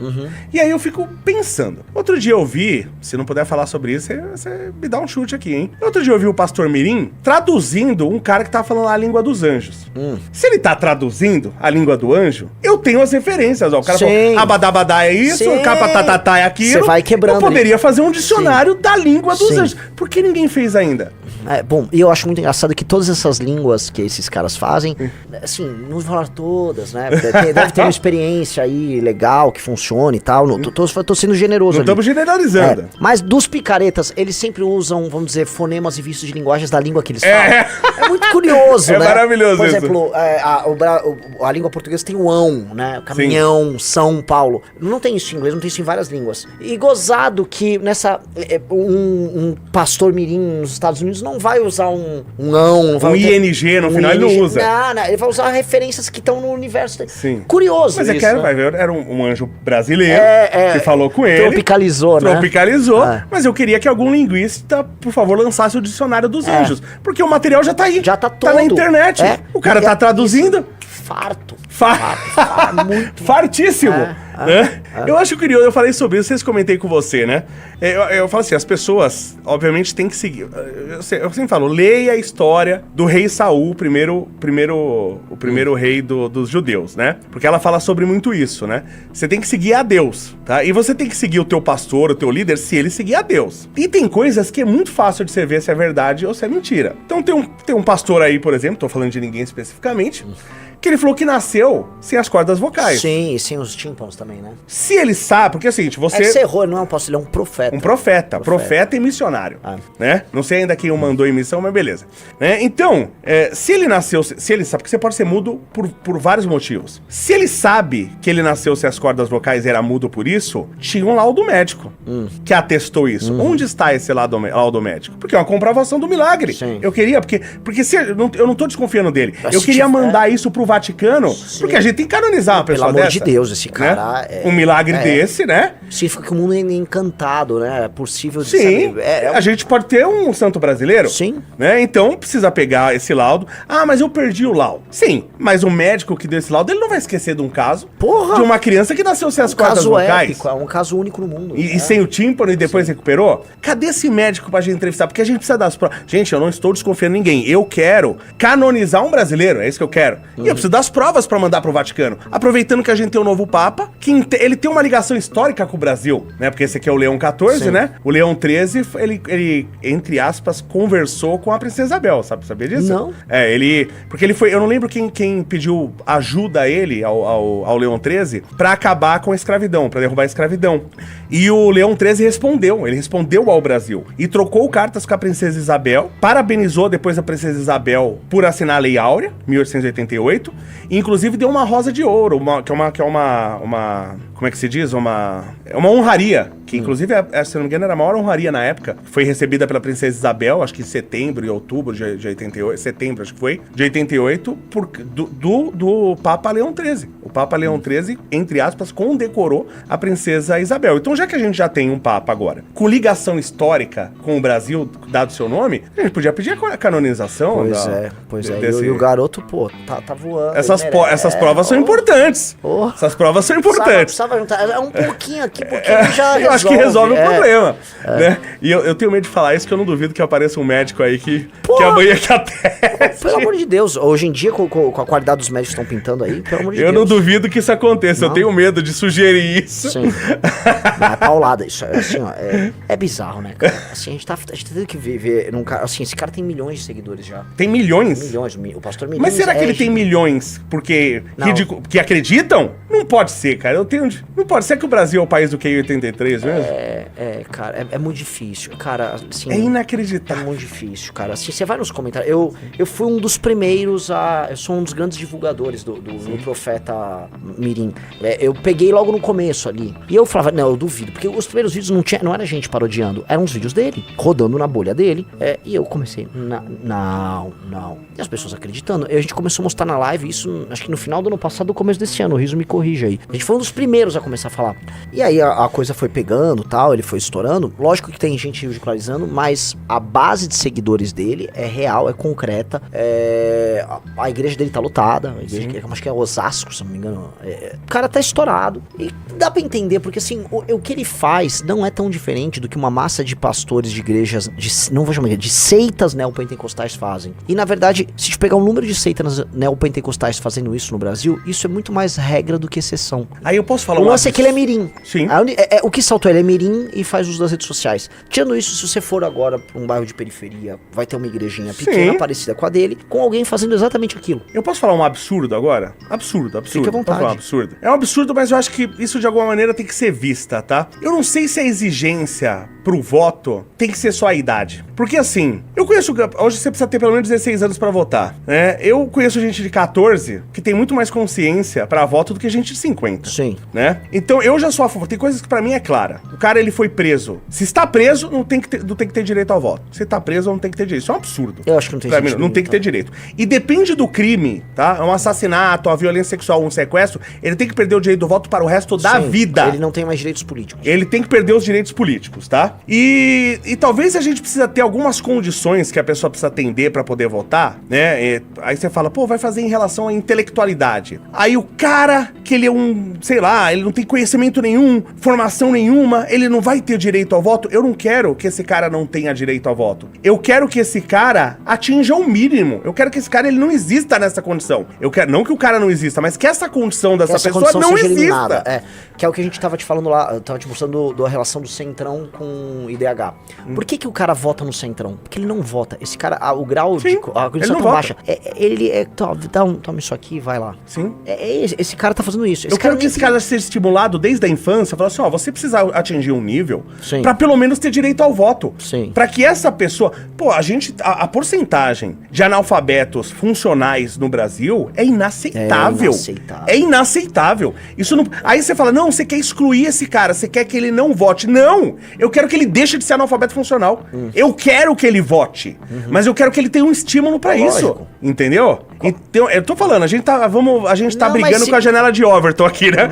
E aí eu fico pensando. Outro dia eu vi, se não puder falar sobre isso, você me dá um chute aqui, hein? Outro dia eu vi o Pastor Mirim traduzindo um cara que tava falando a língua dos anjos. Se ele tá traduzindo a língua do anjo, eu tenho as referências. O cara falou, abadabadá é isso, capatatatá é aquilo. Você vai quebrando. Eu poderia fazer um dicionário da língua dos anjos. Por que ninguém fez ainda? Bom, e eu acho muito engraçado que todas essas línguas que esses caras fazem, assim, não vou falar todas, né? Deve ter uma experiência aí legal, que funcione e tal. Tô sendo generoso. Não estamos generalizando. Mas dos picaretas, eles sempre usam, vamos dizer, fonemas e vícios de linguagens da língua que eles falam. É muito curioso, né? É maravilhoso. Por exemplo, a língua portuguesa tem o ão, né? O caminhão, São Paulo. Não tem isso em inglês, não tem isso em várias línguas. E gozado que um pastor mirim nos Estados Unidos não vai usar um ão. ING no final, ele não usa. Não, ele vai usar referências que estão no universo. Sim. Curioso. Mas isso, vai ver, era um anjo brasileiro que falou com ele. Tropicalizou, né? Mas eu queria que algum linguista, por favor, lançasse o dicionário dos anjos. Porque o material já tá aí. Já tá todo. Tá na internet. O cara tá traduzindo. Farto. Muito. Fartíssimo. né? Eu acho curioso, eu falei sobre isso, vocês comentei com você, né? Eu falo assim, as pessoas, obviamente, têm que seguir. Eu sempre falo, leia a história do rei Saul, o primeiro rei dos judeus, né? Porque ela fala sobre muito isso, né? Você tem que seguir a Deus, tá? E você tem que seguir o teu pastor, o teu líder, se ele seguir a Deus. E tem coisas que é muito fácil de você ver se é verdade ou se é mentira. Então tem um pastor aí, por exemplo, tô falando de ninguém especificamente, que ele falou que nasceu sem as cordas vocais. Sim, e sem os tímpanos também, né? Se ele sabe, porque é o seguinte, você... Você errou, ele não é um pastor, ele é um profeta. Um profeta e missionário, né? Não sei ainda quem o mandou em missão, mas beleza. Né? Então, se ele sabe, porque você pode ser mudo por vários motivos. Se ele sabe que ele nasceu sem as cordas vocais e era mudo por isso, tinha um laudo médico que atestou isso. Onde está esse laudo médico? Porque é uma comprovação do milagre. Sim. Eu queria, porque eu não tô desconfiando dele. Eu queria mandar isso pro Vaticano, porque a gente tem que canonizar uma pessoa dessa. Pelo amor de Deus, esse cara... Né? Um milagre desse, né? Significa que o mundo é encantado, né? É possível de Sim, saber. a gente pode ter um santo brasileiro. Sim. Né? Então precisa pegar esse laudo. Ah, mas eu perdi o laudo. Sim, mas o médico que deu esse laudo, ele não vai esquecer de um caso de uma criança que nasceu sem as cordas vocais. Épico, é um caso único no mundo. E sem o tímpano e depois recuperou? Cadê esse médico pra gente entrevistar? Porque a gente precisa das provas. Gente, eu não estou desconfiando de ninguém. Eu quero canonizar um brasileiro, é isso que eu quero. E eu preciso das provas pra mandar pro Vaticano. Aproveitando que a gente tem um novo Papa, que ele tem uma ligação histórica com o Brasil, né? Porque esse aqui é o Leão XIV, né? O Leão XIII, ele, entre aspas, conversou com a Princesa Isabel, sabia disso? Não. Porque ele foi, eu não lembro quem pediu ajuda a ele, ao Leão XIII, pra acabar com a escravidão, pra derrubar a escravidão. E o Leão XIII ele respondeu ao Brasil e trocou cartas com a Princesa Isabel, parabenizou depois a Princesa Isabel por assinar a Lei Áurea, 1888, e inclusive deu uma rosa de ouro, que é uma como é que se diz? É uma honraria, que inclusive, se não me engano, era a maior honraria na época. Foi recebida pela Princesa Isabel, acho que em setembro e outubro de 88, setembro acho que foi, de 88, do Papa Leão XIII. O Papa Leão XIII, entre aspas, condecorou a Princesa Isabel. Então, já que a gente já tem um Papa agora, com ligação histórica com o Brasil, dado seu nome, a gente podia pedir a canonização. Pois é. E o garoto, pô, tá voando. Essas provas são importantes. Essas provas são importantes. Precisava juntar. É um pouquinho aqui, porque já resolve. Eu acho que resolve o problema. Né? E eu tenho medo de falar isso, que eu não duvido que apareça um médico aí que amanhã que ateste. Pelo amor de Deus, hoje em dia, com a qualidade dos médicos que estão pintando aí, pelo amor de Deus. Eu não duvido que isso aconteça, eu tenho medo de sugerir isso. Sim. Não, é paulada, isso assim, ó, é bizarro, né, cara? Assim, a gente tá tendo que viver num cara, assim, esse cara tem milhões de seguidores já. Tem milhões? Milhões, o pastor Milhões. Mas será que ele tem milhões porque que acreditam? Não pode ser, cara. Não pode ser que o Brasil é o país do QI 83 mesmo? Cara, é muito difícil. Cara, assim... É inacreditável. É muito difícil, cara. Assim, você vai nos comentários... Eu fui um dos primeiros eu sou um dos grandes divulgadores do Profeta Mirim. Eu peguei logo no começo ali. E eu falava, não, eu duvido. Porque os primeiros vídeos não era gente parodiando. Eram os vídeos dele, rodando na bolha dele. E eu comecei, não. E as pessoas acreditando. E a gente começou a mostrar na live isso, acho que no final do ano passado, no começo desse ano. O Riso me corrige aí. A gente foi um dos primeiros a começar a falar. E aí a coisa foi pegando, tal, ele foi estourando. Lógico que tem gente ridicularizando, mas a base de seguidores dele é real, é concreta. A igreja dele tá lotada. A igreja, acho que é Osasco, se não me engano. O cara tá estourado. E dá pra entender, porque assim, o que ele faz não é tão diferente do que uma massa de pastores de igrejas, não vou chamar de seitas neopentecostais fazem. E na verdade, se te pegar o número de seitas neopentecostais fazendo isso no Brasil, isso é muito mais regra do que exceção. Aí eu posso falar o lance é que ele é mirim. Sim. O que saltou ele é mirim e faz uso das redes sociais. Tirando isso, se você for agora pra um bairro de periferia, vai ter uma igrejinha pequena, parecida com a dele, com alguém fazendo exatamente aquilo. Eu posso falar um absurdo agora? Absurdo. Fique à vontade. Posso falar um absurdo? É um absurdo, mas eu acho que isso de alguma maneira tem que ser vista, tá? Eu não sei se a exigência pro voto tem que ser só a idade. Porque assim, eu conheço... Hoje você precisa ter pelo menos 16 anos pra votar, né? Eu conheço gente de 14 que tem muito mais consciência pra voto do que gente de 50. Sim. Né? Então eu já sou a favor. Tem coisas que pra mim é clara. cara. O cara, ele foi preso. Se está preso, não tem que ter direito ao voto. Se está preso, não tem que ter direito. Isso é um absurdo. Eu acho que não tem sentido. Não tem que ter direito. E depende do crime, tá? Um assassinato, uma violência sexual, um sequestro, ele tem que perder o direito do voto para o resto da vida. Ele não tem mais direitos políticos. Ele tem que perder os direitos políticos, tá? E talvez a gente precisa ter algumas condições que a pessoa precisa atender para poder votar, né? Aí você fala, pô, vai fazer em relação à intelectualidade. Aí o cara, que ele é sei lá, ele não tem conhecimento nenhum, formação nenhuma, ele não vai ter direito ao voto. Eu não quero que esse cara não tenha direito ao voto. Eu quero que esse cara atinja o mínimo. Eu quero que esse cara, ele não exista nessa condição. Eu quero, não que o cara não exista, mas que essa condição dessa pessoa não exista. Eliminada. Que é o que a gente tava te falando lá, eu tava te mostrando da relação do Centrão com IDH. Por que o cara vota no Centrão? Porque ele não vota. Esse cara, o grau de a condição tão baixa, toma isso aqui e vai lá. Sim. Esse cara tá fazendo isso. Eu quero que esse cara seja estimulado desde a infância, falar assim, ó, você precisa atingir um nível Sim. pra pelo menos ter direito ao voto. Sim. Pra que essa pessoa... Pô, a porcentagem de analfabetos funcionais no Brasil é inaceitável. É inaceitável. Isso não... Aí você fala, não, você quer excluir esse cara, você quer que ele não vote. Não! Eu quero que ele deixe de ser analfabeto funcional. Eu quero que ele vote. Mas eu quero que ele tenha um estímulo pra isso. Entendeu? Então, eu tô falando, a gente tá brigando com a janela de Overton aqui, né?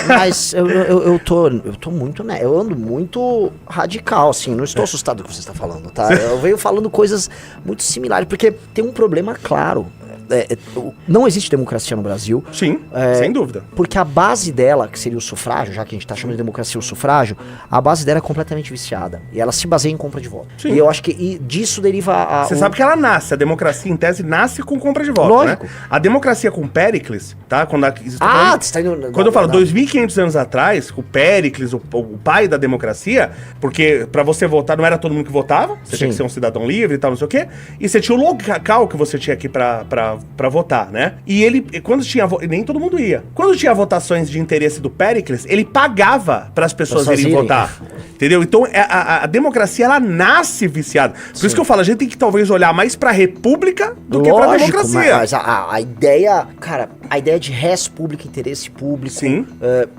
Mas eu tô muito, né? Eu ando muito radical, assim. Não estou assustado com o que você está falando, tá? Eu venho falando coisas muito similares, porque tem um problema claro. Não existe democracia no Brasil. Sim, sem dúvida. Porque a base dela, que seria o sufrágio, já que a gente tá chamando de democracia o sufrágio, a base dela é completamente viciada. E ela se baseia em compra de voto. Sim. E eu acho que disso deriva Você sabe que ela nasce, a democracia em tese nasce com compra de voto, lógico, né? A democracia com Péricles, tá? Quando eu falo 2.500 anos atrás, o Péricles, o pai da democracia, porque pra você votar não era todo mundo que votava, você tinha que ser um cidadão livre e tal, não sei o quê, e você tinha o local que você tinha aqui pra votar, né? E ele, quando tinha... Nem todo mundo ia. Quando tinha votações de interesse do Péricles, ele pagava para as pessoas irem votar. Entendeu? Então, a democracia, ela nasce viciada. Por isso que eu falo, a gente tem que talvez olhar mais pra república do que pra democracia. Mas a ideia... Cara, a ideia de res pública, interesse público... Sim.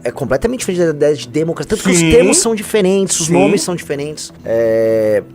É completamente diferente da ideia de democracia. Tanto que os termos são diferentes, os nomes são diferentes.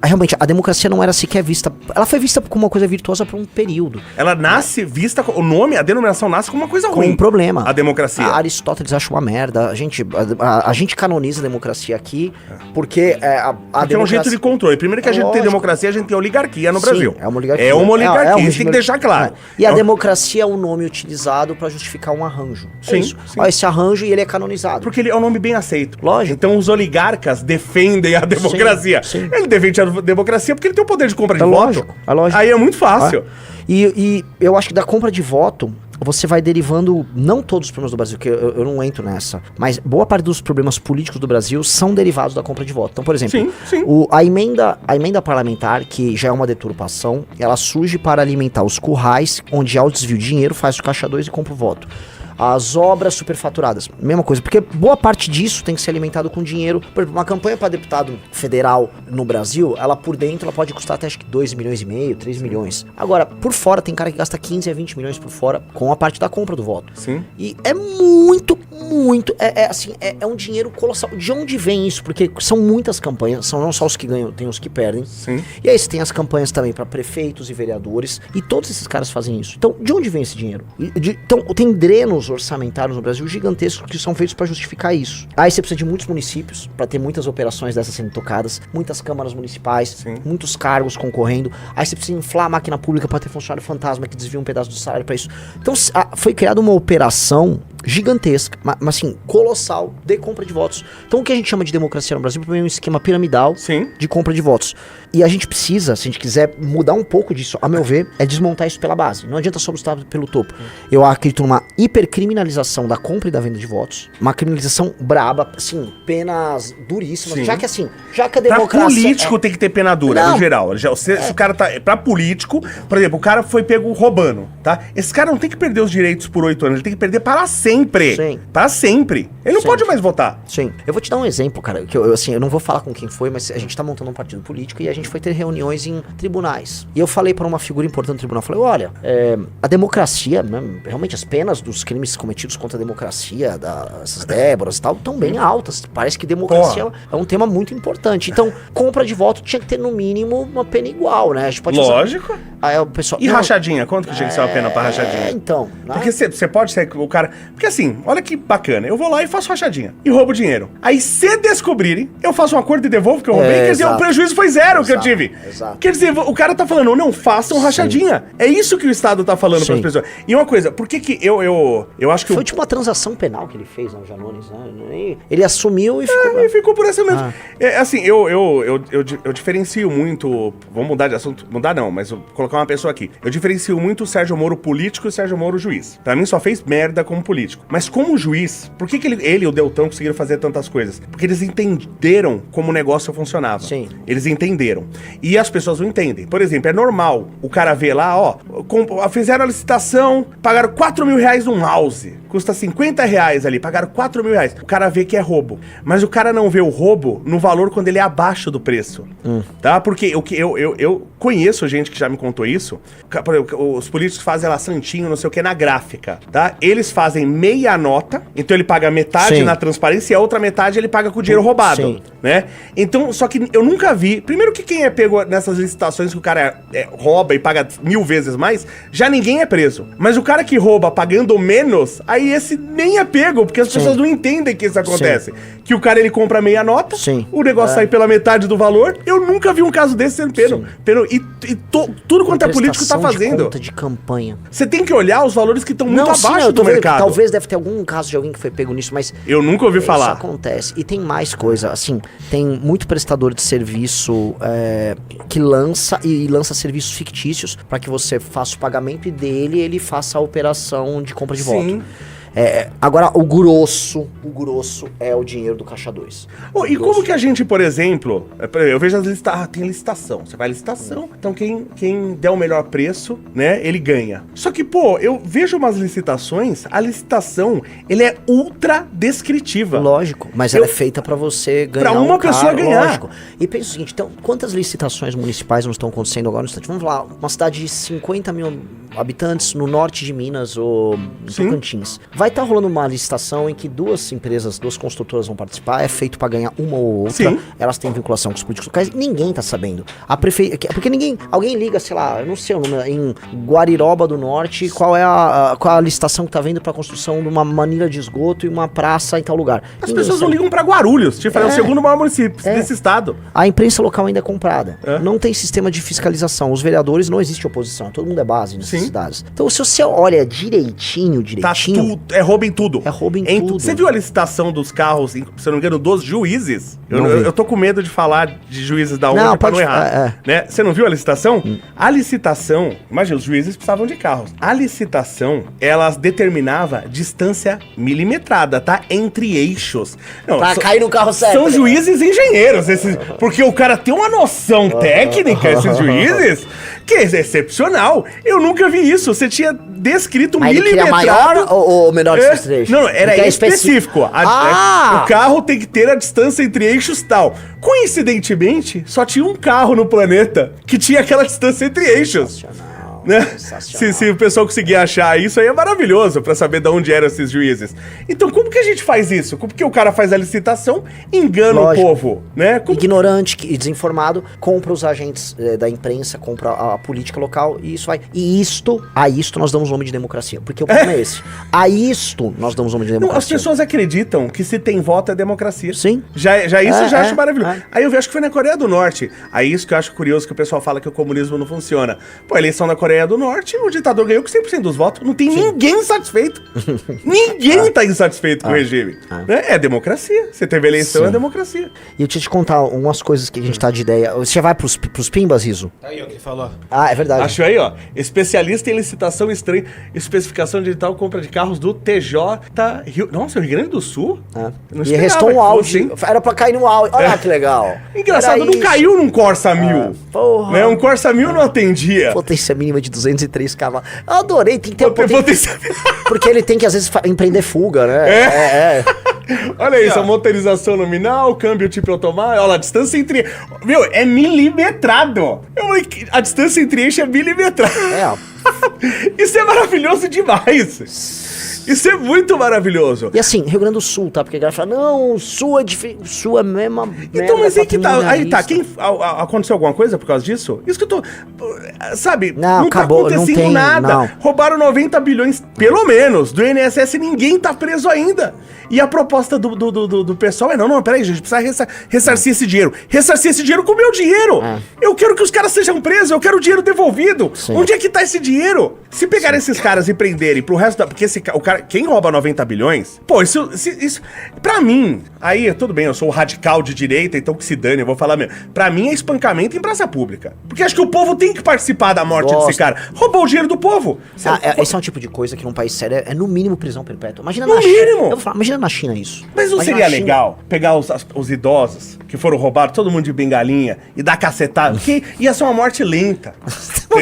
Realmente, a democracia não era sequer vista... Ela foi vista como uma coisa virtuosa por um período. Ela nasce vista... O nome, a denominação nasce como uma coisa ruim. Com um problema. A democracia. Aristóteles acha uma merda. A gente canoniza a democracia aqui porque porque é um jeito de controle. Primeiro que a gente tem democracia, a gente tem oligarquia no Brasil. É uma oligarquia. É uma oligarquia, isso tem que deixar claro. E a democracia é um nome utilizado pra justificar um arranjo. Sim. Esse arranjo e ele é canonizado. Porque ele é um nome bem aceito. Lógico. Então os oligarcas defendem a democracia. Sim. Ele defende a democracia porque ele tem o poder de compra de voto. É lógico. Aí é muito fácil. E eu acho que da compra de voto, você vai derivando, não todos os problemas do Brasil, que eu não entro nessa, mas boa parte dos problemas políticos do Brasil são derivados da compra de voto. Então, por exemplo, a emenda parlamentar, que já é uma deturpação, ela surge para alimentar os currais, onde há o desvio de dinheiro, faz o caixa 2 e compra o voto. As obras superfaturadas, mesma coisa, porque boa parte disso tem que ser alimentado com dinheiro. Por exemplo, uma campanha para deputado federal no Brasil, ela por dentro ela pode custar até acho que 2,5 milhões, 3 milhões. Agora, por fora tem cara que gasta 15 a 20 milhões por fora com a parte da compra do voto. Sim. E é muito, é um dinheiro colossal. De onde vem isso? Porque são muitas campanhas, são não só os que ganham, tem os que perdem. Sim. E aí você tem as campanhas também para prefeitos e vereadores, e todos esses caras fazem isso. Então, de onde vem esse dinheiro? Então, tem drenos orçamentários no Brasil gigantescos que são feitos para justificar isso. Aí você precisa de muitos municípios para ter muitas operações dessas sendo tocadas, muitas câmaras municipais, muitos cargos concorrendo. Aí você precisa inflar a máquina pública para ter funcionário fantasma que desvia um pedaço do salário para isso. Então foi criada uma operação gigantesca, mas assim, colossal de compra de votos. Então o que a gente chama de democracia no Brasil é um esquema piramidal de compra de votos. E a gente precisa, se a gente quiser mudar um pouco disso, a meu ver, é desmontar isso pela base. Não adianta só lutar pelo topo. Eu acredito numa hipercriminalização da compra e da venda de votos, uma criminalização braba, assim, penas duríssimas, já que a democracia... Pra político tem que ter pena dura, no geral. Se o cara tá... Pra político, por exemplo, o cara foi pego roubando, tá? Esse cara não tem que perder os direitos por 8 anos, ele tem que perder para sempre. sempre. Sim. Pra sempre. Ele não Sim. pode mais votar. Sim. Eu vou te dar um exemplo, cara, que eu não vou falar com quem foi, mas a gente tá montando um partido político e a gente foi ter reuniões em tribunais. E eu falei pra uma figura importante do tribunal, falei, olha, a democracia, né, realmente as penas dos crimes cometidos contra a democracia, dessas Déboras e tal, estão bem altas. Parece que democracia é um tema muito importante. Então, compra de voto tinha que ter no mínimo uma pena igual, né? A gente pode Lógico. Usar... Aí o pessoal... E rachadinha? Quanto que tinha que ser uma pena pra rachadinha? Então... Né? Porque você pode ser o cara... Porque assim, olha que bacana. Eu vou lá e faço rachadinha. E roubo dinheiro. Aí, se descobrirem, eu faço um acordo e devolvo que eu roubei. Quer dizer, o prejuízo foi zero que eu tive. Exato. Quer dizer, o cara tá falando, não, façam rachadinha. É isso que o Estado tá falando pras pessoas. E uma coisa, por que que eu acho que... Foi tipo uma transação penal que ele fez, né, o Janones, né? Ele assumiu e ficou... E ficou por essa mesmo. Assim, eu diferencio muito... Vamos mudar de assunto. Mudar não, mas eu vou colocar uma pessoa aqui. Eu diferencio muito o Sérgio Moro político e o Sérgio Moro juiz. Pra mim só fez merda como político. Mas como juiz, por que que ele e o Deltan conseguiram fazer tantas coisas? Porque eles entenderam como o negócio funcionava. Sim. Eles entenderam. E as pessoas não entendem. Por exemplo, é normal o cara ver lá, ó, fizeram a licitação, pagaram 4 mil reais num mouse. Custa 50 reais ali, pagaram 4 mil reais. O cara vê que é roubo. Mas o cara não vê o roubo no valor quando ele é abaixo do preço. Tá? Porque eu conheço gente que já me contou isso. Por exemplo, os políticos fazem lá santinho, não sei o que, na gráfica. Tá? Eles fazem meia nota, então ele paga metade na transparência e a outra metade ele paga com o dinheiro roubado. Sim. Né? Então, só que eu nunca vi. Primeiro que quem é pego nessas licitações que o cara rouba e paga 1000 vezes mais, já ninguém é preso. Mas o cara que rouba pagando menos, aí esse nem é pego, porque as pessoas não entendem que isso acontece. Que o cara ele compra meia nota, o negócio sai pela metade do valor. Eu nunca vi um caso desse sendo pego. Tudo quanto é político tá fazendo. Conta de campanha. Você tem que olhar os valores que estão muito abaixo do mercado. Talvez deve ter algum caso de alguém que foi pego nisso, mas... Eu nunca ouvi falar. Isso acontece. E tem mais coisa, assim, tem muito prestador de serviço que lança serviços fictícios para que você faça o pagamento e dele ele faça a operação de compra de voto. Agora, o grosso é o dinheiro do Caixa 2. E como que a gente, por exemplo, eu vejo tem licitação, você vai à licitação, então quem der o melhor preço, né, ele ganha. Só que, pô, eu vejo umas licitações, a licitação, ele é ultra descritiva. Lógico, mas ela é feita pra você ganhar pra uma pessoa ganhar. Lógico. E pensa o seguinte, então, quantas licitações municipais não estão acontecendo agora no estado? Vamos lá, uma cidade de 50 mil habitantes no norte de Minas ou em Tocantins. Vai estar rolando uma licitação em que duas construtoras vão participar, é feito pra ganhar uma ou outra, elas têm vinculação com os políticos locais, ninguém tá sabendo. Porque alguém liga, sei lá, eu não sei o nome, em Guariroba do Norte, qual é a licitação que tá vendo pra construção de uma manilha de esgoto e uma praça em tal lugar. As pessoas não ligam pra Guarulhos, tipo, é o segundo maior município desse estado. A imprensa local ainda é comprada. Não tem sistema de fiscalização. Os vereadores, não existe oposição. Todo mundo é base nessas cidades. Então, se você olha direitinho... Tá tudo, é roubo em tudo. É roubo em tudo. Você viu a licitação dos carros, se eu não me engano, dos juízes? Eu tô com medo de falar de juízes da ONU pra não errar. Né? Você não viu a licitação? A licitação, imagina, os juízes precisavam de carros. A licitação, elas determinava distância milimetrada, tá? Entre eixos. Não, pra cair no carro certo. São juízes engenheiros, porque o cara tem uma noção técnica, esses juízes, que é excepcional. Eu nunca vi isso. Você tinha descrito milimetrado. Maior ou menor distância entre eixos? Não, era específico. O carro tem que ter a distância entre eixos tal. Coincidentemente, só tinha um carro no planeta que tinha aquela distância entre eixos. Né? Se o pessoal conseguir achar isso aí é maravilhoso pra saber de onde eram esses juízes. Então como que a gente faz isso? Porque o cara faz a licitação, engana o povo, né? Ignorante e desinformado, compra os agentes da imprensa, compra a política local e isso vai. E a isto nós damos nome de democracia. Porque o problema é esse. A isto nós damos nome de democracia. Não, as pessoas acreditam que se tem voto é democracia. Sim. Já acho maravilhoso. Aí eu acho que foi na Coreia do Norte. Aí isso que eu acho curioso, que o pessoal fala que o comunismo não funciona. Pô, a eleição da Coreia do Norte, o ditador ganhou com 100% dos votos. Não tem ninguém satisfeito. Ninguém tá insatisfeito com o regime. É democracia. Você teve eleição, é democracia. E eu tinha te contar umas coisas que a gente tá de ideia. Você já vai pros pimbas, Riso? Aí, ó, quem falou. É verdade. Acho aí, ó. Especialista em licitação estranha, especificação digital, compra de carros do TJ Rio. Nossa, Rio Grande do Sul? E restou um áudio. Era pra cair no áudio. Olha que legal. Engraçado, não caiu num Corsa 1000. Porra. Né? Um Corsa 1000 não atendia. Potência mínima de de 203 cavalos. Eu adorei, tem que ter Potência. Porque ele tem que, às vezes, empreender fuga, né? Olha isso, a motorização nominal, câmbio tipo automático. Olha lá, a distância entre... Meu, é milimetrado. A distância entre eixos é milimetrada. Isso é maravilhoso demais. Isso é muito maravilhoso. E assim, Rio Grande do Sul, tá? Porque a galera fala, não, o Sul é diferente, o Sul é a mesma... Então, mas aí que tá, aconteceu alguma coisa por causa disso? Isso que eu tô... Sabe, não acabou, tá acontecendo não tem, nada. não. Roubaram 90 bilhões, pelo menos, do INSS e ninguém tá preso ainda. E a proposta do pessoal é, não, peraí, gente, precisa ressarcir esse dinheiro. Ressarcir esse dinheiro com o meu dinheiro. Eu quero que os caras sejam presos, eu quero o dinheiro devolvido. Sim. Onde é que tá esse dinheiro? Se pegarem esses caras e prenderem pro resto da... Porque o cara, quem rouba 90 bilhões... Pô, isso... Pra mim, aí, tudo bem, eu sou o radical de direita, então que se dane, eu vou falar mesmo. Pra mim é espancamento em praça pública. Porque acho que o povo tem que participar da morte desse cara. Roubou o dinheiro do povo. Esse é um tipo de coisa que num país sério é no mínimo prisão perpétua. Imagina no mínimo. Eu vou falar, imagina na China isso. Mas não seria legal pegar os idosos que foram roubados, todo mundo de bengalinha, e dar cacetada? Porque ia ser uma morte lenta.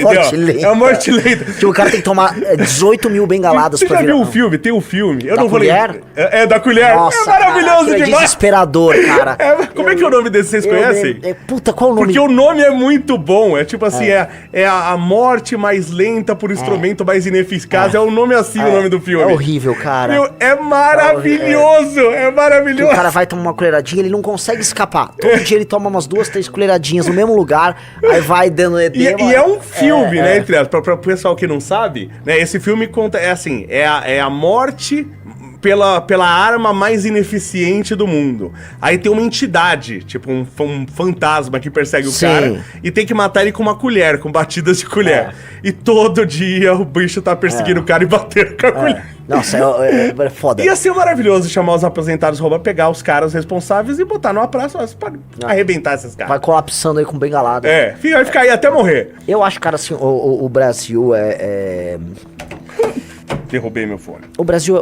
Morte lenta. É uma morte lenta. Tipo, o cara tem que tomar 18 mil bengaladas pra virar. Você já viu o filme? Tem um filme. Eu não vou lembrar. É da colher. Nossa, é maravilhoso cara, demais. É desesperador, cara. Como é que é o nome desse? Vocês conhecem? Puta, qual o nome? Porque o nome é muito bom. É tipo assim, é a morte mais lenta por instrumento mais ineficaz. É o nome assim, o nome do filme. É horrível, cara. Meu, é maravilhoso. É maravilhoso. O cara vai tomar uma colheradinha, ele não consegue escapar. Todo dia ele toma umas 2, 3 colheradinhas no mesmo lugar, aí vai dando edema. E é um filme, né, entre as, pra pessoal que não sabe, né, esse filme conta, é a morte pela arma mais ineficiente do mundo. Aí tem uma entidade, tipo um fantasma que persegue o cara e tem que matar ele com uma colher, com batidas de colher. E todo dia o bicho tá perseguindo o cara e batendo com a colher. Nossa, é foda. Ia ser maravilhoso chamar os aposentados rouba, pegar os caras responsáveis e botar numa praça pra arrebentar esses caras. Vai colapsando aí com bengalada. Vai ficar aí até morrer. Eu acho, cara, assim, o Brasil Derrubei meu fone. O Brasil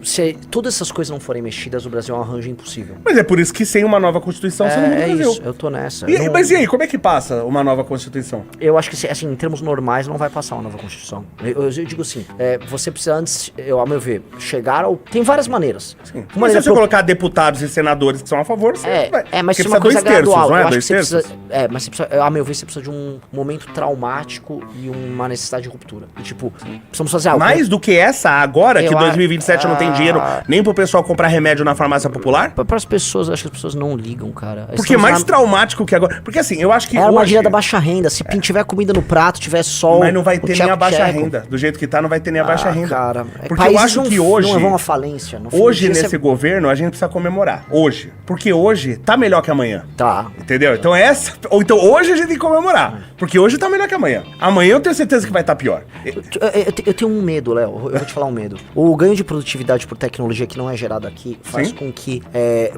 se todas essas coisas não forem mexidas, o Brasil é um arranjo impossível. Mas é por isso que sem uma nova Constituição você não muda o Brasil. Isso, eu tô nessa. Mas e aí, como é que passa uma nova Constituição? Eu acho que, assim, em termos normais, não vai passar uma nova Constituição. Eu digo assim, você precisa antes, ao meu ver, chegar ao... Tem várias maneiras. Sim. Mas se você colocar deputados e senadores que são a favor, você vai... Mas se uma coisa gradual, eu acho que você precisa... Mas você precisa, a meu ver, você precisa de um momento traumático e uma necessidade de ruptura. E, tipo, precisamos fazer algo. Mais do que essa agora, que 2027 não tem dinheiro nem pro pessoal comprar remédio na farmácia popular? Para as pessoas, acho que as pessoas não ligam, cara. Porque mais traumático que agora... Porque assim, eu acho que é a armadilha da baixa renda. Se tiver comida no prato, tiver sol... Mas não vai ter nem a baixa renda. Do jeito que tá, não vai ter nem a baixa renda. Cara, porque eu acho que hoje... Não vão à falência. Hoje, nesse governo, a gente precisa comemorar. Hoje. Porque hoje tá melhor que amanhã. Tá. Entendeu? Então ou então hoje a gente tem que comemorar. Porque hoje tá melhor que amanhã. Amanhã eu tenho certeza que vai estar pior. Eu tenho um medo, Léo. Eu vou te falar um medo. O ganho de produtividade por tecnologia que não é gerado aqui faz com que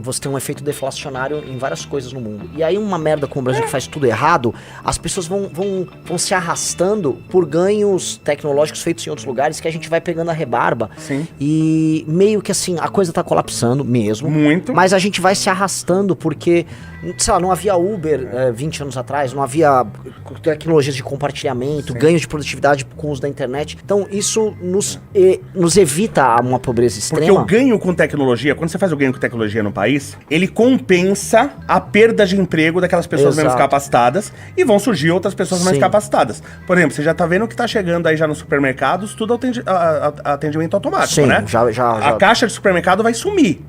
você tenha um efeito deflacionário em várias coisas no mundo. E aí uma merda como o Brasil que faz tudo errado, as pessoas vão se arrastando por ganhos tecnológicos feitos em outros lugares que a gente vai pegando a rebarba. Sim. E meio que assim, a coisa tá colapsando mesmo. Muito. Mas a gente vai se arrastando porque, sei lá, não havia Uber 20 anos atrás, não havia tecnologias de compartilhamento, ganhos de produtividade com o uso da internet. Então isso nos evita uma pobreza extrema. Porque o ganho com tecnologia, quando você faz o ganho com tecnologia no país, ele compensa a perda de emprego daquelas pessoas menos capacitadas e vão surgir outras pessoas mais capacitadas. Por exemplo, você já tá vendo que tá chegando aí já nos supermercados tudo atendimento automático, sim, né? Já. A caixa de supermercado vai sumir.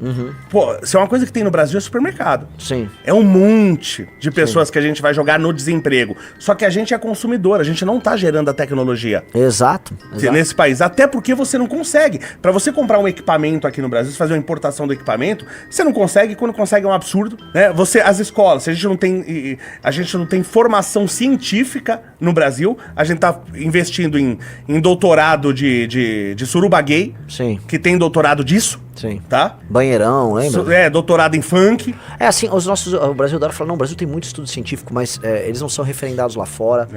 Pô, se é uma coisa que tem no Brasil é supermercado. Sim. É um monte de pessoas que a gente vai jogar no desemprego. Só que a gente é consumidor, a gente não tá gerando a tecnologia. Exato. Nesse país. Até porque você não consegue. Pra você comprar um equipamento aqui no Brasil, fazer uma importação do equipamento, você não consegue. Quando consegue é um absurdo, né? As escolas, a gente não tem formação científica no Brasil. A gente tá investindo em doutorado de suruba gay. Sim. Que tem doutorado disso. Sim. Tá? Banheirão, lembra? Doutorado em funk. Assim, o Brasil adora falar, não, o Brasil tem muito estudo científico, mas eles não são referendados lá fora.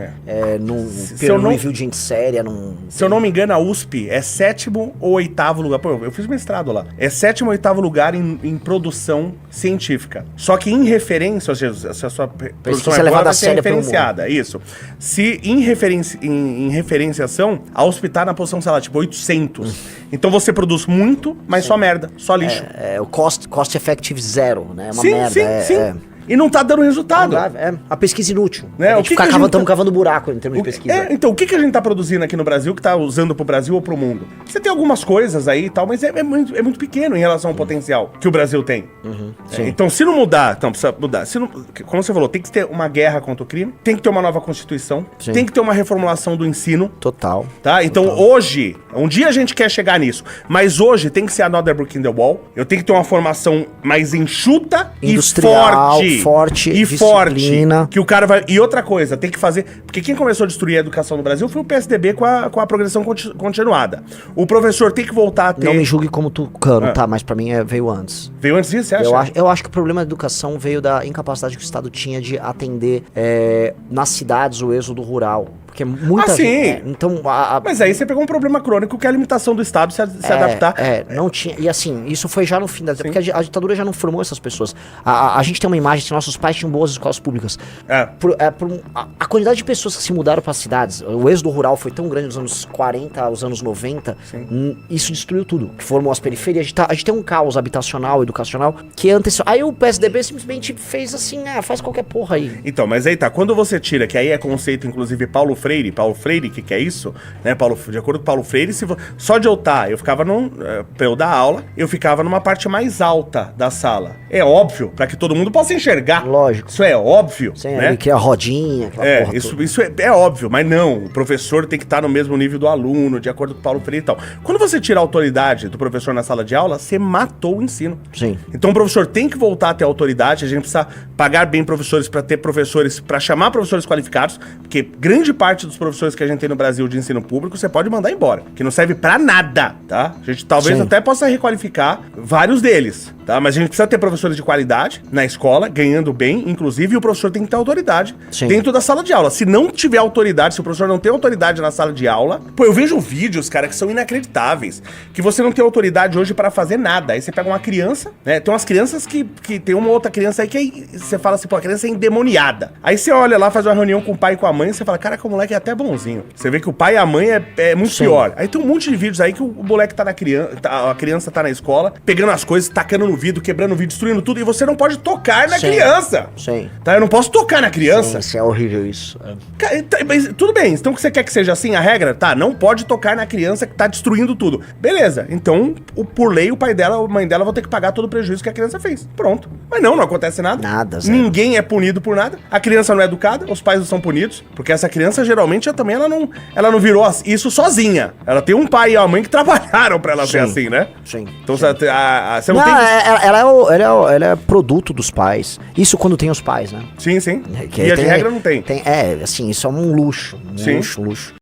Não review de gente séria, Se eu não me engano, a USP é 7º ou 8º lugar. Pô, eu fiz mestrado lá. É 7º ou 8º lugar em produção científica. Só que em referência, ou seja, se a sua produção é levada vai a ser sério pelo referenciada, isso. Se em referenciação, a USP tá na posição, sei lá, tipo 800. Então você produz muito, mas só merda, só lixo. É o cost effective zero, né? É uma sim, merda. sim. E não tá dando resultado. A pesquisa inútil. Né? A gente estamos cavando buraco em termos de pesquisa. Então, o que a gente tá produzindo aqui no Brasil que tá usando pro Brasil ou pro mundo? Você tem algumas coisas aí e tal, mas é muito pequeno em relação ao potencial que o Brasil tem. Então, se não mudar, precisa mudar. Se não, como você falou, tem que ter uma guerra contra o crime, tem que ter uma nova Constituição, tem que ter uma reformulação do ensino. Total. Tá? Então, hoje, um dia a gente quer chegar nisso, mas hoje tem que ser another brick in the wall. Eu tenho que ter uma formação mais enxuta industrial, e forte. Que o cara vai. E outra coisa, tem que fazer. Porque quem começou a destruir a educação no Brasil foi o PSDB com a progressão continuada. O professor tem que voltar a ter. Não me julgue como tucano, tá? Mas pra mim veio antes. Veio antes disso, você acha? Eu acho que o problema da educação veio da incapacidade que o Estado tinha de atender nas cidades o êxodo rural. Porque muita gente. Então, mas aí você pegou um problema crônico que é a limitação do Estado se adaptar. Não tinha. E assim, isso foi já no fim da. Porque a ditadura já não formou essas pessoas. A gente tem uma imagem que nossos pais tinham boas escolas públicas. A quantidade de pessoas que se mudaram para as cidades, o êxodo rural foi tão grande nos anos 40 aos anos 90, isso destruiu tudo. Que formou as periferias. A gente tem um caos habitacional, educacional, que antes. Aí o PSDB simplesmente fez assim, faz qualquer porra aí. Então, mas aí tá, quando você tira, que aí é conceito, inclusive, Paulo Freire, que é isso, né, de acordo com Paulo Freire, só de eu ficava pra eu dar aula, eu ficava numa parte mais alta da sala. É óbvio, pra que todo mundo possa enxergar. Lógico. Isso é óbvio, Sim, né? Que é a rodinha, aquela porra isso é óbvio, mas não, o professor tem que estar no mesmo nível do aluno, de acordo com Paulo Freire e tal. Quando você tira a autoridade do professor na sala de aula, você matou o ensino. Sim. Então o professor tem que voltar a ter autoridade, a gente precisa pagar bem professores pra ter professores, pra chamar professores qualificados, porque grande parte dos professores que a gente tem no Brasil de ensino público, você pode mandar embora, que não serve pra nada, tá? A gente talvez até possa requalificar vários deles, tá? Mas a gente precisa ter professores de qualidade na escola, ganhando bem, inclusive, e o professor tem que ter autoridade dentro da sala de aula. Se não tiver autoridade, se o professor não tem autoridade na sala de aula, eu vejo vídeos, cara, que são inacreditáveis, que você não tem autoridade hoje pra fazer nada. Aí você pega uma criança, né? Tem umas crianças que tem uma outra criança aí que aí você fala assim, pô, a criança é endemoniada. Aí você olha lá, faz uma reunião com o pai e com a mãe, e você fala, cara, que o moleque é até bonzinho. Você vê que o pai e a mãe é muito pior. Aí tem um monte de vídeos aí que o moleque tá na criança, a criança tá na escola, pegando as coisas, tacando no vidro, quebrando o vidro, destruindo tudo, e você não pode tocar na criança. Sim. Tá? Eu não posso tocar na criança. Isso é horrível isso. Mas tudo bem, então você quer que seja assim a regra? Tá, não pode tocar na criança que tá destruindo tudo. Beleza, então, por lei, o pai dela, a mãe dela vão ter que pagar todo o prejuízo que a criança fez. Pronto. Mas não acontece nada. Nada, zero. Ninguém é punido por nada. A criança não é educada, os pais não são punidos, porque essa criança, geralmente, ela não virou isso sozinha. Ela tem um pai e uma mãe que trabalharam pra ela ser assim, né? Sim. Então você não tem... Ela é produto dos pais. Isso quando tem os pais, né? Sim. Que e a de regra não tem. Assim, isso é um luxo. Um luxo.